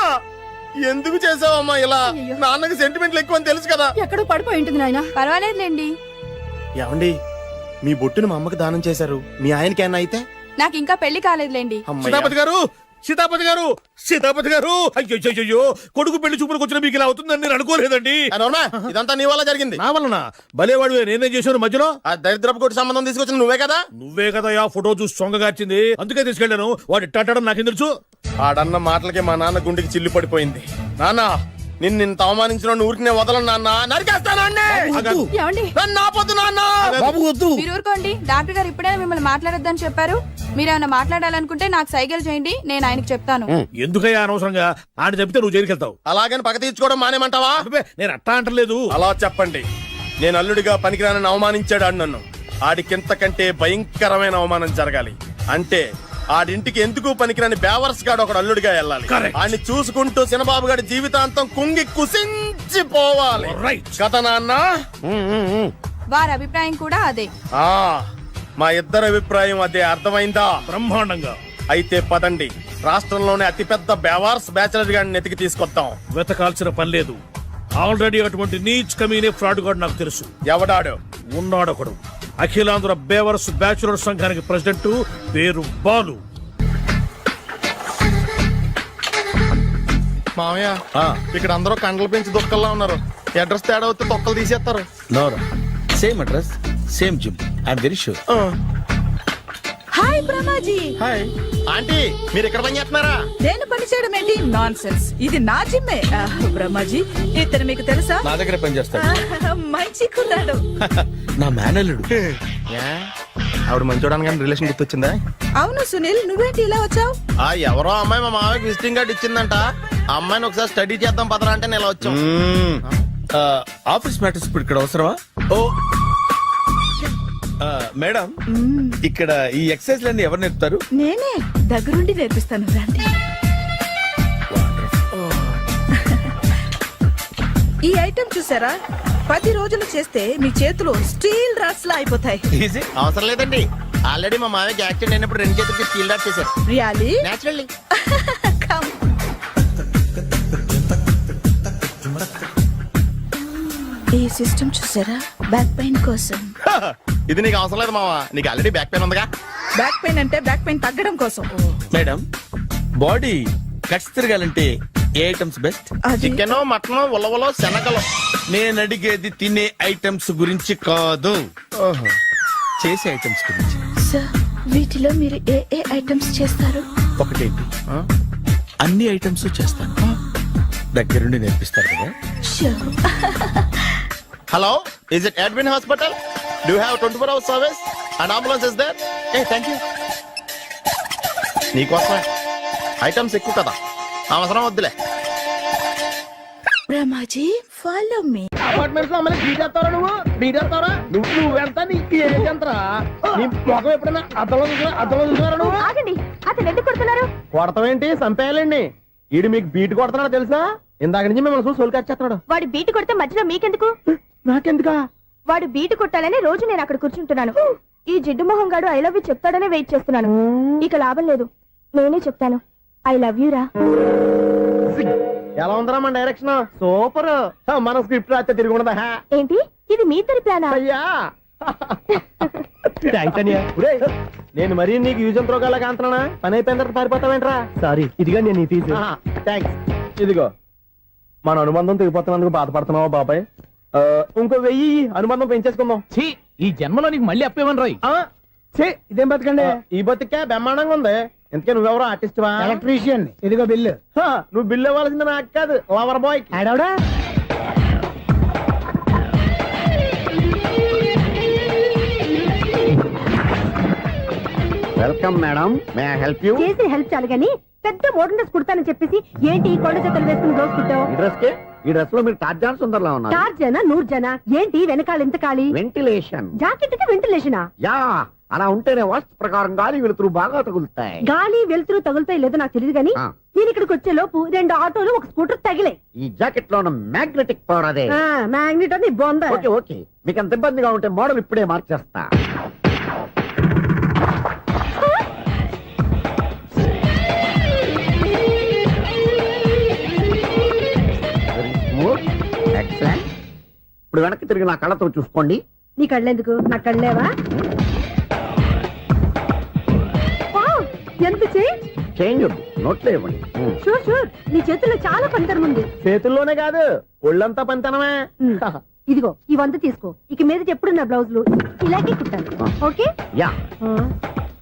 ఎందుకు చేసావమ్మా ఇలా? నాన్నకి సెంటిమెంట్లు ఎక్కువ అని తెలుసు కదా. ఎక్కడో పడిపోయి ఉంటుంది నాయన. పర్వాలేదులేండి. ఏమండి మీ బొట్టును మా అమ్మకి దానం చేశారు, మీ ఆయనకి ఏమన్నా అయితే? నాకు ఇంకా పెళ్లి కాలేదులేండి. సీతాపతి గారు, సీతాపతి గారు, సీతాపతి గారు, అయ్యో కొడుకు పెళ్లి చూపులకు వచ్చిన మీకు ఇలా అవుతుందని నేను అనుకోలేదండి. ఇదంతా నీ వల్ల జరిగింది. నా వలన? భలేవాడు, నేనేం చేశాను మధ్యలో? ఆ దరిద్రపు కొట్టి సంబంధం తీసుకొచ్చిన నువ్వే కదా. నువ్వే కదా ఆ ఫోటో చూసి సొంగగార్చింది, అందుకే తీసుకెళ్లాను. వాడు ఇట్టాడని నాకేం తెలుసు? ఆడన్న మాటలకి మా నాన్న గుండెకి చిల్లు పడిపోయింది. నాన్న నిన్ను అవమానించిన ఊరికి నేను వదలను నాన్న, నరికేస్తానండి. మీరు ఊరుకోండి. డాక్టర్ గారు ఇప్పుడే మిమ్మల్ని మాట్లాడొద్దని చెప్పారు. మీరేమైనా మాట్లాడాలనుకుంటే నాకు సైగలు చేయండి, నేను ఆయనకు చెప్తాను. ఎందుకయ్యా అనవసరంగా? ఆయన చెప్తే నువ్వు జైలుకెళ్తావు. అలాగని పక్క తీర్చుకోవడం మానేమంటావా? నేను అట్టా అంటలేదు. అలా చెప్పండి. నేను అల్లుడిగా పనికిరానని అవమానించాడు ఆడు నన్ను. ఆడికింతకంటే భయంకరమైన అవమానం జరగాలి. అంటే ఆడింటికి ఎందుకు పనికిరాని బేవర్స్ గాడు ఒకడు అల్లుడిగా వెళ్ళాలి. ఆడిని చూసుకుంటూ చిన్నబాబు గారి జీవితాంతం కుంగి కుసించిపోవాలి కదా నాన్న? వారి అభిప్రాయం కూడా అదే. మా ఇద్దరి అభిప్రాయం అదే. అర్థమైందా? బ్రహ్మాండంగా. అయితే పదండి, రాష్ట్రంలోనే అతిపెద్ద బేవార్స్ బ్యాచిలర్ గాడిని ఎతికి తీసుకొద్దాం. వెతకాల్సిన పని లేదు. ఆల్రెడీ అటువంటి నీచ్ కమీనే ఫ్రాడ్ గాడు నాకు తెలుసు. ఎవడాడు? ఉన్నాడొకడు. అఖిలాంధ్ర బేవర్స్ బ్యాచులర్ సంఘానికి ప్రెసిడెంట్, పేరు బాలు. మామయ్య ఇక్కడ అందరూ కండలు పెంచి దుఃఖంలో ఉన్నారు. అడ్రస్ తేడా వస్తే తొక్కలు తీసేస్తారు. నోరా same address same gym I'm very sure. Hi Brahmaji. Hi aunty, మీరు ఇక్కడ పని చేస్తున్నారా? నేను పని చేయడం ఏంటి? Nonsense. ఇది నా జిమ్మే. బ్రహ్మాజీ, ఇతను మీకు తెలుసా? నా దగ్గర పని చేస్తాడు. మంచి కుర్రాడు. నా మేనల్లుడు. ఆవిడ మంచోడానికి కానీ రిలేషన్ గుర్తొచ్చిందా? అవును సునీల్, నువ్వేంటి ఇలా వచ్చావు? ఎవరో అమ్మాయి మా మామయ్యకి విజిటింగ్ కార్డ్ ఇచ్చిందంట. ఆ అమ్మాయిని ఒకసారి స్టడీ చేద్దాం పదరా అంటే నేను ఇలా వచ్చాం. ఆఫీస్ మ్యాటర్స్ ఇప్పుడు ఇక్కడ అవసరమా? ఓ మేడం, ఇక్కడ ఈ ఎక్సర్సైజ్ లన్నీ ఎవరు నేర్పుతారు? నేనే దగ్గరుండి నేర్పిస్తాను, రండి. ఈ ఐటెం చూసారా? 10 రోజులు చేస్తే మీ చేతులు స్టీల్ రాట్స్ లా అయిపోతాయి. అవసరం లేదండి, ఆల్రెడీ మా మామయ్యకి యాక్సిడెంట్ అయినప్పుడు 2 చేతులకి స్టీల్ డాట్ చేశారు. రియల్లీ? నేచురల్లీ. ఈ సిస్టమ్ చూసారా? బ్యాక్ పెయిన్ కోసం. ఇది నీకు అవసరం లేదు మావా, నీకు ఆల్రెడీ బ్యాక్ పెయిన్ ఉందిగా. బ్యాక్ పెయిన్ అంటే బ్యాక్ పెయిన్ తగ్గడం కోసం. మేడం, బాడీ కట్స్ తిరగాలంటే ఏ ఐటమ్స్ బెస్ట్? చికెన్, మటన్, ఉలవలో, శనగలు. నేను అడిగేది తినే ఐటమ్స్ గురించి కాదు, చేసే ఐటమ్స్ గురించి. సార్, వీటిలో మీరు ఏ ఏ ఐటమ్స్ చేస్తారు? ఒకటేంటి, అన్ని ఐటమ్స్ చేస్తాను. దగ్గరుండి నేర్పిస్తారు కదా. Hello, is it admin hospital? Do you have 24 hours service and ambulance is there? Thank you. నీకోసమే ఐటమ్స్ ఎక్కువ కదా, అవసరం వద్దులే. Brahmaji, follow me. అపార్ట్మెంట్స్ లో అమ్మని బీటేస్తారా? నువ్వెంత నీకు ఏంటంతరా? నీ మొఖం ఎప్పుడైనా అద్దంలో చూసారా నువ్వు? ఆగండి, అతను ఎందుకు కొడుతున్నారు? కొడతావేంటి? చంపేయాలండి. ఈడు మీకు బీట్ కొడుతున్నాడు తెలుసా? ఇందాక నుంచి మిమ్మల్ని చూసి సోల్కి వచ్చేస్తున్నాడు. వాడు బీటు కొడితే మధ్యలో మీకెందుకు? నాకెందుకా? వాడు బీటు కొట్టాలని రోజు నేను అక్కడ కూర్చుంటున్నాను. ఈ జిడ్డు మొహం గాడు ఐ లవ్ యూ చెప్తాడనే వెయిట్ చేస్తున్నాను. ఇక లాభం లేదు, నేనే చెప్తాను. ఐ లవ్ యూ రా. ఎలా ఉందరా మన డైరెక్షన్? సూపర్. మన స్క్రిప్ట్ రాస్తే తిరిగి ఉండదా? ఏంటి ఇది మీ ఇద్దరి ప్లానా? అయ్యా నేను మరీ నీకు యూజ్ అండ్ త్రోగాలా కాంతనా? పని అయిపోయిన తర్వాత పారిపోతావేంట్రా? సారీ, ఇదిగా నేను తీసి. థ్యాంక్స్. ఇదిగో, మన అనుబంధం తెగిపోతున్నందుకు బాధపడుతున్నావా బాబాయ్? ఇంకో 1000 అనుబంధం పెంచేసుకుందాం. ఈ జన్మలో నీకు మళ్ళీ అప్పేమని రాయి. ఇదేం బతకండి? ఈ బతికే బ్రహ్మాండంగా ఉంది. ఎందుకే నువ్వెవరో ఆర్టిస్ట్ వా? ఎలక్ట్రీషియన్. ఇదిగో బిల్లు. నువ్వు బిల్లు ఇవ్వాల్సింది నాకు కాదు, లవర్ బాయ్. ఆడవడా? Welcome madam, may I help you? చేసి హెల్ప్ చాలు గానీ పెద్ద మోడల్ డ్రెస్ కుడతానని చెప్పేసి ఏంటి ఈ కొండ జతలు వేసుకుని రోజు కుట్టావు? ఈ డ్రెస్ లో మీరు టార్జాన్ సుందర్లా ఉన్నారు. 4 జన 100 జన ఏంటి వెనకాల ఎంత ఖాళీ? వెంటిలేషన్. జాకెట్ కి వెంటిలేషనా? యా, అలా ఉంటేనే వాస్తు ప్రకారం గాలి వెలుతురు బాగా తగులుతాయి. గాలి వెలుతురు తగులుతాయి లేదో నాకు తెలియదు గానీ నేను ఇక్కడికి వచ్చే లోపు 2 ఆటోలు 1 స్కూటర్ తగిలాయి. ఈ జాకెట్ లో ఉన్న మ్యాగ్నెటిక్ పవర్ అదే. మ్యాగ్నెట్ అని బొంద. ఓకే ఓకే, మీకు అంత ఇబ్బందిగా ఉంటే మోడల్ ఇప్పుడే మార్చేస్తా. ఎక్సలెంట్. ఇప్పుడు వెనక్కి తిరిగి నా కళ్ళతో చూసుకోండి. నీ కళ్ళెందుకు? నా కళ్ళేవా? ఎంత చేంజ్ నోట్లో ఇవ్వండి. షూర్ షూర్, నీ చేతుల్లో చాలా పనితనం ఉంది. చేతుల్లోనే కాదు, ఒళ్ళంతా పనితనమే. ఇదిగో ఈ 100 తీసుకో. ఇక మీద ఎప్పుడు నా బ్లౌజులు ఇలాగే కుట్టాను. ఓకే? యా.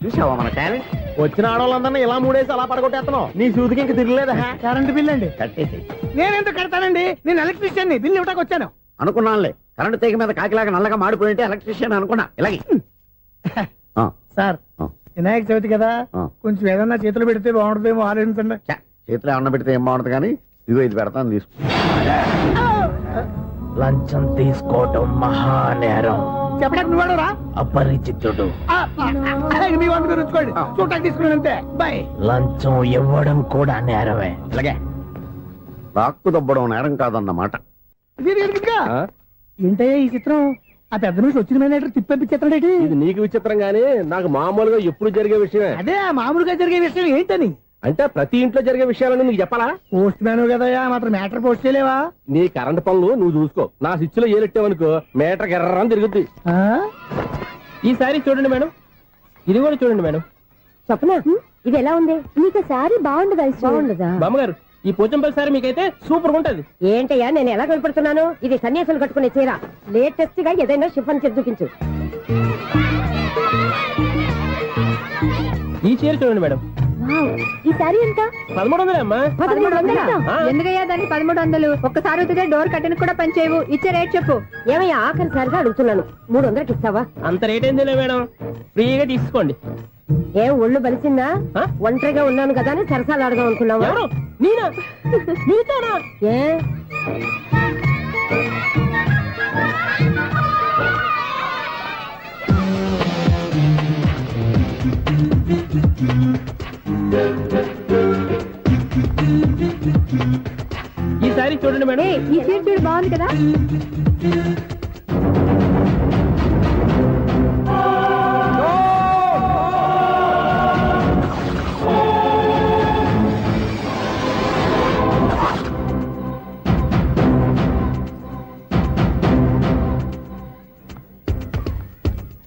చూసావా మన టాలెంట్? వచ్చిన ఆడవాళ్ళందరినీ ఇలా మూడేసి అలా పడగొట్టేస్తున్నావు. నీ సూదికి ఇంక తిరగలేదా? కరెంట్ బిల్ అండి. కట్టేసి. నేనెందుకు కడతానండి? నేను ఎలక్ట్రీషియన్ ని, బిల్ ఇవ్వడానికి వచ్చాను. అనుకున్నానులే, కరెంట్ తీగ మీద కాకిలాగా నల్లగా మాడిపోయింటే ఎలక్ట్రీషియన్ అనుకున్నా. ఇలాగే సార్, వినాయక చవితి కదా, కొంచెం ఏదన్నా చేతులు పెడితే బాగుంటుందేమో ఆలోచించండి. చేతులు ఏమన్నా పెడితే ఏం బాగుంటుంది కానీ ఇదిగో ఇది పెడతాను, తీసుకో. లంచం తీసుకోవటం మహానేరం. చెప్పడానికి నువ్వాడరా? అపరిచితుడు. మీ వంట గురించుకోండి, చూడటానికి తీసుకున్నాను అంతే. బాయ్. లంచం ఇవ్వడం కూడా నేరమే. ఇలాగే రాక్కు దబ్బడం నేరం కాదన్నమాట. ఏంటయ్యా ఈ చిత్రం? ఆ పెద్ద నుంచి వచ్చిన మేనేటర్ తిప్పించేస్తాడేంటి? ఇది నీకు విచిత్రం గానీ నాకు మామూలుగా ఎప్పుడు జరిగే విషయమే. అదే మామూలుగా జరిగే విషయం ఏంటని? అంటే ప్రతి ఇంట్లో జరిగే విషయాలని నీకు చెప్పాలా? పోస్ట్ మ్యాన్ కదయ్యా, మాత్రం మేటర్ పోస్ట్ చేయలేవా? నీ కరెంట్ పనులు నువ్వు చూసుకో. నా స్విచ్ లో ఏలెట్టావనుకో మేటర్ ఎర్రని తిరుగుద్ది. ఈసారి చూడండి మేడం, ఇది కూడా చూడండి మేడం. చెప్పనా? ఇది ఎలా ఉంది? నీకు సారీ బాగుండదా? బాగుండదా? బామ్మగారు, ఈ పోచంపల్లి సారీ మీకైతే సూపర్ ఉంటది. ఏంటయ్యా నేను ఎలా కనపడుతున్నాను? ఇది సన్యాసులు కట్టుకునే చీర. లేటెస్ట్ గా ఏదైనా షిఫాన్ చీర చూపించు. ఈ చీర చూడండి మేడం. ఈ సారీ ఎంత? 1300 అమ్మా. 1300? ఎందుకయ్యా దాన్ని 1300? ఒక్కసారి వద్దుదే డోర్ కట్టను కూడా పనిచేయవు. ఇచ్చే రేట్ చెప్పు. ఏమయ్యా ఆఖరిసారిగా అడుగుతున్నాను, 300కి ఇస్తావా? అంత రేట్ ఏందిలే మేడం, ఫ్రీగా తీసుకోండి. ఏం ఒళ్ళు బలిసిందా? ఒంటరిగా ఉన్నాను కదా అని సరసాలు అడదాం అనుకున్నావా? నేనా? నీతోనా? ఏ ఈ సారీ చూడండి మేడం. ఈ చీర చూడు, బాగుంది కదా.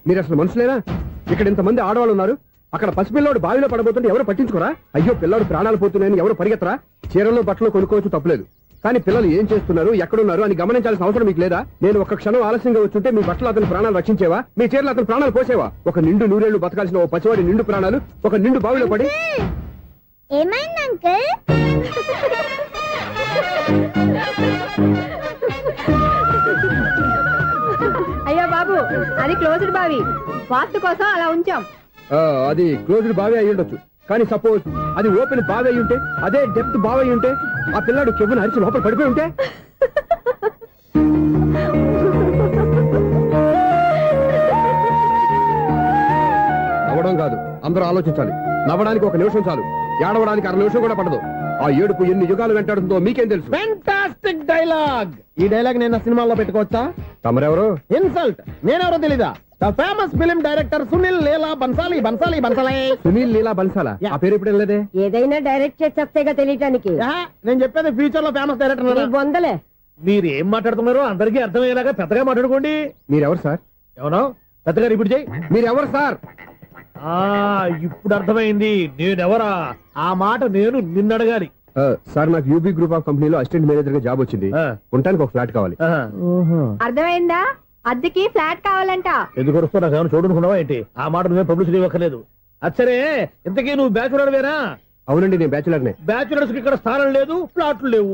మీరు అసలు మనుషులేనా? ఇక్కడ ఇంతమంది ఆడవాళ్ళు ఉన్నారు, అక్కడ పసిపిల్లాడు బావిలో పడబోతుంటే ఎవరు పట్టించుకోరా? అయ్యో పిల్లాడు ప్రాణాలు పోతున్నాయని ఎవరు పరిగెత్తరా? చీరల్లో బట్టలు కొనుక్కోవచ్చు, తప్పలేదు. కానీ పిల్లలు ఏం చేస్తున్నారు, ఎక్కడున్నారు అని గమనించాల్సిన అవసరం మీకు లేదా? నేను ఒక్క క్షణం ఆలస్యంగా వచ్చుంటే మీ బట్టలు అతని ప్రాణాలు రక్షించేవా? మీ చీరలు అతని ప్రాణాలు పోసేవా? ఒక నిండు నూరేళ్లు బతకాల్సిన ఓ పసివాడి నిండు ప్రాణాలు ఒక నిండు బావిలో పడి. ఏమైంది అంకుల్? అయ్యో బాబు, అది క్లోజ్డ్ బావి, వాస్తు కోసం అలా ఉంచాం. అది క్లోజ్డ్ బావి అయి ఉండొచ్చు, కానీ సపోజ్ అది ఓపెన్ బావి అయి ఉంటే, అదే డెప్త్ బావి అయి ఉంటే, ఆ పిల్లాడు కెవ్వును అరిచి లోపల పడిపోయి ఉంటే. నవ్వడం కాదు, అందరూ ఆలోచించాలి. నవ్వడానికి 1 నిమిషం చాలు, ఏడవడానికి 1/2 నిమిషం కూడా పడదు. ఆ ఏడుపు ఎన్ని యుగాలు వెంటాడుతుందో మీకేం తెలుసు? Fantastic dialogue. ఈ డైలాగ్ నేను సినిమాల్లో పెట్టుకోవచ్చా? తమరెవరు? ఇన్సల్ట్. నేనెవరో తెలీదా? The famous film director Sunil Leela Bhansali. Sunil Leela బన్సాలా? ఆ పేరు ఇప్పుడు లేదే. ఏదైనా డైరెక్ట్ చేసేస్తేగా తెలియటానికి. నేను చెప్పేది ఫ్యూచర్ లో ఫేమస్ డైరెక్టర్. బొందలే. మీరు ఏం మాట్లాడుతున్నారో అందరికీ అర్థమయ్యేలాగా పెద్దగా మాట్లాడుకోండి. మీరెవరు సార్? ఎవరో పెద్దగా రిపీట్ చేయి. మీరెవరు సార్? ఇప్పుడు అర్థమైంది నేనెవరా. ఆ మాట నేను నిన్ను అడగాలి. సార్, నాకు యూబీ గ్రూప్ ఆఫ్ కంపెనీలో అసిస్టెంట్ మేనేజర్ గా జాబ్ వచ్చింది. ఉండటానికి ఒక ఫ్లాట్ కావాలి. అర్థమైందా? అద్దెకి ఫ్లాట్ కావాలంట. ఎందుకు వస్తా? నాకు ఏమైనా చూడనుకున్నావా ఏంటి? ఆ మాట నువ్వే పబ్లిసిటీ ఇవ్వక్కర్లేదు. అచ్చరే, ఇంతకీ నువ్వు బ్యాచులర్ వేరా? అవునండి, నేను బ్యాచులర్ నే. బ్యాచులర్స్ కి ఇక్కడ స్థానం లేదు, ఫ్లాట్లు లేవు.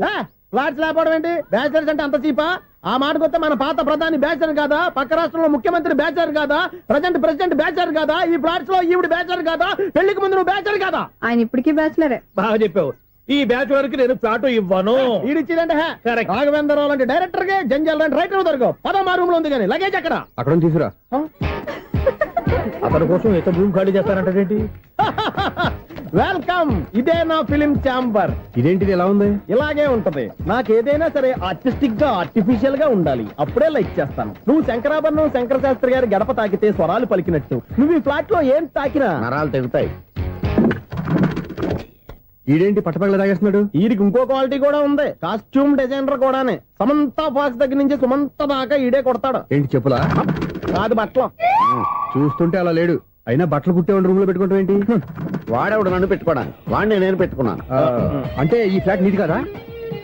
ఫ్లాట్స్ లేకపోవడం ఏంటి? బ్యాచులర్స్ అంటే అంత చీపా? ఆ మాటకొస్తే మన పాత ప్రధాని బ్యాచులర్ కాదా? పక్క రాష్ట్రంలో ముఖ్యమంత్రి బ్యాచులర్ కాదా? ప్రెసిడెంట్ బ్యాచులర్ కాదా? ఈ ఫ్లాట్స్ లో ఈవిడ బ్యాచులర్ కాదా? పెళ్లికి ముందు నువ్వు బ్యాచులర్ కాదా? ఆయన ఇప్పటికీ బ్యాచులరే. బాగా చెప్పావు. ఈ బ్యాచులర్ కి నేను ఫ్లాట్ ఇవ్వను. ఈడిచ్చిందంటే రాఘవేంద్రరావు లాంటి డైరెక్టర్ కి జంజల్ లాంటి రైటర్ దొరకవు. 10 రూమ్ లో ఉంది కానీ లగేజ్ అక్కడ. అక్కడ తీసుకురా. అతని కోసం ఎంత రూమ్ ఖాళీ చేస్తానంటే వెల్కమ్. ఇదే నా ఫిలిం ఛాంబర్. ఇదేంటిది ఎలా ఉంది? ఇలాగే ఉంటది. నాకు ఏదైనా సరే ఆర్టిస్టిక్ గా ఆర్టిఫిషియల్ గా ఉండాలి, అప్పుడే లైక్ చేస్తాను. నువ్వు శంకరాభరణం శంకర శాస్త్రి గారి గడప తాకితే స్వరాలు పలికినట్టు నువ్వు ఈ ఫ్లాట్ లో ఏం తాకినా నరాలు తెగుతాయి. ఈడేంటి పట్టపగల తాగేస్తున్నాడు? ఈడికి ఇంకో క్వాలిటీ కూడా ఉంది. కాస్ట్యూమ్ డిజైనర్ కూడానే. సమంత ఫాక్స్ దగ్గర నుంచి సుమంత దాకా ఈడే కొడతాడు. ఏంటి చెప్పులా? కాదు, బట్టలు. చూస్తుంటే అలా లేడు. అయినా బట్టలు కుట్టే రూమ్ లో పెట్టుకుంటాం ఏంటి? వాడేవాడు నన్ను పెట్టుకోడా? వాడిని నేను పెట్టుకున్నాను. అంటే ఈ ఫ్లాట్ నీది కదా?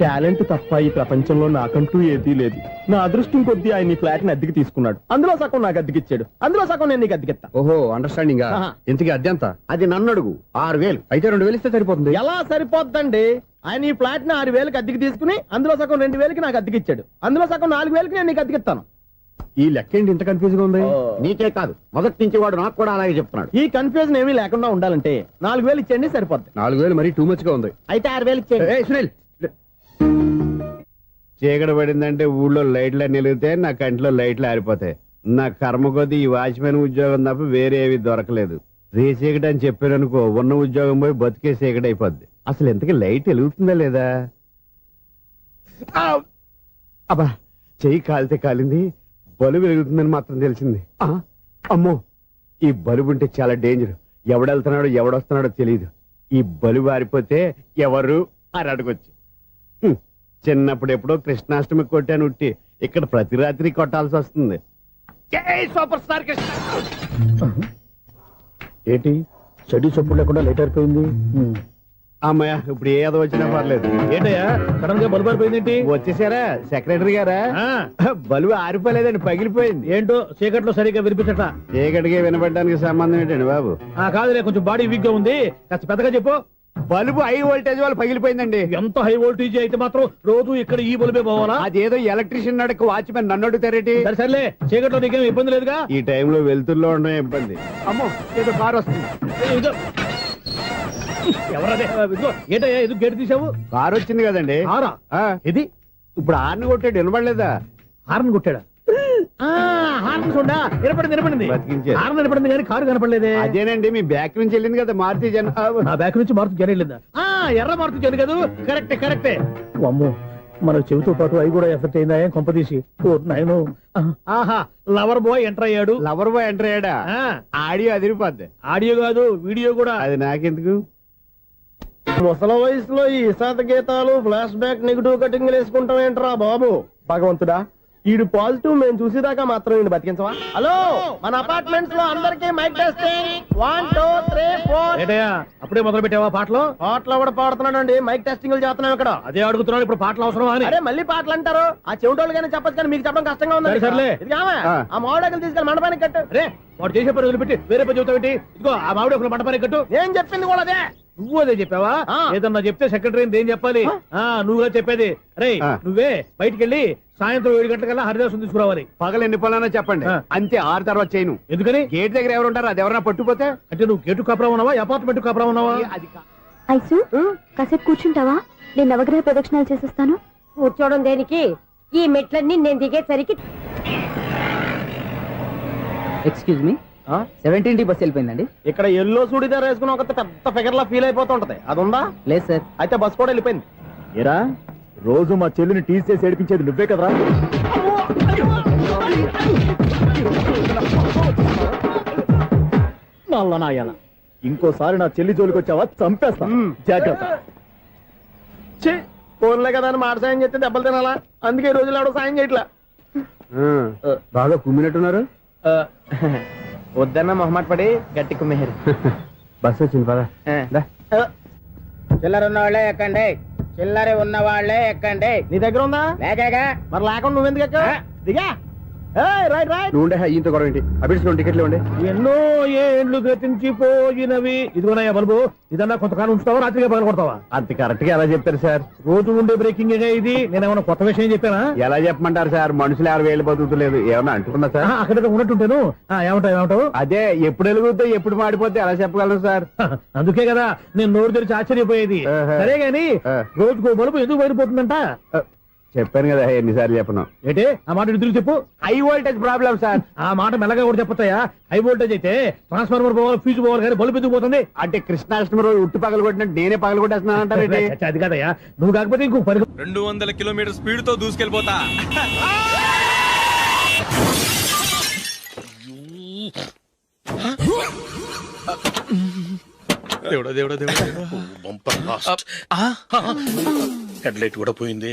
టాలెంట్ తప్ప ఈ ప్రపంచంలో నాకంటూ ఏదీ లేదు. నా అదృష్టం కొద్దీ ఆయన ఈ ఫ్లాట్ ని అద్దెకి తీసుకున్నాడు. అందులో సగం నాకు అద్దెకిచ్చాడు, అందులో సగం నేను నీకు అద్దెకిస్తా. ఓహో, అండర్స్టాండింగ్. ఇంతకీ అద్దె ఎంత? అది నన్ను అడుగు. 6000. అయితే 2000 ఇస్తే సరిపోతుంది. ఎలా సరిపోద్దండి? ఆయన ఈ ఫ్లాట్ ని 6000కి అద్దెకి తీసుకుని అందులో సగం 2000కి నాకు అద్దెకిచ్చాడు, అందులో సగం 4000కి నేను నీకు అద్దెకిస్తాను. ఈ లెక్క ఏంటి ఇంత కన్ఫ్యూజ్ గా ఉంది? నీకే కాదు, మొదటి నుంచి వాడు నాకు కూడా అలాగే చెప్తున్నాడు. ఈ కన్ఫ్యూజన్ ఏమీ లేకుండా ఉండాలంటే 4000 ఇచ్చేయండి, సరిపోద్ది. 4000 మరీ టూ మచ్ గా ఉంది. అయితే 6000 ఇచ్చేయండి. సునీల్, చీకటి పడిందంటే ఊళ్ళో లైట్లు అన్ని వెలిగితే నా కంటిలో లైట్లు ఆరిపోతాయి. నా కర్మ కొద్దీ ఈ వాచ్మెన్ ఉద్యోగం తప్ప వేరే ఏవి దొరకలేదు. రేచీకటి అని చెప్పారనుకో, ఉన్న ఉద్యోగం పోయి బతికే చీకటి అయిపోద్ది. అసలు ఎంతకీ లైట్ వెలుగుతుందా లేదా? అబ్బా, చెయ్యి కాలితే కాలింది, బలుబు వెలుగుతుందని మాత్రం తెలిసింది. అమ్మో, ఈ బలుబు ఉంటే చాలా డేంజర్. ఎవడెళ్తున్నాడో ఎవడొస్తున్నాడో తెలియదు. ఈ బలుబు ఆరిపోతే ఎవరు అని అడగొచ్చు. చిన్నప్పుడు ఎప్పుడో కృష్ణాష్టమి కొట్టాను ఉట్టి, ఇక్కడ ప్రతి రాత్రి కొట్టాల్సి వస్తుంది. Super star Krishna. ఏంటి చెడు చప్పుడు లేకుండా లేట్ అయిపోయింది? అమ్మయ్య ఇప్పుడు ఏదో వచ్చినా పర్లేదు. ఏంటయ్యా సడన్ గా బల్బు అయిపోయిందేంటి? వచ్చేసారా సెక్రటరీ గారా? బలువు ఆరిపోలేదండి, పగిలిపోయింది. ఏంటో చీకట్లో సరిగ్గా వినిపించట. చీకటికి వినపడడానికి సంబంధం ఏంటండి బాబు? కాదులే, కొంచెం బాడీ వీక్ గా ఉంది, కాస్త పెద్దగా చెప్పు. బల్బు హై వోల్టేజ్ వాళ్ళు పగిలిపోయిందండి. ఎంత హై వోల్టేజ్ అయితే మాత్రం రోజు ఇక్కడ ఈ బల్బే పోవాలా? అదేదో ఎలక్ట్రీషియన్ నడక వాచ్మెన్ నన్ను అడుగుతారేటి? సర్లే, చీకట్లో నీకేం ఇబ్బంది లేదుగా? ఈ టైంలో వెళ్తుల్లో ఉండడం ఇబ్బంది. అమ్మో ఏదో కారు వస్తుంది. ఎవరదే? ఏంటయ్యా ఇది గేట్ తీసావు? కారు వచ్చింది కదండి. కారా? ఇది ఇప్పుడు హార్న్ కొట్టాడు, వినపడలేదా? హార్న్ కొట్టాడా? హార్న్ చూడా వినపడింది. హార్న్ వినపడింది కానీ కారు కనపడలేదే. అదేనండి, మీ బ్యాక్ నుంచి వెళ్ళింది కదా మారుతి జన. నా బ్యాక్ నుంచి మారుతి జన వెళ్ళిందా? ఎర్ర మారుతి జన కదా. కరెక్టే. అమ్మో, మన చెవితో పాటు అవి కూడా ఎఫెక్ట్ అయిందా కొంపదీసి? నాయను. ఆహా, లవర్ బాయ్ ఎంటర్ అయ్యాడు. లవర్ బాయ్ ఎంటర్ అయ్యాడా? ఆడియో అదిరిపోద్ది. ఆడియో కాదు, వీడియో కూడా. అది నాకెందుకు? ముసల వయసులో ఈ ఇసాత గీతాలు, ఫ్లాష్ బ్యాక్, నెగిటివ్ కటింగ్ వేసుకుంటాం ఏంట్రా బాబు? భగవంతుడా, ఈడు పాజిటివ్ మేము చూసేదాకా మాత్రం ఈయన బతికించవా? హలో, మన అపార్ట్మెంట్స్ లో అందరికీ మైక్ టెస్టింగ్ 1 2 3 4. ఏటయ్యా అప్పుడే మొదలు పెట్టావా పాటలు? పాటలు కూడా పాడుతున్నాడు అండి, మైక్ టెస్టింగ్ చేస్తున్నాం ఇక్కడ. అదే అడుగుతున్నాడు, ఇప్పుడు పాటలు అవసరం అని. అరే మళ్ళీ పాటలు అంటారు, ఆ చెవిటోళ్ళు కానీ చెప్పచ్చు కానీ మీకు చెప్పడం కష్టంగా ఉంది. సర్లే, ఆ మామిడాకులు తీసుకెళ్ళి మండపానికి కట్టు. రే, వాడు చేసే పని వదిలిపెట్టి వేరే పని చెబుతావు ఏంటి? ఇదిగో ఆ మామిడాకులు మండపానికి కట్టు. నేను చెప్పింది కూడా అదే. నువ్వు అదే చెప్పావా? ఏదన్నా చెప్తే సెక్రటరీ ఏం చెప్పాలి? నువ్వుగా చెప్పేది. రే, నువ్వే బయటికి వెళ్ళి సాయంత్రం 7 గంటలకల్లా హరిదాసు తీసుకురావాలి. పగలు ఎన్ని పనులన్నా చెప్పండి, అంతే. 6 తర్వాత చేయను. ఎందుకని? గేట్ దగ్గర ఎవరు ఉంటారు, అది ఎవరన్నా పట్టుపోతే. అంటే నువ్వు గేటు కాపురా ఉన్నావా, అపార్ట్మెంట్ కాపురా ఉన్నావా? ఐసు కాసేపు కూర్చుంటావా? నేను నవగ్రహ ప్రదక్షిణాలు చేసేస్తాను. కూర్చోవడం దేనికి? ఈ మెట్లన్నీ నేను దిగేసరికి. Excuse me, 17D bus వెళ్ళిపోయిందండి. ఇక్కడ ఎల్లో చూడిదార్ వేసుకుని ఒక పెద్ద ఫిగర్ లా ఫీల్ అయిపోతుంటది, అది ఉందా? లేదు సార్. అయితే బస్ కూడా వెళ్ళిపోయింది. ఏరా, రోజు మా చెల్లిని టీస్ చేసి ఏడిపించేది నువ్వే కదరా? నాయన, ఇంకోసారి నా చెల్లి జోలికి వచ్చావా చంపేస్తా, జాగ్రత్త. ఫోన్లే కదా అని మాట సాయం చేస్తే దెబ్బలు తినాలా? అందుకే ఈ రోజులు ఎవడో సాయం చేయట్లా. బాగా కుమ్మినట్టున్నారు. వద్దన్న మొహమాట పడి గట్టి కుమ్మేరు. బస్ వచ్చింది పద. చిల్లర ఉన్న వాళ్ళే ఎక్కండి, చిల్లర ఉన్న వాళ్ళే ఎక్కండి. నీ దగ్గర ఉందా? లేకగా. మరి లేకుండా నువ్వెందుకు ఎక్కావు? దిగా. రైట్. నువ్వు ఈయంతో గొడవ ఏంటి? అభిడ్స్ టికెట్లు ఇవ్వండి. ఎన్నో ఏండ్లు గతించిపోయినవి. ఇదిగోనయ్యా బల్బు, ఇదన్నా కొంతకాలం ఉంచుతావా, రాత్రిగా పగల కొడతావా? అంత కరెక్ట్ గా ఎలా చెప్తారు సార్? రోజు ఉండే బ్రేకింగ్ ఇది. నేనేమన్నా కొత్త విషయం చెప్పానా? ఎలా చెప్పమంటారు సార్? మనుషులు 6 వేలు బతుకుతలేదు, ఏమన్నా అంటున్నా సార్? అక్కడ ఉన్నట్టుంటాను. ఏమంటావు? అదే, ఎప్పుడు వెలుగుతో ఎప్పుడు మాడిపోతే ఎలా చెప్పగలరు సార్? అందుకే కదా నేను నోరు తెరిచి ఆశ్చర్యపోయేది. సరే గాని రోజుకో బల్బు ఎందుకు బయటపోతుందంట? చెప్పాను కదా ఎన్నిసార్లు చెప్పను. ఏంటి ఆ మాట ఎదురు చెప్పు. High voltage problem sir. ఆ మాట మెల్లగా కూడా చెప్పతాయా? హై వోల్టేజ్ అయితే ట్రాన్స్ఫార్మర్ పోవాలి, ఫ్యూజ్ పోవాలి, కానీ బల్బు ఎందుకు పోతుంది? అంటే కృష్ణాష్టమి రోజు ఉట్టు పగలు కొట్టినట్టు నేనే పగలు కొట్టేస్తున్నాను అంటారు. అది కదయ్యా, నువ్వు కాకపోతే ఇంకో 200 కిలోమీటర్ స్పీడ్ తో దూసుకెళ్ళిపోతా. దేవుడా హెడ్ లైట్ కూడా పోయింది.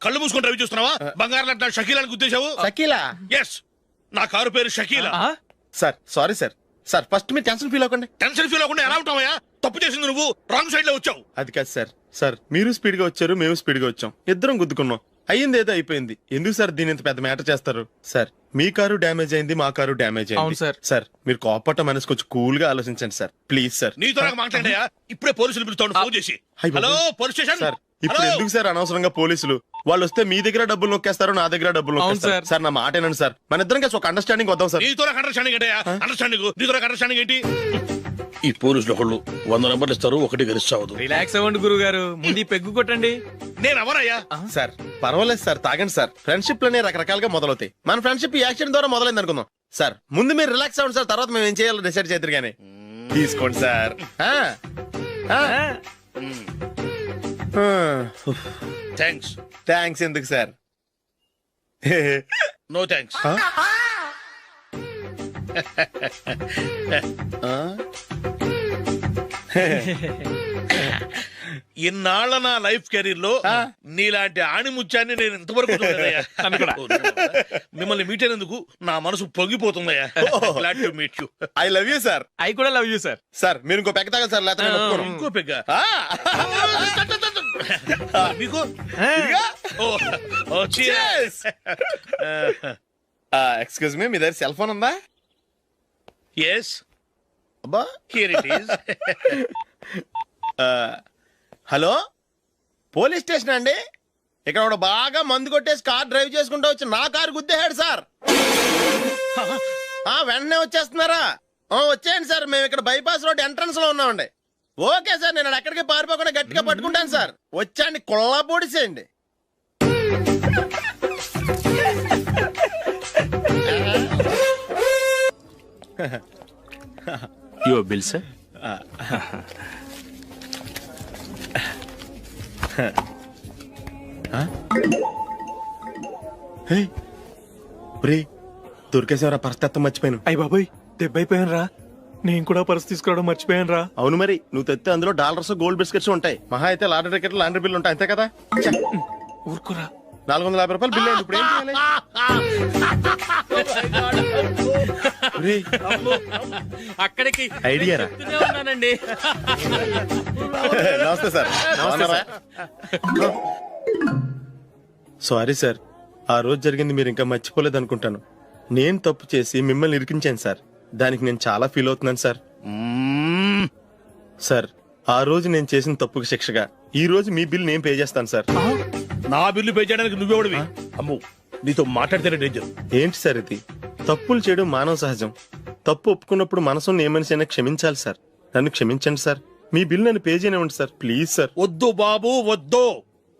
కళ్ళు మూసుకుంటే రవి చూస్తున్నావా? బంగారం అంటే షకీలా గుర్తించావు? షకీలా? ఎస్, నా కారు పేరు Shakeela. Sir sorry sir. Sir first మీరు టెన్షన్ ఫీల్ అవ్వకండి. టెన్షన్ ఫీల్ అవ్వకుండా ఎలా ఉంటావా? తప్పు చేసింది నువ్వు, రాంగ్ సైడ్ లో వచ్చావు. అది కాదు సార్. సార్ మీరు స్పీడ్ గా వచ్చారు, మేము స్పీడ్ గా వచ్చాం, ఇద్దరం గుద్దుకున్నాం. అయ్యింది ఏదో అయిపోయింది, ఎందుకు సార్ దీని ఇంత పెద్ద మ్యాటర్ చేస్తారు? సార్ మీ కారు డ్యామేజ్ అయింది, మా కారు డ్యామేజ్ అయింది. సార్ సార్ మీరు కోపట్ట మనసు కొంచెం కూల్ గా ఆలోచించండి సార్, ప్లీజ్ సార్. నీతో నాకు మాట్లాడాయా? ఇప్పుడే పోలీసులు పిలుస్తాను, ఫోన్ చేసి. Hello police station. సార్ ఇప్పుడు ఎందుకు సార్ అనవసరంగా పోలీసులు? వాళ్ళు వస్తే మీ దగ్గర డబ్బులు నొక్కేస్తారు, నా దగ్గర డబ్బులు నొక్కేస్తారు. సార్ నా మాట ఏనండి సార్, మన ఇద్దరం కలిసి ఒక అండర్స్టాండింగ్ వద్దాం సార్. నీతో నాకు అండర్స్టాండింగ్ ఏంటయ్యా? అండర్స్టాండింగ్ నీతో నాకు అండర్స్టాండింగ్ ఏంటి? ఈ పోలీసులు ఒకళ్ళు 100 నెంబర్లు ఇస్తారు, ఒకటి గెలుస్తావు. రిలాక్స్ అవ్వండి గురువు గారు, ముందు పెగ్గు కొట్టండి. నేను ఎవరయ్యా? సార్ పర్వాలేదు సార్, తాగండి సార్. ఫ్రెండ్షిప్ లోనే రకరకాలుగా మొదలవుతాయి. మన ఫ్రెండ్షిప్ ఈ యాక్సిడెంట్ ద్వారా మొదలైంది అనుకుందాం. సార్ ముందు మీరు రిలాక్స్ అవ్వండి సార్, తర్వాత మేము ఏం చేయాలో డిసైడ్ చేద్దరు గానీ. తీసుకోండి సార్. థ్యాంక్స్ ఎందుకు సార్? No thanks. ఇన్నాళ్ళ నా లైఫ్ కెరీర్ లో నీలాంటి ఆణిముత్యాన్ని నేను ఇంతవరకు చూడలేదయ్యా. మిమ్మల్ని మీట్ అయినందుకు నా మనసు పొంగిపోతుందయ్యా. Glad to meet you. I love you sir. I కూడా లవ్ యూ సార్. సార్ మీరు ఇంకో పెక్క తాగండి సార్, లేకపోతే నేను ఒప్పుకోను. ఇంకో పెగ్గ మీకు ఎక్స్క్యూజ్ మీ, మీ దగ్గర సెల్ ఫోన్ ఉందా? ఎస్, అబ్బా here it is. Hello, police station అండి. ఇక్కడ ఒకడు బాగా మందు కొట్టేసి కార్ డ్రైవ్ చేసుకుంటూ వచ్చి నా కారు గుద్దేశాడు సార్. వెంటనే వచ్చేస్తున్నారా? వచ్చేయండి సార్, మేము ఇక్కడ బైపాస్ రోడ్ ఎంట్రన్స్ లో ఉన్నామండి. ఓకే సార్, నేను ఎక్కడికి పారిపోకుండా గట్టిగా పట్టుకుంటాను సార్. వచ్చాండి, కుళ్ళా పొడిసేయండి. Your bill sir. దొరికేసేవరా, పరిస్థితి మర్చిపోయాను. అయ్య బాబాయ్, దెబ్బైపోయాను రా. నేను కూడా పర్స్ తీసుకురావడం మర్చిపోయాను రా. అవును మరి, నువ్వు తెస్తే అందులో డాలర్స్ గోల్డ్ బిస్కెట్స్ ఉంటాయి. మహా అయితే లాటరీ టికెట్ లాండ్రీ బిల్లు ఉంటాయి, అంతే కదా. ఊరుకురా. 450 రూపాయలు బిల్లు అయింది. ఇప్పుడు ఏం చేయాలి? అక్కడికి ఐడియా రా. ఉన్నానండి. నమస్తే సార్. సారీ సార్, ఆ రోజు జరిగింది మీరు ఇంకా మర్చిపోలేదు అనుకుంటాను. నేను తప్పు చేసి మిమ్మల్ని ఇరికించాను సార్. దానికి నేను చాలా ఫీల్ అవుతున్నాను సార్. సార్, ఆ రోజు నేను చేసిన తప్పుకి శిక్షగా ఈ రోజు మీ బిల్ నేను పే చేస్తాను సార్. నా బిల్లు పే చేయడానికి నువ్వెవడివి? అమ్ము, నీతో మాట్లాడితేనే డేంజర్. ఏంటి సార్ ఇది? తప్పులు చేయడం మానవ సహజం. తప్పు ఒప్పుకున్నప్పుడు మనసుని ఏ మనిషి అయినా క్షమించాలి సార్. నన్ను క్షమించండి సార్. మీ బిల్ నన్ను పే చేయనివ్వండి సార్, ప్లీజ్ సార్. వద్దు బాబు, వద్దు.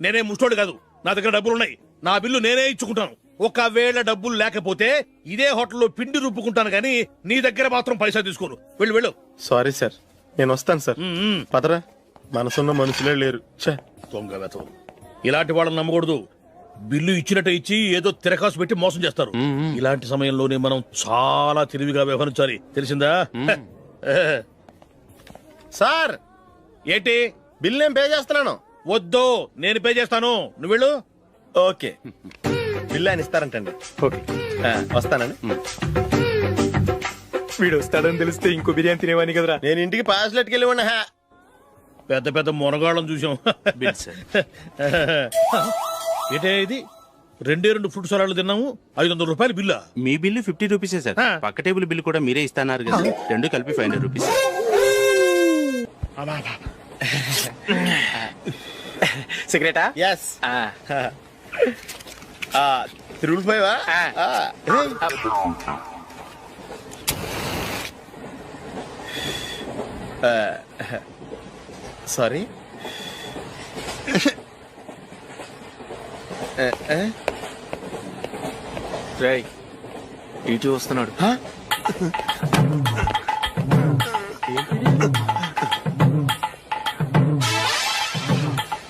నేనే ముష్టోడు కాదు, నా దగ్గర డబ్బులు ఉన్నాయి. నా బిల్లు నేనే ఇచ్చుకుంటాను. ఒకవేళ డబ్బులు లేకపోతే ఇదే హోటల్లో పిండి రుబ్బుకుంటాను, కానీ నీ దగ్గర మాత్రం పైసా తీసుకోను. వెళ్ళు వెళ్ళు. సారీ సార్, నేను వస్తాను సార్. పదరా, మనసున్న మనుషులే లేరు. దొంగ వెతవు. ఇలాంటి వాళ్ళని నమ్మకూడదు. బిల్లు ఇచ్చినట్టు ఇచ్చి ఏదో తిరకాసు పెట్టి మోసం చేస్తారు. ఇలాంటి సమయంలోనే మనం చాలా తెలివిగా వ్యవహరించాలి, తెలిసిందా? సార్, ఏంటి? బిల్ నేను పే చేస్తున్నాను. వద్దు, నేను పే చేస్తాను, నువ్వు వెళ్ళు. ఓకే, బిల్ ఆయన ఇస్తారంటండి. ఓకే, వస్తానండి. వీడు వస్తాడని తెలిస్తే ఇంకో బిర్యానీ తినేవాని కదరా. నేను ఇంటికి పాస్లెట్కి వెళ్ళి ఉన్నా. పెద్ద పెద్ద మునగాళ్ళం చూసాం. ఏంటే ఇది? 2 ఫ్రూట్ సలాడ్లు తిన్నాము, 500 రూపాయలు బిల్లా? మీ బిల్లు 50 రూపీసే సార్. పక్క టేబుల్ బిల్లు కూడా మీరే ఇస్తాన్నారు కదా. రెండు కలిపి 500 రూపీస్. సిగరెటా? ఎస్. 355. సారీ. రేయ్, ఇటు వస్తున్నాడు.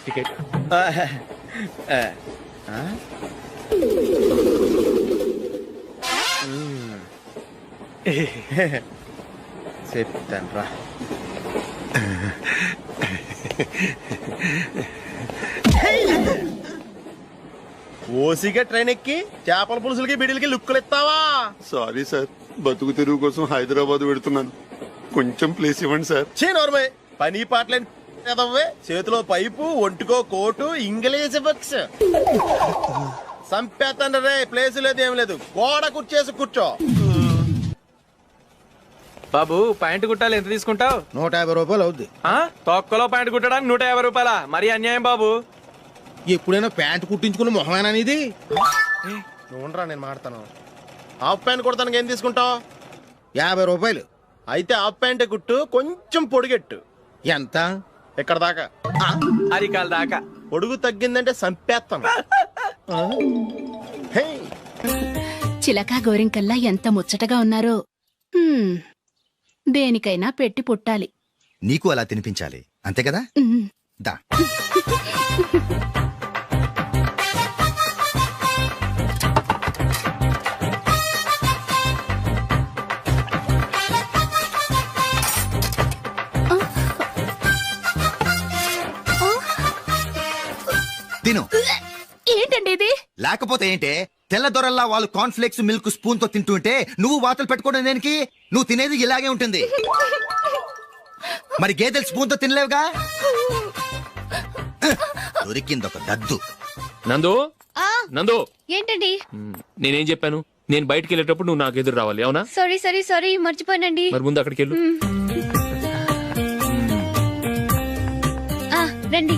టికెట్. చెప్తాను రా. ఓసిగా ట్రైన్ ఎక్కి చేపల పులుసులకి బిడిలకి లుక్కులు ఇస్తావా? సారీ సార్, బతుకు తెరువు కోసం హైదరాబాద్ పెడుతున్నాను. కొంచెం ప్లేస్ ఇవ్వండి సార్. నోర్మే, పని పాటలేని కదవ్వే. చేతిలో పైపు, ఒంటికో కోటు, ఇంగ్లీష్ బుక్స్. సంపేతండ్రి రే, ప్లేస్ లేదు ఏం లేదు. గోడ కుర్చేసి కూర్చో. బాబు, ప్యాంటు కుట్టాలి, ఎంత తీసుకుంటావు? 150 రూపాయలు అవుద్ది. తొక్కలో ప్యాంటు కుట్టడానికి 150 రూపాయల? మరి అన్యాయం బాబు. ఎప్పుడైనా ప్యాంటు కుట్టించుకున్న మొహమేనా ఇది? నువ్వురా, నేను మాడతాను. హాఫ్ ప్యాంట్ కుడతానికి ఏం తీసుకుంటావు? 50 రూపాయలు. అయితే హాఫ్ ప్యాంటే కుట్టు, కొంచెం పొడిగెట్టు. ఎంత? ఎక్కడ దాకా? అరికాల దాకా. పొడుగు తగ్గిందంటే సంపేస్తాను. చిలకా గోరింకల్లా ఎంత ముచ్చటగా ఉన్నారో. దేనికైనా పెట్టి పుట్టాలి. నీకు అలా తినిపించాలి, అంతే కదా? దా. తిను. ఏంటండి ఇది? లేకపోతే ఏంటే, తెల్లదొరల్లా వాళ్ళు కార్న్ఫ్లేక్స్ మిల్క్ స్పూన్ తో తింటుంటే నువ్వు వాతలు పెట్టుకోవడం దేనికి? నువ్వు తినేది ఇలాగే ఉంటుంది. మరి గేదెలు స్పూన్ తో తినలేవుగా. దొరికింది ఒక దద్దు. నందు నందు ఏంటండి? నేనేం చెప్పాను? నేను బయటికి వెళ్ళేటప్పుడు నువ్వు నాకు ఎదురు రావాలి, అవునా? సారీ మర్చిపోయానండి. మరి ముందు అక్కడికి వెళ్ళు. రండి.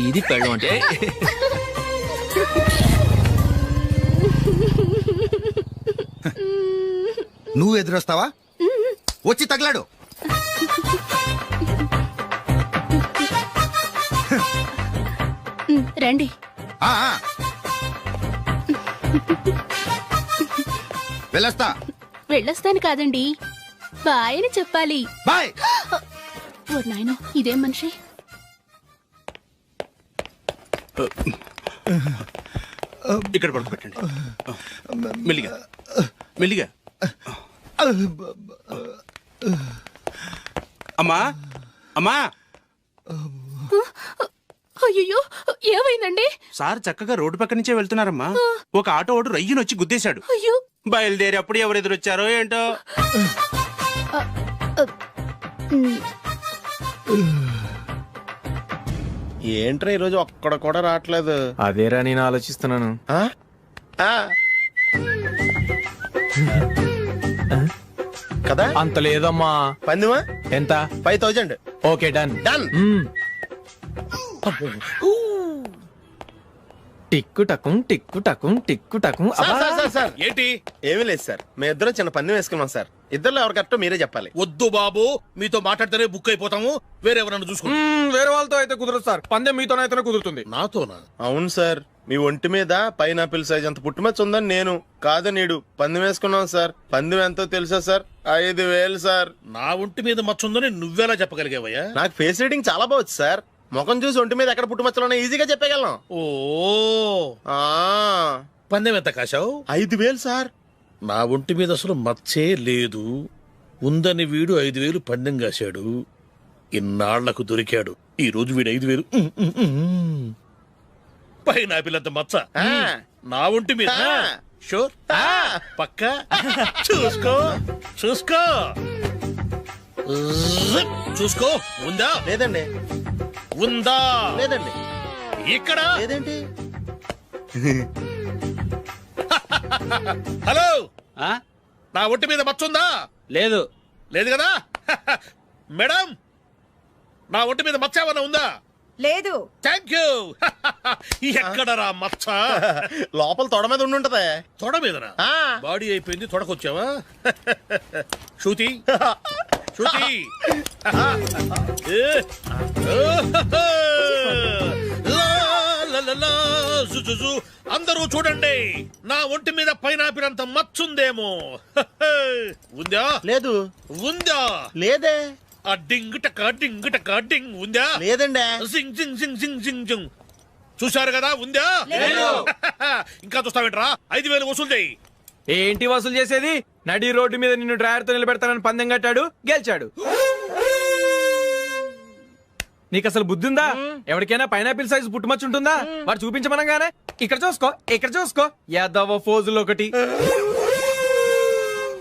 ఇది పెళ్ళం అంటే. నువ్వు ఎదురొస్తావా? వచ్చి తగలాడు. రండి. వెళ్ళొస్తా. వెళ్ళొస్తాను కాదండి, బాయ్ అని చెప్పాలి. బాయ్. ఓ నాయనో, ఇదేం మనిషి? ఇక్కడ పడుకోబెట్టండి. మెల్లిగా మెల్లిగా. అమ్మా అమ్మా. అయ్యో, ఏమైందండి? సార్ చక్కగా రోడ్డు పక్క నుంచే వెళ్తున్నారమ్మా. ఒక ఆటో ఓడు రయ్యనొచ్చి గుద్దేశాడు. అయ్యో. బయలుదేరి అప్పుడు ఎవరు ఎదురొచ్చారో ఏంటో. ఏంట్రా ఈరోజు ఒక్కడ కూడా రావట్లేదు? అదేరా నేను ఆలోచిస్తున్నాను. కదా అంత లేదమ్మా. పందిమా ఎంత? 5000. Okay done. డన్. టిక్కు టకుం టిక్కు టకుం టిక్కు టకుం. సార్ ఏంటి? ఏమీ లేదు సార్, మేము ఇద్దరం చిన్న పందెం వేసుకున్నాం సార్. ఇద్దరు ఎవరు కరెక్టో మీరే చెప్పాలి. వద్దు బాబు, మీతో మాట్లాడితేనే బుక్ అయిపోతాము. వేరెవరన్నా చూసుకుంటాం. వేరే వాళ్ళతో అయితే కుదరదు సార్. పందెం మీతోనైతేనే కుదురుతుంది. నాతోనా? అవును సార్, మీ ఒంటి మీద పైనాపిల్ సైజ్ అంత పుట్టుమచ్చ ఉందని నేను కాదు నీడు పందెం వేసుకున్నాం సార్. పందెం ఎంతో తెలుసా సార్? 5000 సార్. నా ఒంటి మీద మచ్చ ఉందని నువ్వెలా చెప్పగలిగావయ్యా? నాకు ఫేస్ రీడింగ్ చాలా బాగుంది సార్. ముఖం చూసి ఒంటి మీద ఎక్కడ పుట్టుమచ్చలో ఈజీగా చెప్పగలను. ఓ, పందెం ఎంత కాశావు? 5000 సార్. నా ఒంటి మీద అసలు మచ్చే లేదు. ఉందని వీడు 5000 పందెం కాశాడు. ఇన్నాళ్లకు దొరికాడు. ఈ రోజు వీడు 5000. పైన పిల్లంత మచ్చ నా ఒంటి మీద. షూర్? పక్క చూసుకో చూసుకో చూసుకో. ఉందా? లేదండి. ఉందా? లేదండి. ఇక్కడ లేదేంటి? హలో, నా ఒంటి మీద మచ్చుందా? లేదు. లేదు కదా? మేడం, నా ఒంటి మీద మచ్చ ఏమన్నా ఉందా? లేదు. Thank you. ఎక్కడరా మచ్చ? లోపల తొడ మీద ఉండుంటదే. తొడ మీదనా? బాడీ అయిపోయింది, తొడకొచ్చావా? శృతి శృతి. అందరూ చూడండి, నా ఒంటి మీద పైనాపిల్ అంత మచ్చుందేమో. ఉందా? లేదు. ఉందా? లేదే. ఆ డింగ్ టక డింగ్ టక డింగ్ ఉందా? లేదండి. జింగ్ జింగ్ జింగ్ జింగ్ జింగ్ జింగ్. చూశారు కదా? ఉందా? ఇంకా చూస్తావేంట్రా? 5000 వసూలు చేయి. ఏంటి వసూలు చేసేది? నడి రోడ్డు మీద నిన్ను డ్రైవర్ తో నిలబెడతానని పందెం కట్టాడు, గెలిచాడు. నీకు అసలు బుద్ధి ఉందా? ఎవరికైనా పైనాపిల్ సైజ్ పుట్టుమచ్చు ఉంటుందా? వాడు చూపించమనగానే ఇక్కడ చూసుకో ఇక్కడ చూసుకో. యాదవ ఫోజులు ఒకటి.